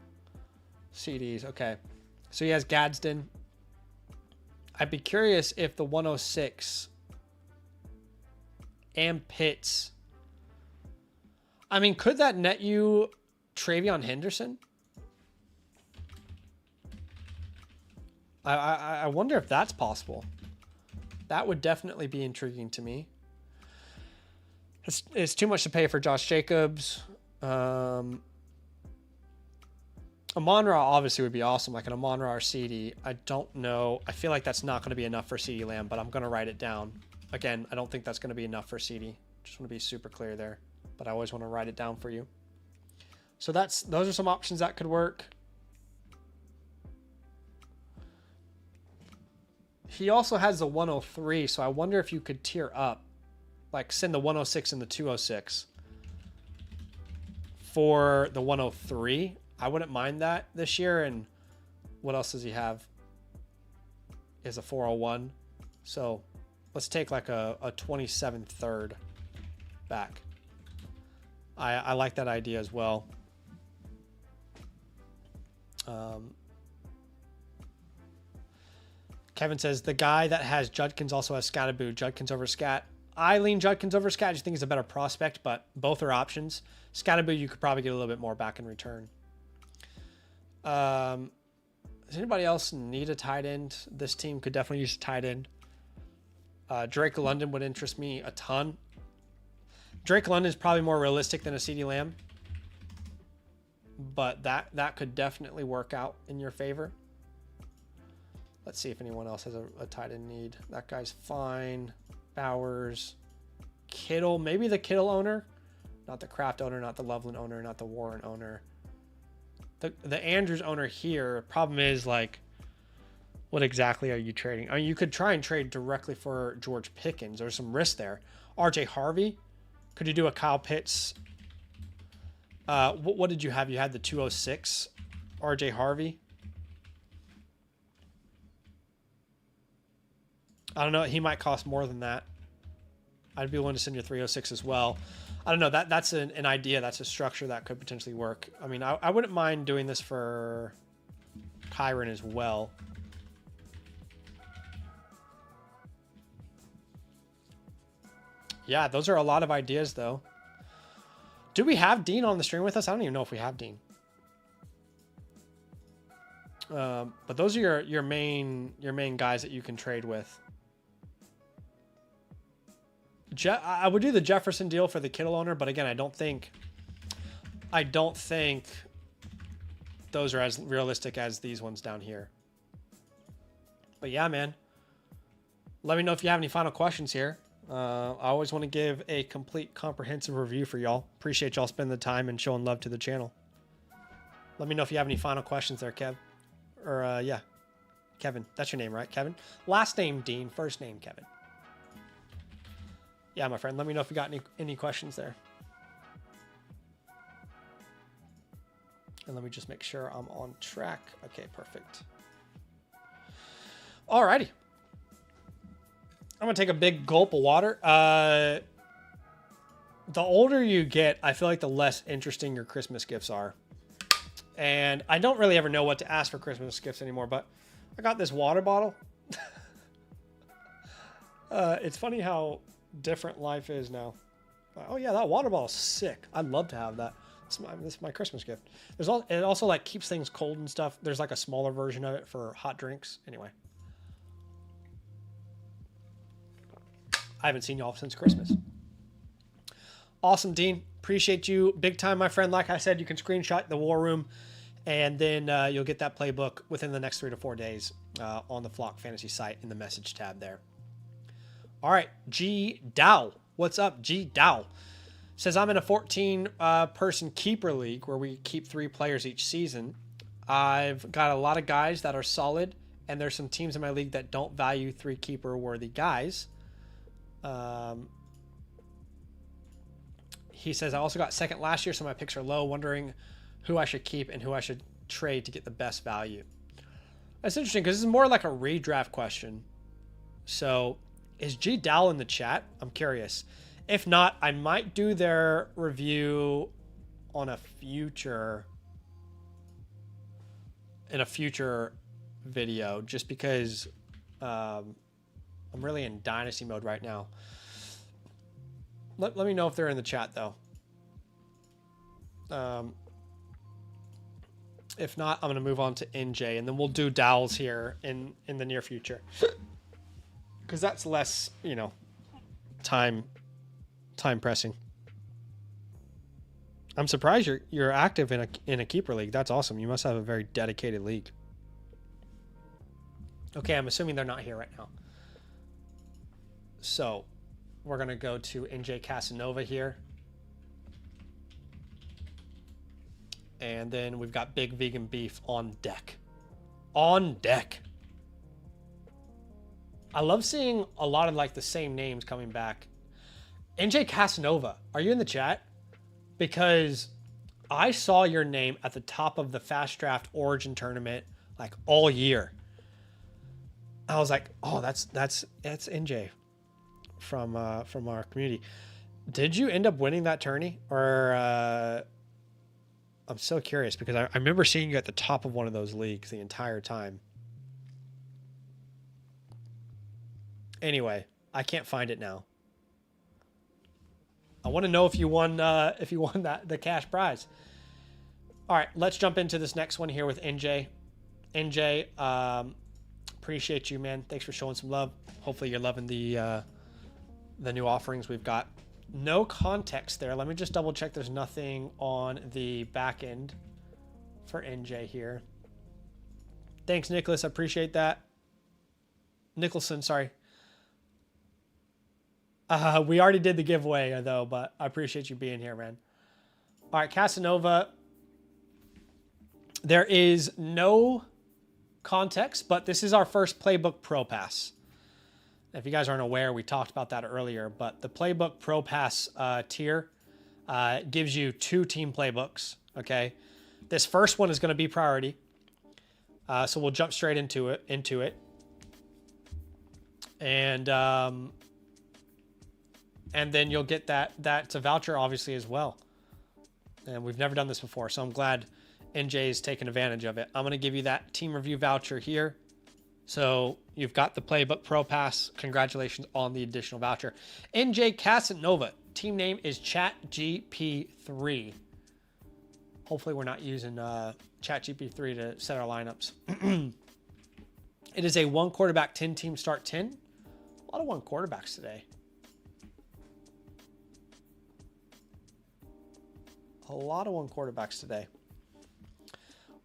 CDs, okay. So he has Gadsden. I'd be curious if the 106 and Pitts I mean, could that net you Travion Henderson? I wonder if that's possible. That would definitely be intriguing to me. It's too much to pay for Josh Jacobs. Amon-Ra obviously would be awesome, like an Amon-Ra or CD. I don't know. I feel like that's not going to be enough for CD Lamb, but I'm going to write it down. Again, I don't think that's going to be enough for CD. Just want to be super clear there, but I always want to write it down for you. So those are some options that could work. He also has the 103, so I wonder if you could tier up, like send the 106 and the 206 for the 103. I wouldn't mind that this year. And what else does he have? He has a 401. So let's take like a 27 third back. I like that idea as well. Kevin says the guy that has Judkins also has Scatterboo. Judkins over Scat. I lean Judkins over Scat. I just think he's a better prospect, but both are options. Scatterboo, you could probably get a little bit more back in return. Does anybody else need a tight end? This team could definitely use a tight end. Drake London would interest me a ton. Drake London is probably more realistic than a CeeDee Lamb, but that could definitely work out in your favor. Let's see if anyone else has a tight end need. That guy's fine. Bowers, Kittle, maybe the Kittle owner, not the Kraft owner, not the Loveland owner, not the Warren owner. The Andrews owner here. Problem is, like, what exactly are you trading? I mean, you could try and trade directly for George Pickens. There's some risk there. RJ Harvey, could you do a Kyle Pitts? What did you have? You had the 206 RJ Harvey. I don't know. He might cost more than that. I'd be willing to send you 306 as well. I don't know. That's an idea. That's a structure that could potentially work. I mean, I wouldn't mind doing this for Kyron as well. Yeah, those are a lot of ideas, though. Do we have Dean on the stream with us? I don't even know if we have Dean. But those are your main guys that you can trade with. I would do the Jefferson deal for the Kittle owner, but again, I don't think those are as realistic as these ones down here. But yeah, man, let me know if you have any final questions here. I always want to give a complete comprehensive review for y'all. Appreciate y'all spending the time and showing love to the channel. Let me know if you have any final questions there, Kev. Or yeah, Kevin, that's your name, right? Kevin, last name Dean, first name Kevin. Yeah, my friend, let me know if you got any questions there. And let me just make sure I'm on track. Okay, perfect. Alrighty. I'm going to take a big gulp of water. The older you get, I feel like the less interesting your Christmas gifts are. And I don't really ever know what to ask for Christmas gifts anymore, but I got this water bottle. It's funny how different life is now. Oh yeah, that water bottle's sick. I'd love to have that. This is my Christmas gift. It also like keeps things cold and stuff. There's like a smaller version of it for hot drinks. Anyway, I haven't seen y'all since Christmas. Awesome, Dean. Appreciate you big time, my friend. Like I said, you can screenshot the war room, and then you'll get that playbook within the next 3 to 4 days on the Flock Fantasy site in the message tab there. All right, G Dow. What's up, G Dow? Says, I'm in a 14 person keeper league where we keep 3 players each season. I've got a lot of guys that are solid, and there's some teams in my league that don't value 3 keeper worthy guys. He says, I also got second last year, so my picks are low, wondering who I should keep and who I should trade to get the best value. That's interesting because this is more like a redraft question. So is G Dow in the chat? I'm curious. If not, I might do their review on a future video, just because I'm really in Dynasty mode right now. Let me know if they're in the chat, though. If not, I'm going to move on to NJ, and then we'll do Dowls here in the near future. Because that's less, you know, time pressing. I'm surprised you're active in a keeper league. That's awesome. You must have a very dedicated league. Okay, I'm assuming they're not here right now. So we're going to go to NJ Casanova here. And then we've got Big Vegan Beef on deck. On deck. I love seeing a lot of like the same names coming back. NJ Casanova, are you in the chat? Because I saw your name at the top of the FastDraft Origin tournament like all year. I was like, oh, that's NJ from our community. Did you end up winning that tourney? Or I'm so curious because I remember seeing you at the top of one of those leagues the entire time. Anyway, I can't find it now. I want to know if you won the cash prize. All right, let's jump into this next one here with NJ. NJ, appreciate you, man. Thanks for showing some love. Hopefully you're loving the new offerings we've got. No context there. Let me just double check there's nothing on the back end for NJ here. Thanks, Nicholas. I appreciate that. Nicholson, sorry. We already did the giveaway, though, but I appreciate you being here, man. All right, Casanova. There is no context, but this is our first Playbook Pro Pass. If you guys aren't aware, we talked about that earlier, but the Playbook Pro Pass tier gives you 2 team playbooks, okay? This first one is going to be priority, so we'll jump straight into it. And then you'll get that voucher, obviously, as well. And we've never done this before, so I'm glad NJ is taking advantage of it. I'm going to give you that team review voucher here. So you've got the Playbook Pro Pass. Congratulations on the additional voucher. NJ Casanova. Team name is ChatGP3. Hopefully we're not using ChatGP3 to set our lineups. It is a 1 quarterback, 10 team start 10. A lot of 1 quarterbacks today. A lot of 1 quarterbacks today.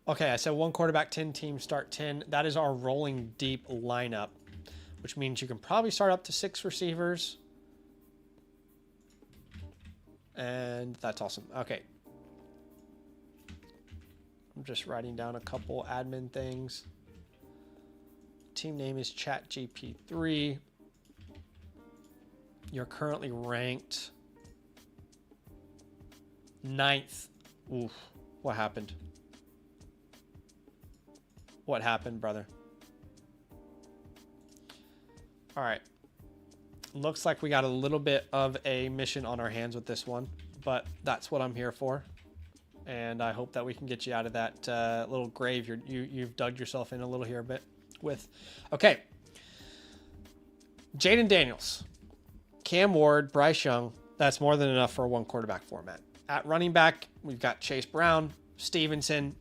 Okay, I said 1 quarterback, 10 team start 10. That is our rolling deep lineup, which means you can probably start up to 6 receivers. And that's awesome. Okay. I'm just writing down a couple admin things. Team name is ChatGP3. You're currently ranked 9th. Oof. What happened? What happened, brother? All right. Looks like we got a little bit of a mission on our hands with this one, but that's what I'm here for. And I hope that we can get you out of that little grave you've dug yourself in a little here a bit with. Okay. Jaden Daniels, Cam Ward, Bryce Young. That's more than enough for a 1 quarterback format. At running back, we've got Chase Brown, Stevenson,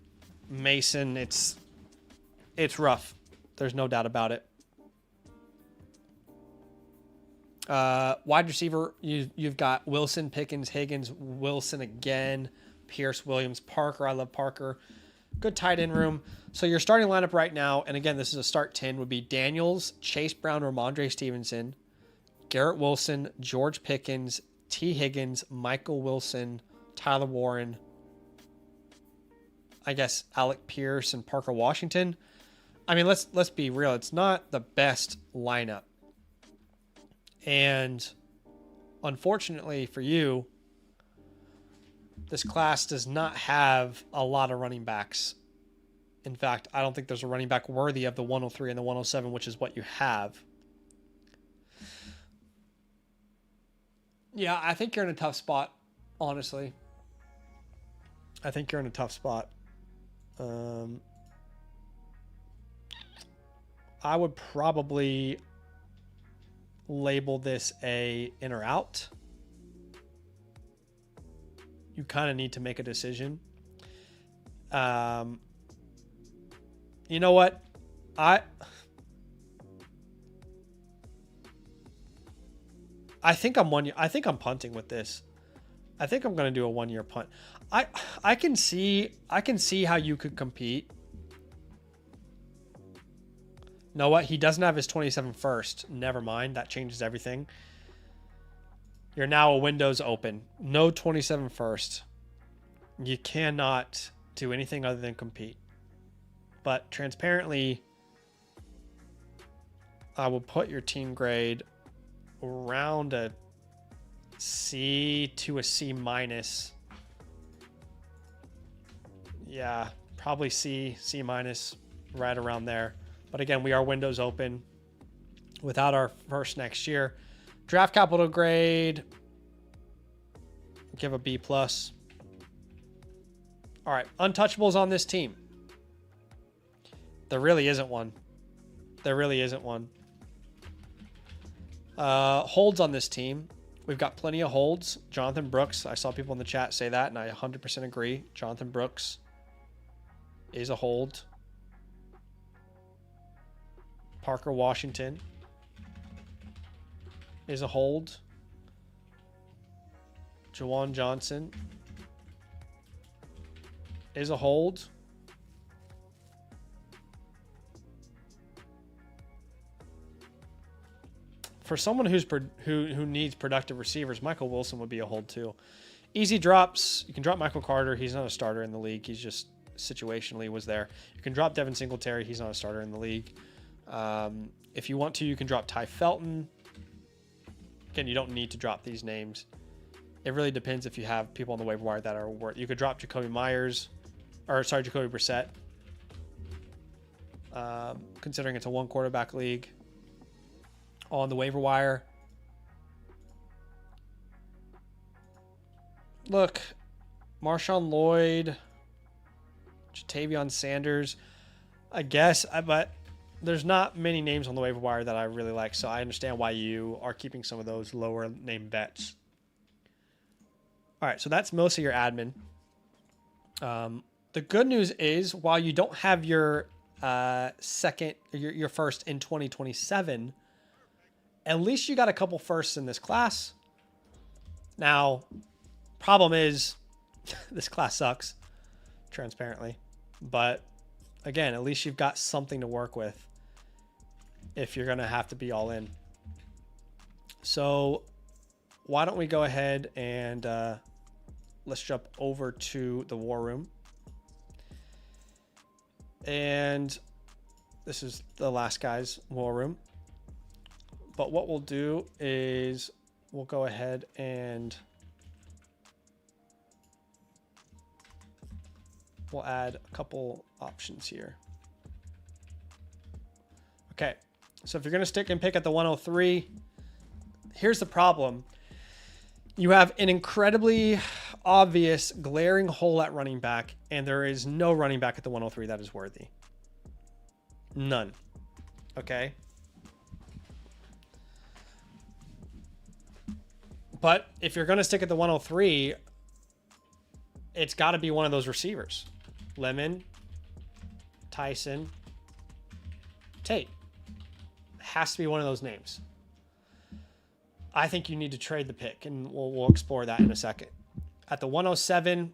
Mason. It's rough. There's no doubt about it. Wide receiver, you've got Wilson, Pickens, Higgins, Wilson again, Pierce, Williams, Parker. I love Parker. Good tight end room. So your starting lineup right now, and again, this is a start 10, would be Daniels, Chase Brown, Ramondre Stevenson, Garrett Wilson, George Pickens, T. Higgins, Michael Wilson, Tyler Warren, I guess Alec Pierce, and Parker Washington. I mean, let's be real. It's not the best lineup. And unfortunately for you, this class does not have a lot of running backs. In fact, I don't think there's a running back worthy of the 103 and the 107, which is what you have. Yeah, I think you're in a tough spot, honestly. I think you're in a tough spot. I would probably label this a in or out. you kind of need to make a decision. You know what? I think I'm punting with this. I think I'm going to do a 1 year punt. I can see how you could compete. Know what? He doesn't have his 27 first. Never mind. That changes everything. You're now a Windows open. No 27 first. You cannot do anything other than compete. But transparently, I will put your team grade around a C to a C minus. Yeah, probably C minus, right around there. But again, we are Windows open without our first next year. Draft capital grade, give a B plus. All right, untouchables on this team. There really isn't one. There really isn't one. Holds on this team. We've got plenty of holds. Jonathan Brooks. I saw people in the chat say that, and I 100% agree. Jonathan Brooks is a hold. Parker Washington is a hold. Jawan Johnson is a hold. For someone who needs productive receivers, Michael Wilson would be a hold too. Easy drops. You can drop Michael Carter. He's not a starter in the league. He's just situationally was there. You can drop Devin Singletary. He's not a starter in the league. If you want to, you can drop Ty Felton. Again, you don't need to drop these names. It really depends if you have people on the waiver wire that are worth. You could drop Jacoby Brissett. Considering it's a 1 quarterback league. On the waiver wire. Look, Marshawn Lloyd, Jatavion Sanders, I guess, but there's not many names on the waiver wire that I really like, so I understand why you are keeping some of those lower name bets. All right, so that's mostly your admin. The good news is, while you don't have your your first in 2027, at least you got a couple firsts in this class. Now, problem is, this class sucks, transparently. But again, at least you've got something to work with if you're going to have to be all in. So why don't we go ahead and let's jump over to the war room. And this is the last guy's war room. But what we'll do is we'll go ahead and we'll add a couple options here. Okay, so if you're going to stick and pick at the 103, here's the problem. You have an incredibly obvious glaring hole at running back, and there is no running back at the 103 that is worthy. None. Okay. But if you're going to stick at the 103, it's got to be one of those receivers. Lemon, Tyson, Tate. Has to be one of those names. I think you need to trade the pick, and we'll explore that in a second. At the 107,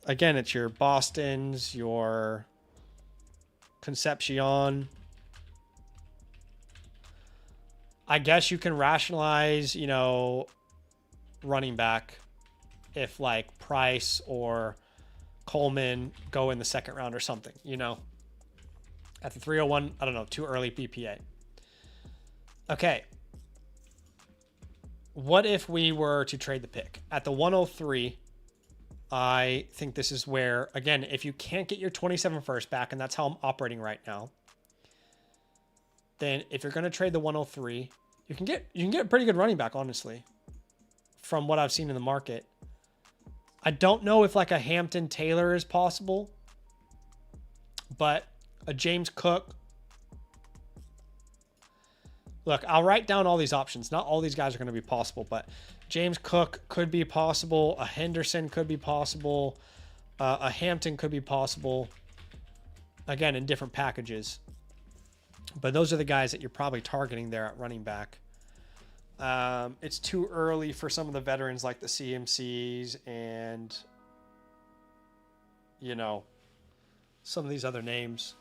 again, it's your Bostons, your Concepcion. I guess you can rationalize, running back if like Price or Coleman go in the second round or something, At the 301, I don't know, too early BPA. Okay. What if we were to trade the pick? At the 103, I think this is where, again, if you can't get your 27 first back, and that's how I'm operating right now, then if you're going to trade the 103, you can get a pretty good running back, honestly, from what I've seen in the market. I don't know if like a Hampton Taylor is possible, but a James Cook, Look, I'll write down all these options. Not all these guys are going to be possible, but James Cook could be possible. A Henderson could be possible. A Hampton could be possible. Again, in different packages. But those are the guys that you're probably targeting there at running back. It's too early for some of the veterans like the CMCs and, you know, some of these other names.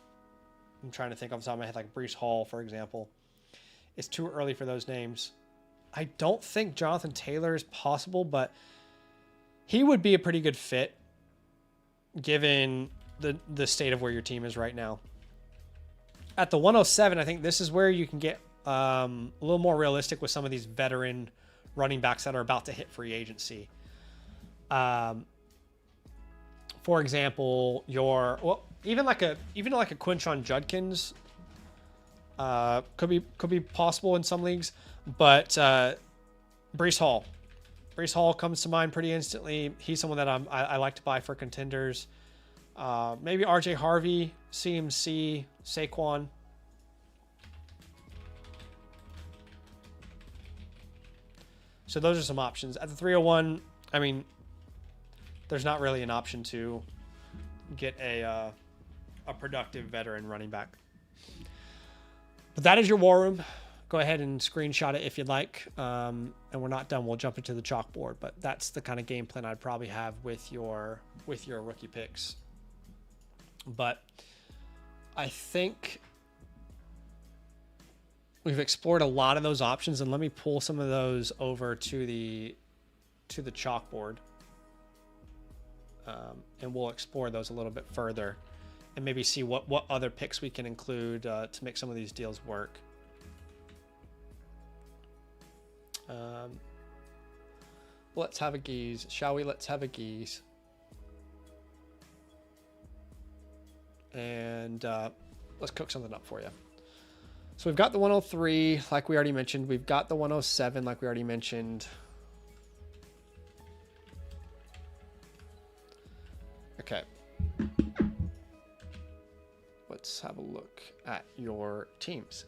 I'm trying to think off the top of my head, like Breece Hall, for example. It's too early for those names. I don't think Jonathan Taylor is possible, but he would be a pretty good fit given the state of where your team is right now. At the 107, I think this is where you can get a little more realistic with some of these veteran running backs that are about to hit free agency. For example, even like a Quinshon Judkins could be possible in some leagues, but Breece Hall comes to mind pretty instantly. He's someone that I like to buy for contenders. Maybe RJ Harvey, CMC, Saquon. So those are some options. At the 301, I mean, there's not really an option to get a productive veteran running back. But that is your war room. Go ahead and screenshot it if you'd like. And we're not done. We'll jump into the chalkboard. But that's the kind of game plan I'd probably have with your rookie picks. But I think we've explored a lot of those options, and let me pull some of those over to the chalkboard, and we'll explore those a little bit further, and maybe see what other picks we can include to make some of these deals work. Let's have a geese, shall we? Let's have a geese. And let's cook something up for you. So we've got the 103, like we already mentioned. We've got the 107, like we already mentioned. Okay. Let's have a look at your teams.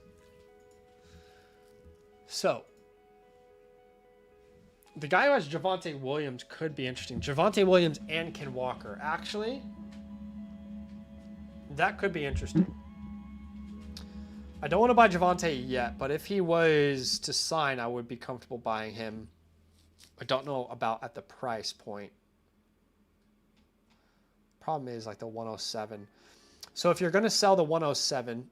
So the guy who has Javonte Williams could be interesting. Javonte Williams and Ken Walker. Actually, that could be interesting. I don't want to buy Javonte yet, but if he was to sign, I would be comfortable buying him. I don't know about at the price point. Problem is like the 107. So if you're going to sell the 107,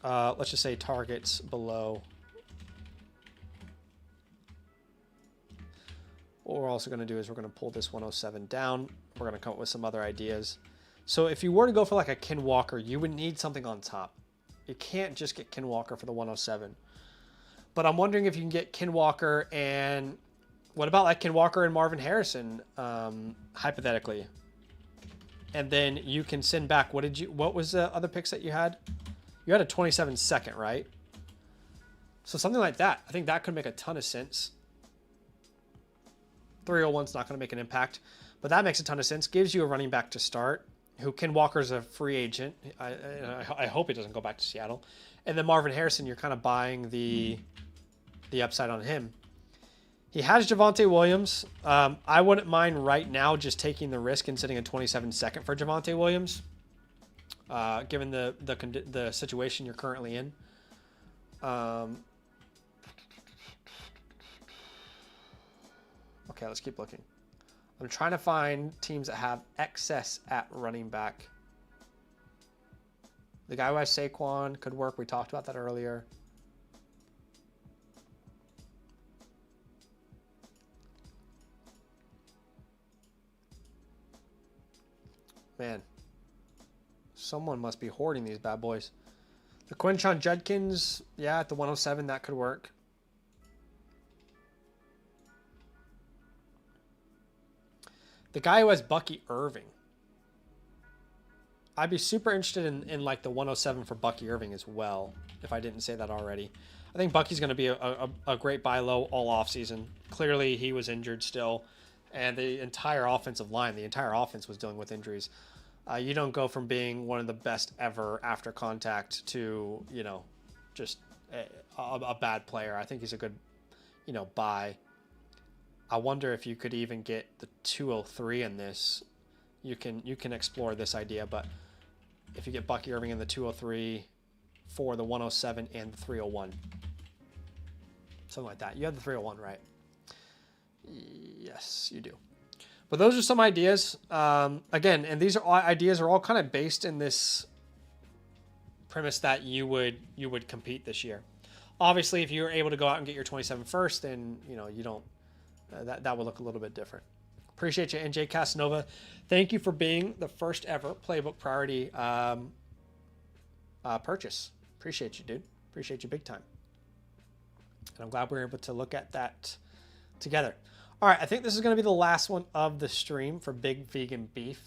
let's just say targets below. What we're also going to do is we're going to pull this 107 down. We're going to come up with some other ideas. So if you were to go for like a Ken Walker, you would need something on top. You can't just get Ken Walker for the 107. But I'm wondering if you can get Ken Walker and what about like Ken Walker and Marvin Harrison, hypothetically. And then you can send back, what was the other picks that you had? You had a 27 second, right? So something like that. I think that could make a ton of sense. 301's not going to make an impact, but that makes a ton of sense. Gives you a running back to start. Who Ken Walker's a free agent. I hope he doesn't go back to Seattle. And then Marvin Harrison, you're kind of buying the upside on him. He has Javonte Williams. I wouldn't mind right now just taking the risk and sitting a 27 second for Javonte Williams, given the situation you're currently in. Okay, let's keep looking. I'm trying to find teams that have excess at running back. The guy who has Saquon could work. We talked about that earlier. Man, someone must be hoarding these bad boys. The Quinshon Judkins, yeah, at the 107, that could work. The guy who has Bucky Irving. I'd be super interested in like the 107 for Bucky Irving as well, if I didn't say that already. I think Bucky's going to be a great buy low all offseason. Clearly, he was injured still, and the entire offensive line, the entire offense was dealing with injuries. You don't go from being one of the best ever after contact to, just a bad player. I think he's a good, buy. I wonder if you could even get the 203 in this. You can explore this idea, but if you get Bucky Irving in the 203 for the 107 and the 301, something like that. You have the 301, right? Yes, you do. But those are some ideas. Again, and these ideas are all kind of based in this premise that you would compete this year. Obviously, if you're able to go out and get your 27 first, then you don't. That would look a little bit different. Appreciate you, NJ Casanova. Thank you for being the first ever Playbook Priority purchase. Appreciate you, dude. Appreciate you big time. And I'm glad we were able to look at that together. All right, I think this is going to be the last one of the stream for Big Vegan Beef.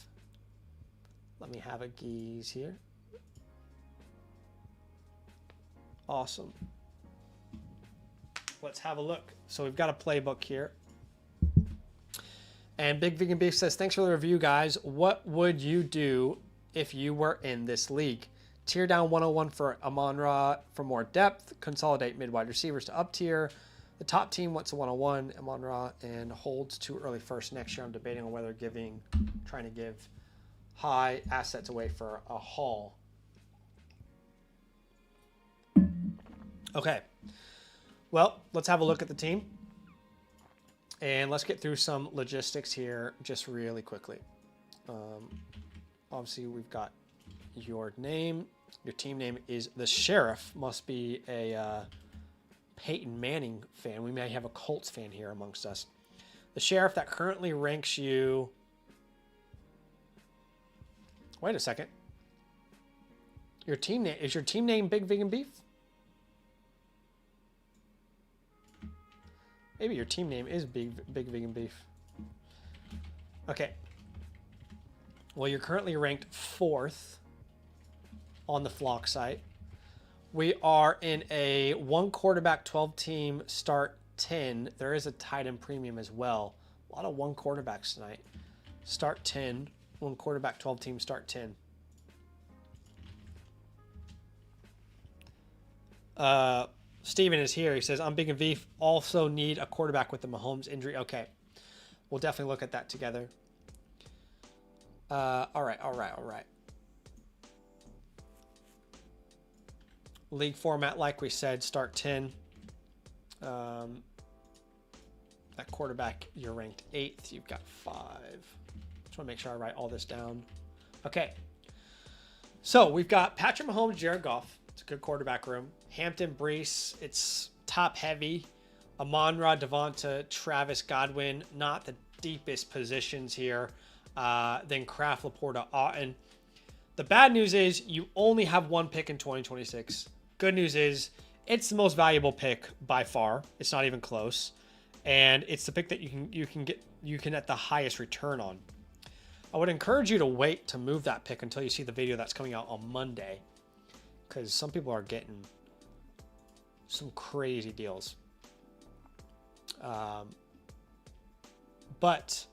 Let me have a geese here. Awesome. Let's have a look. So we've got a playbook here. And Big Vegan Beef says, thanks for the review, guys. What would you do if you were in this league? Tier down 101 for Amon-Ra for more depth. Consolidate mid-wide receivers to up tier. The top team wants a 101, Amon-Ra, and holds too early first next year. I'm debating on whether trying to give high assets away for a haul. Okay. Well, let's have a look at the team. And let's get through some logistics here just really quickly. Obviously, we've got your name. Your team name is the Sheriff. Must be a Peyton Manning fan. We may have a Colts fan here amongst us. The Sheriff that currently ranks you... Wait a second. Your team name... Is your team name Big Vegan Beef? Maybe your team name is Big Vegan Beef. Okay. Well, you're currently ranked 4th on the Flock site. We are in a 1 quarterback, 12 team start 10. There is a tight end premium as well. A lot of 1 quarterbacks tonight. Start 10. 1 quarterback, 12 team start 10. Steven is here. He says, I'm Big and Beef. Also need a quarterback with the Mahomes injury. Okay. We'll definitely look at that together. All right. League format, like we said, start 10. That quarterback, you're ranked 8th. You've got 5. Just want to make sure I write all this down. Okay. So we've got Patrick Mahomes, Jared Goff. It's a good quarterback room. Hampton, Brees. It's top heavy. Amon-Ra, Devonta, Travis, Godwin. Not the deepest positions here. Then Kraft, Laporta, Otton. The bad news is you only have 1 pick in 2026. Good news is it's the most valuable pick by far. It's not even close. And it's the pick that you can get the highest return on. I would encourage you to wait to move that pick until you see the video that's coming out on Monday, because some people are getting some crazy deals. But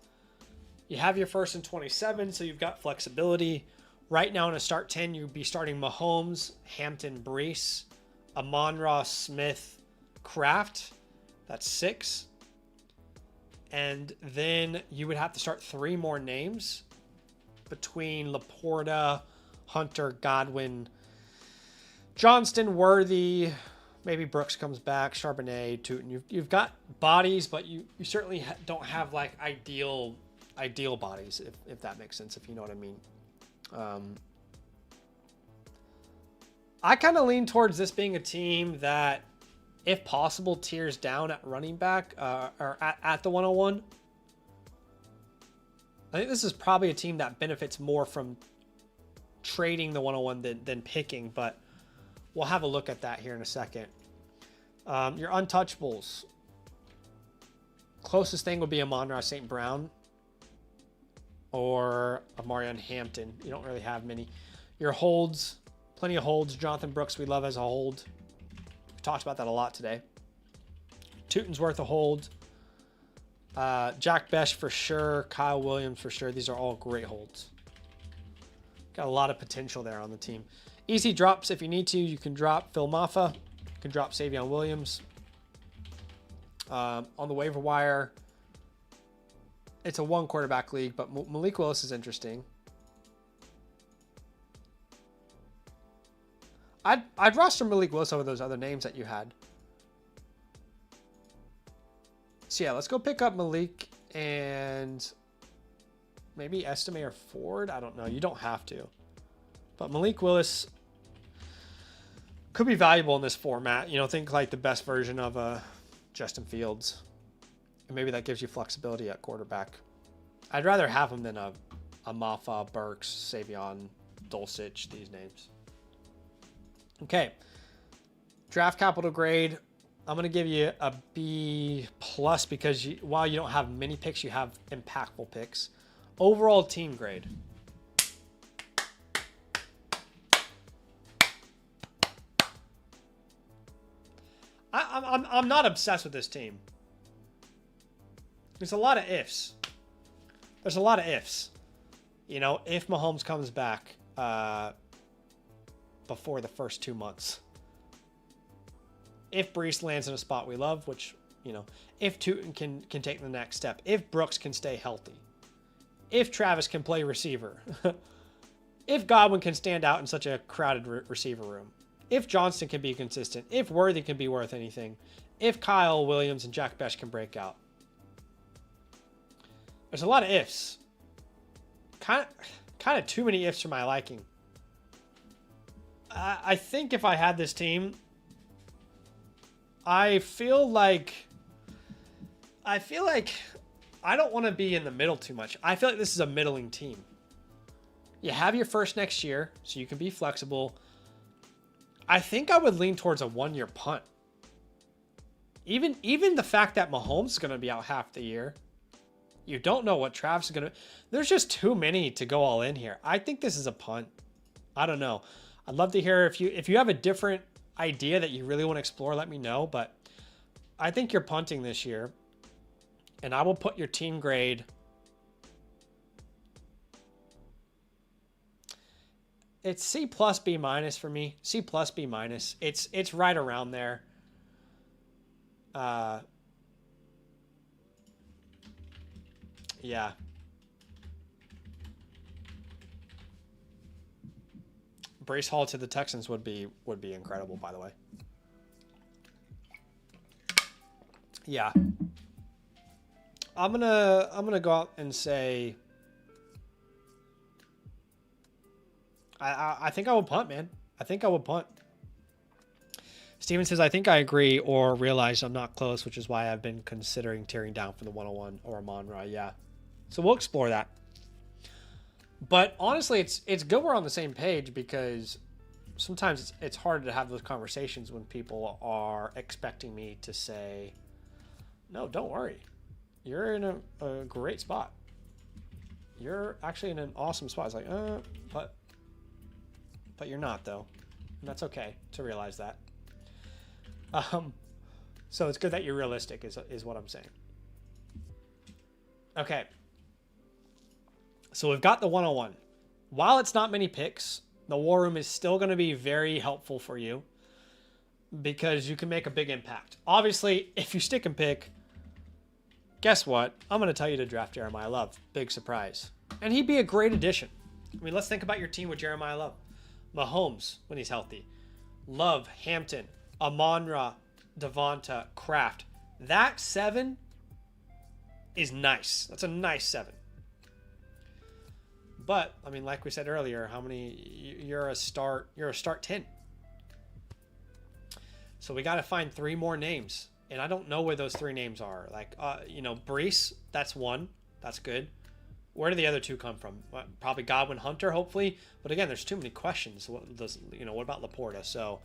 you have your first and 27, so you've got flexibility. Right now in a start 10, you'd be starting Mahomes, Hampton, Brees, Amon-Ra, Smith, Kraft. That's 6. And then you would have to start 3 more names between Laporta, Hunter, Godwin, Johnston, Worthy, maybe Brooks comes back, Charbonnet, Tootin. You've got bodies, but you certainly don't have like ideal bodies, if that makes sense, if you know what I mean. I kind of lean towards this being a team that, if possible, tiers down at running back or at the 101. I think this is probably a team that benefits more from trading the 101 than picking, but we'll have a look at that here in a second. Your untouchables. Closest thing would be Amon-Ra St. Brown or Amarian Hampton. You don't really have many. Your holds, plenty of holds. Jonathan Brooks, we love as a hold. We talked about that a lot today. Tootin's worth a hold. Jack Besh for sure. Kyle Williams for sure. These are all great holds. Got a lot of potential there on the team. Easy drops if you need to. You can drop Phil Maffa. can drop Savion Williams. On the waiver wire, it's a 1 quarterback league, but Malik Willis is interesting. I'd roster Malik Willis over those other names that you had. So yeah, let's go pick up Malik and maybe Estime or Ford. I don't know. You don't have to. But Malik Willis could be valuable in this format. You know, think like the best version of Justin Fields. And maybe that gives you flexibility at quarterback. I'd rather have him than a Maffa, Burks, Savion, Dulcich, these names. Okay. Draft capital grade. I'm going to give you a B+ because while you don't have many picks, you have impactful picks. Overall team grade. I'm not obsessed with this team. There's a lot of ifs. There's a lot of ifs. You know, if Mahomes comes back before the first 2 months. If Brees lands in a spot we love, which, you know, if Tootin can take the next step. If Brooks can stay healthy. If Travis can play receiver. If Godwin can stand out in such a crowded receiver room. If Johnston can be consistent. If Worthy can be worth anything. If Kyle Williams and Jack Besh can break out. There's a lot of ifs. Kind of too many ifs for my liking. I think if I had this team, I feel like I don't want to be in the middle too much. I feel like this is a middling team. You have your first next year, so you can be flexible. I think I would lean towards a 1-year punt. Even the fact that Mahomes is going to be out half the year. You don't know what Travis is going to... There's just too many to go all in here. I think this is a punt. I don't know. I'd love to hear if you have a different idea that you really want to explore, let me know. But I think you're punting this year. And I will put your team grade... It's C+, B- for me. C+, B-. It's right around there. Yeah. Brace Hall to the Texans would be incredible, by the way. Yeah. I'm gonna go out and say I think I would punt, man. I think I would punt. Steven says, I think I agree or realize I'm not close, which is why I've been considering tearing down from the 101 or Amon-Ra. Yeah. So we'll explore that. But honestly, it's good we're on the same page because sometimes it's hard to have those conversations when people are expecting me to say, no, don't worry. You're in a great spot. You're actually in an awesome spot. It's like, but you're not, though. And that's okay to realize that. So it's good that you're realistic is what I'm saying. Okay. So we've got the 101. While it's not many picks, the War Room is still going to be very helpful for you because you can make a big impact. Obviously, if you stick and pick, guess what? I'm going to tell you to draft Jeremiah Love. Big surprise. And he'd be a great addition. I mean, let's think about your team with Jeremiah Love. Mahomes, when he's healthy. Love, Hampton, Amon-Ra, Devonta, Kraft. That 7 is nice. That's a nice 7. But, I mean, like we said earlier, how many... You're a start 10. So we got to find 3 more names. And I don't know where those 3 names are. Like, Brees, that's 1. That's good. Where do the other 2 come from? Well, probably Godwin, Hunter, hopefully. But again, there's too many questions. What about Laporta? So,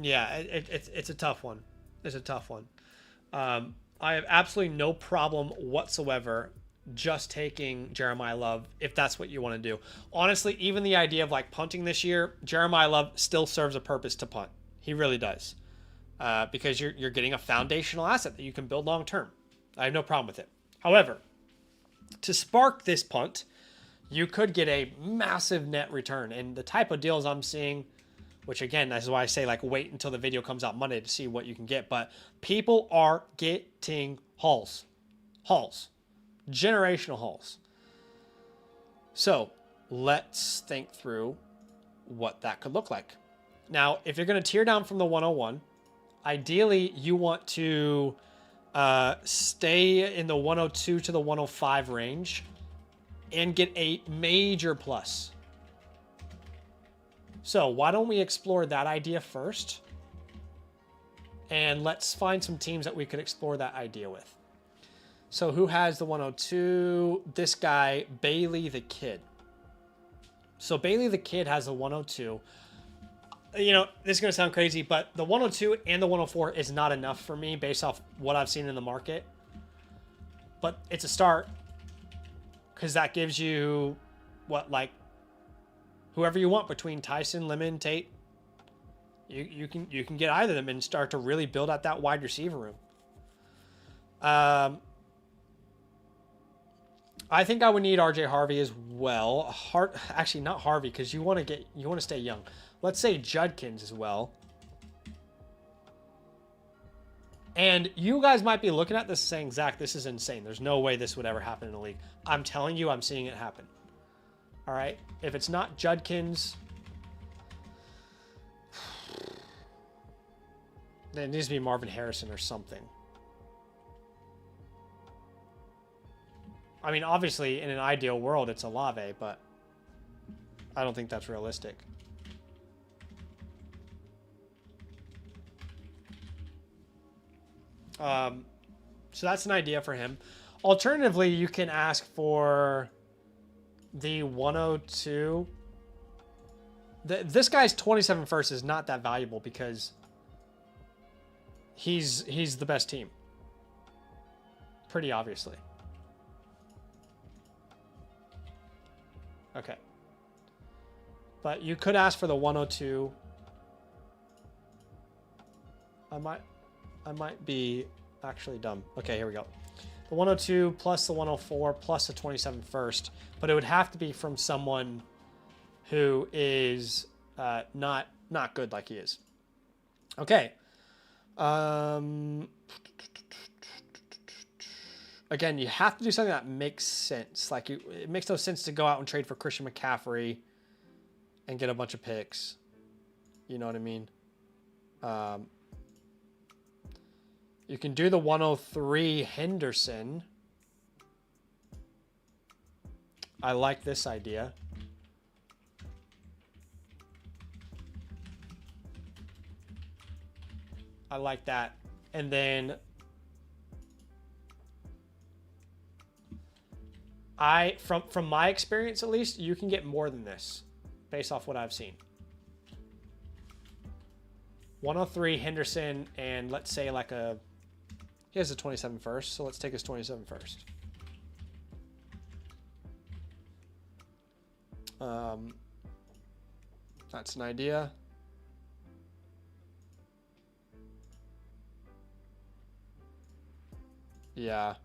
yeah, it's a tough one. It's a tough one. I have absolutely no problem whatsoever just taking Jeremiah Love if that's what you want to do. Honestly, even the idea of like punting this year, Jeremiah Love still serves a purpose to punt. He really does. Because you're getting a foundational asset that you can build long term. I have no problem with it. However, to spark this punt, you could get a massive net return. And the type of deals I'm seeing which again, that's why I say like wait until the video comes out Monday to see what you can get. But people are getting hauls, generational hauls. So let's think through what that could look like. Now, if you're going to tear down from the 101, ideally you want to stay in the 102 to the 105 range and get a major plus. So why don't we explore that idea first? And let's find some teams that we could explore that idea with. So who has the 102? This guy, Bailey the Kid. So Bailey the Kid has the 102. You know, this is going to sound crazy, but the 102 and the 104 is not enough for me based off what I've seen in the market. But it's a start because that gives you what, like, whoever you want between Tyson, Lemon, Tate. You can get either of them and start to really build out that wide receiver room. I think I would need RJ Harvey as well. Actually, not Harvey, because you want to stay young. Let's say Judkins as well. And you guys might be looking at this saying, Zach, this is insane. There's no way this would ever happen in the league. I'm telling you, I'm seeing it happen. All right. If it's not Judkins, then it needs to be Marvin Harrison or something. I mean, obviously, in an ideal world, it's Olave, but I don't think that's realistic. So that's an idea for him. Alternatively, you can ask for the 102. This guy's 27 first is not that valuable because he's the best team. Pretty obviously. Okay. But you could ask for the 102. I might be actually dumb. Okay, here we go. The 102 plus the 104 plus the 27 first, but it would have to be from someone who is not good like he is. Okay. Again, you have to do something that makes sense. Like it makes no sense to go out and trade for Christian McCaffrey and get a bunch of picks. You know what I mean? You can do the 103 Henderson. I like this idea. I like that. And then from my experience at least, you can get more than this based off what I've seen. 103 Henderson and let's say like he has a 27 first, so let's take his 27 first. That's an idea. Yeah.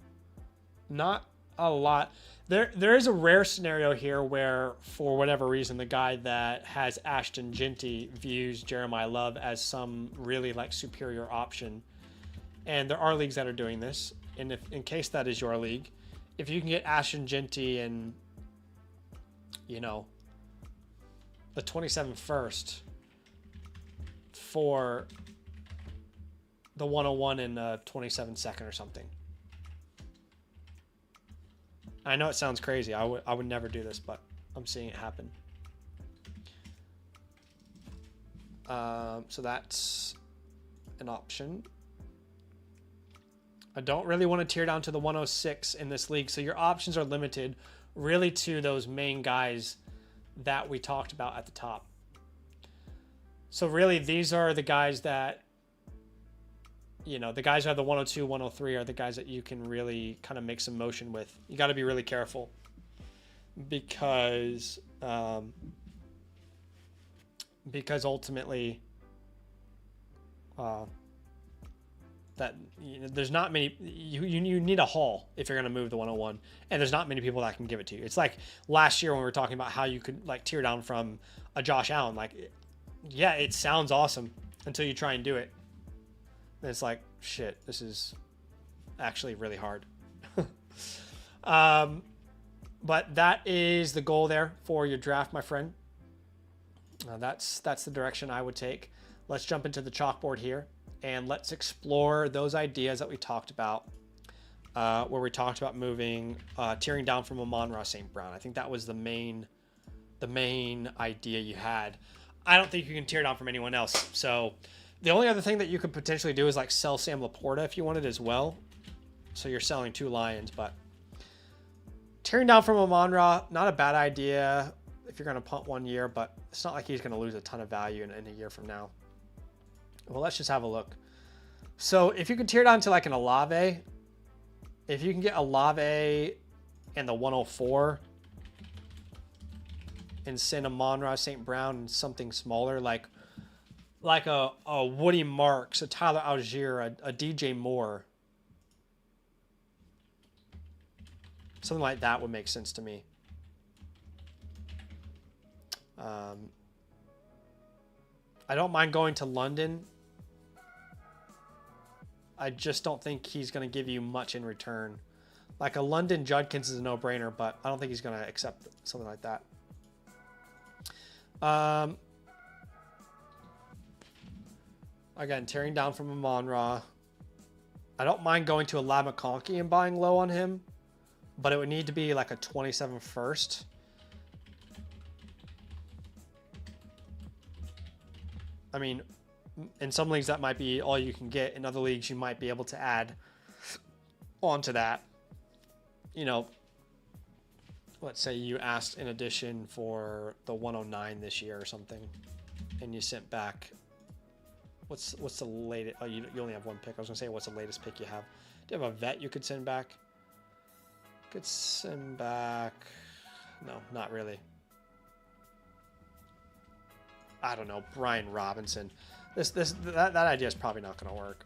Not a lot. There is a rare scenario here where, for whatever reason, the guy that has Ashton Genty views Jeremiah Love as some really like superior option. And there are leagues that are doing this. And if in case that is your league, if you can get Ashton Genty and, you know, the 27 first for the 101 and the 27 second or something. I know it sounds crazy. I would never do this, but I'm seeing it happen. So that's an option. I don't really want to tear down to the 106 in this league, so your options are limited really to those main guys that we talked about at the top. So really, these are the guys that, you know, the guys who have the 102, 103 are the guys that you can really kind of make some motion with. You got to be really careful because ultimately that, you know, there's not many, you need a haul if you're going to move the 101, and there's not many people that can give it to you. It's like last year when we were talking about how you could like tear down from a Josh Allen. Like Yeah, it sounds awesome until you try and do it. And it's like, shit, this is actually really hard. But that is the goal there for your draft, my friend. That's the direction I would take. Let's jump into the chalkboard here and let's explore those ideas that we talked about, where we talked about moving, tearing down from Amon-Ra St. Brown. I think that was the main idea you had. I don't think you can tear down from anyone else. So the only other thing that you could potentially do is like sell Sam Laporta if you wanted as well. So you're selling 2 Lions, but tearing down from Amon-Ra, not a bad idea if you're going to punt 1 year, but it's not like he's going to lose a ton of value in a year from now. Well, let's just have a look. So if you could tear down to like an Olave, if you can get Olave and the 104 and send Amon-Ra St. Brown and something smaller, like a Woody Marks, a Tyler Algier, a DJ Moore, something like that would make sense to me. I don't mind going to London. I just don't think he's going to give you much in return. Like a London Judkins is a no-brainer, but I don't think he's going to accept something like that. Again, tearing down from Amon-Ra. I don't mind going to a Lab McConkey and buying low on him, but it would need to be like a 27 first. I mean, in some leagues that might be all you can get. In other leagues, you might be able to add onto that. You know, let's say you asked in addition for the 109 this year or something, and you sent back. What's the latest? Oh, you only have 1 pick. I was gonna say, what's the latest pick you have? Do you have a vet you could send back? Could send back. No, not really. I don't know, Brian Robinson. That idea is probably not going to work.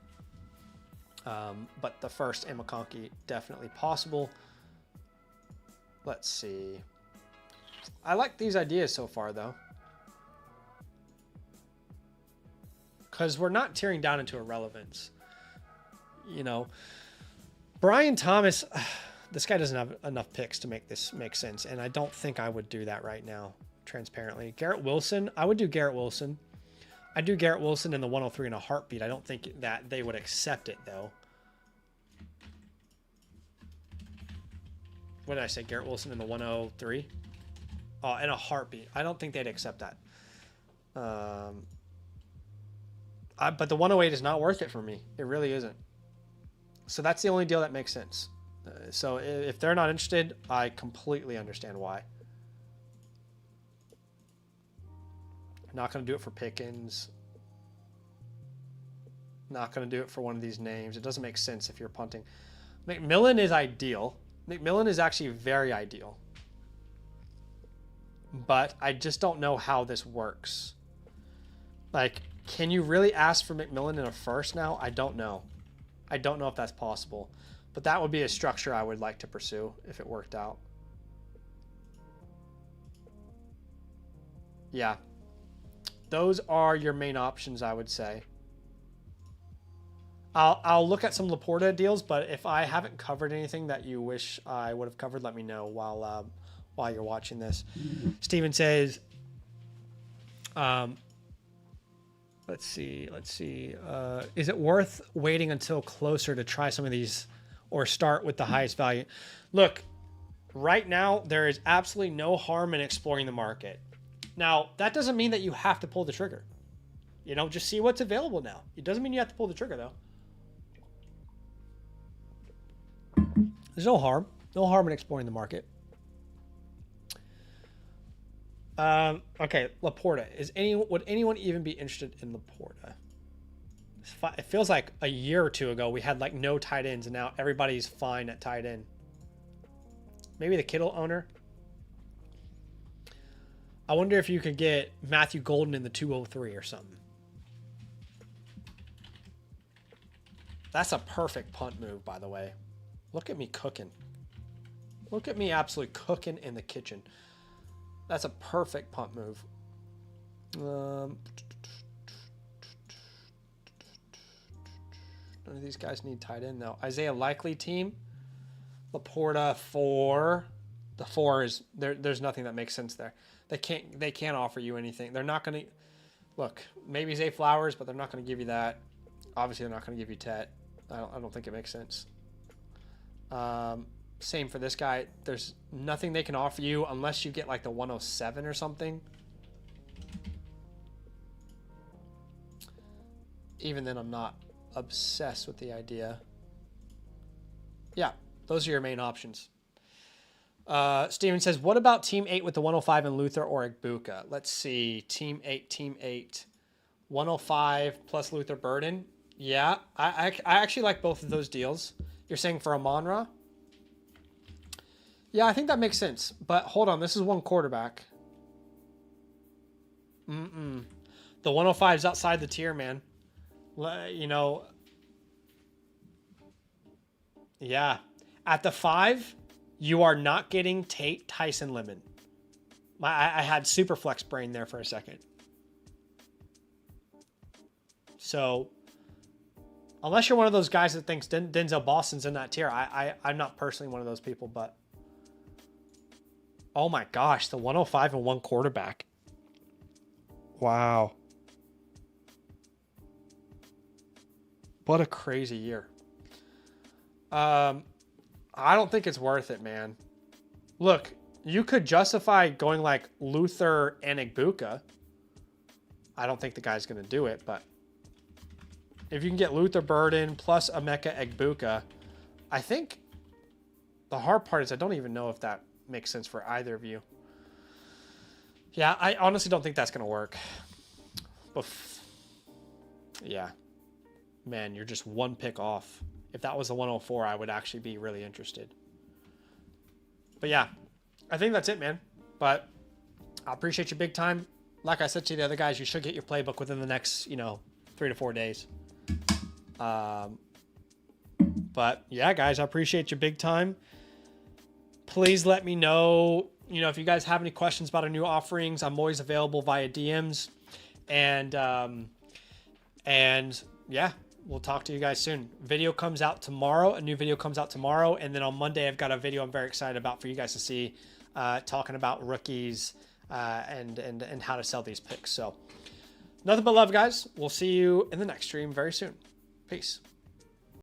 But the first and McConkey definitely possible. Let's see. I like these ideas so far, though, because we're not tearing down into irrelevance. You know, Brian Thomas. This guy doesn't have enough picks to make this make sense, and I don't think I would do that right now. Transparently, Garrett Wilson. I would do Garrett Wilson. I'd do Garrett Wilson in the 103 in a heartbeat. I don't think that they would accept it, though. What did I say? Garrett Wilson in the 103? Oh, in a heartbeat. I don't think they'd accept that. But the 108 is not worth it for me. It really isn't. So that's the only deal that makes sense. So if they're not interested, I completely understand why. Not going to do it for Pickens. Not going to do it for one of these names. It doesn't make sense if you're punting. McMillan is ideal. McMillan is actually very ideal. But I just don't know how this works. Like, can you really ask for McMillan in a first now? I don't know. I don't know if that's possible. But that would be a structure I would like to pursue if it worked out. Yeah. Those are your main options, I would say. I'll look at some Laporta deals, but if I haven't covered anything that you wish I would have covered, let me know while you're watching this. Steven says, let's see. Is it worth waiting until closer to try some of these or start with the highest value? Look, right now, there is absolutely no harm in exploring the market. Now, that doesn't mean that you have to pull the trigger. You know, just see what's available now. It doesn't mean you have to pull the trigger, though. There's no harm. No harm in exploring the market. Okay, Laporta. Would anyone even be interested in Laporta? It feels like a year or two ago we had like no tight ends, and now everybody's fine at tight end. Maybe the Kittle owner. I wonder if you could get Matthew Golden in the 203 or something. That's a perfect punt move, by the way. Look at me cooking. Look at me absolutely cooking in the kitchen. That's a perfect punt move. None of these guys need tight end, though. Isaiah Likely team. Laporta 4. The 4 is... There's nothing that makes sense there. They can't offer you anything. They're not going to... Look, maybe Zay Flowers, but they're not going to give you that. Obviously, they're not going to give you Tet. I don't think it makes sense. Same for this guy. There's nothing they can offer you unless you get like the 107 or something. Even then, I'm not obsessed with the idea. Yeah, those are your main options. Steven says, what about Team 8 with the 105 and Luther or Igbuka? Let's see. Team 8. 105 plus Luther Burden. Yeah, I actually like both of those deals. You're saying for Amon-Ra? Yeah, I think that makes sense. But hold on, this is one quarterback. The 105 is outside the tier, man. You know. Yeah. At the 5, you are not getting Tate, Tyson, Lemon. I had super flex brain there for a second. So, unless you're one of those guys that thinks Denzel Boston's in that tier, I'm not personally one of those people, but... Oh my gosh, the 105 and 1 quarterback. Wow. What a crazy year. I don't think it's worth it, man. Look, you could justify going like Luther and Igbuka. I don't think the guy's going to do it, but if you can get Luther Burden plus Emeka Egbuka, I think the hard part is I don't even know if that makes sense for either of you. Yeah, I honestly don't think that's going to work. But yeah, man, you're just one pick off. If that was the 104, I would actually be really interested. But yeah, I think that's it, man. But I appreciate you big time. Like I said to the other guys, you should get your playbook within the next, 3 to 4 days. But yeah, guys, I appreciate you big time. Please let me know, if you guys have any questions about our new offerings. I'm always available via DMs. And yeah, we'll talk to you guys soon. Video comes out tomorrow. A new video comes out tomorrow. And then on Monday, I've got a video I'm very excited about for you guys to see, talking about rookies and how to sell these picks. So nothing but love, guys. We'll see you in the next stream very soon. Peace.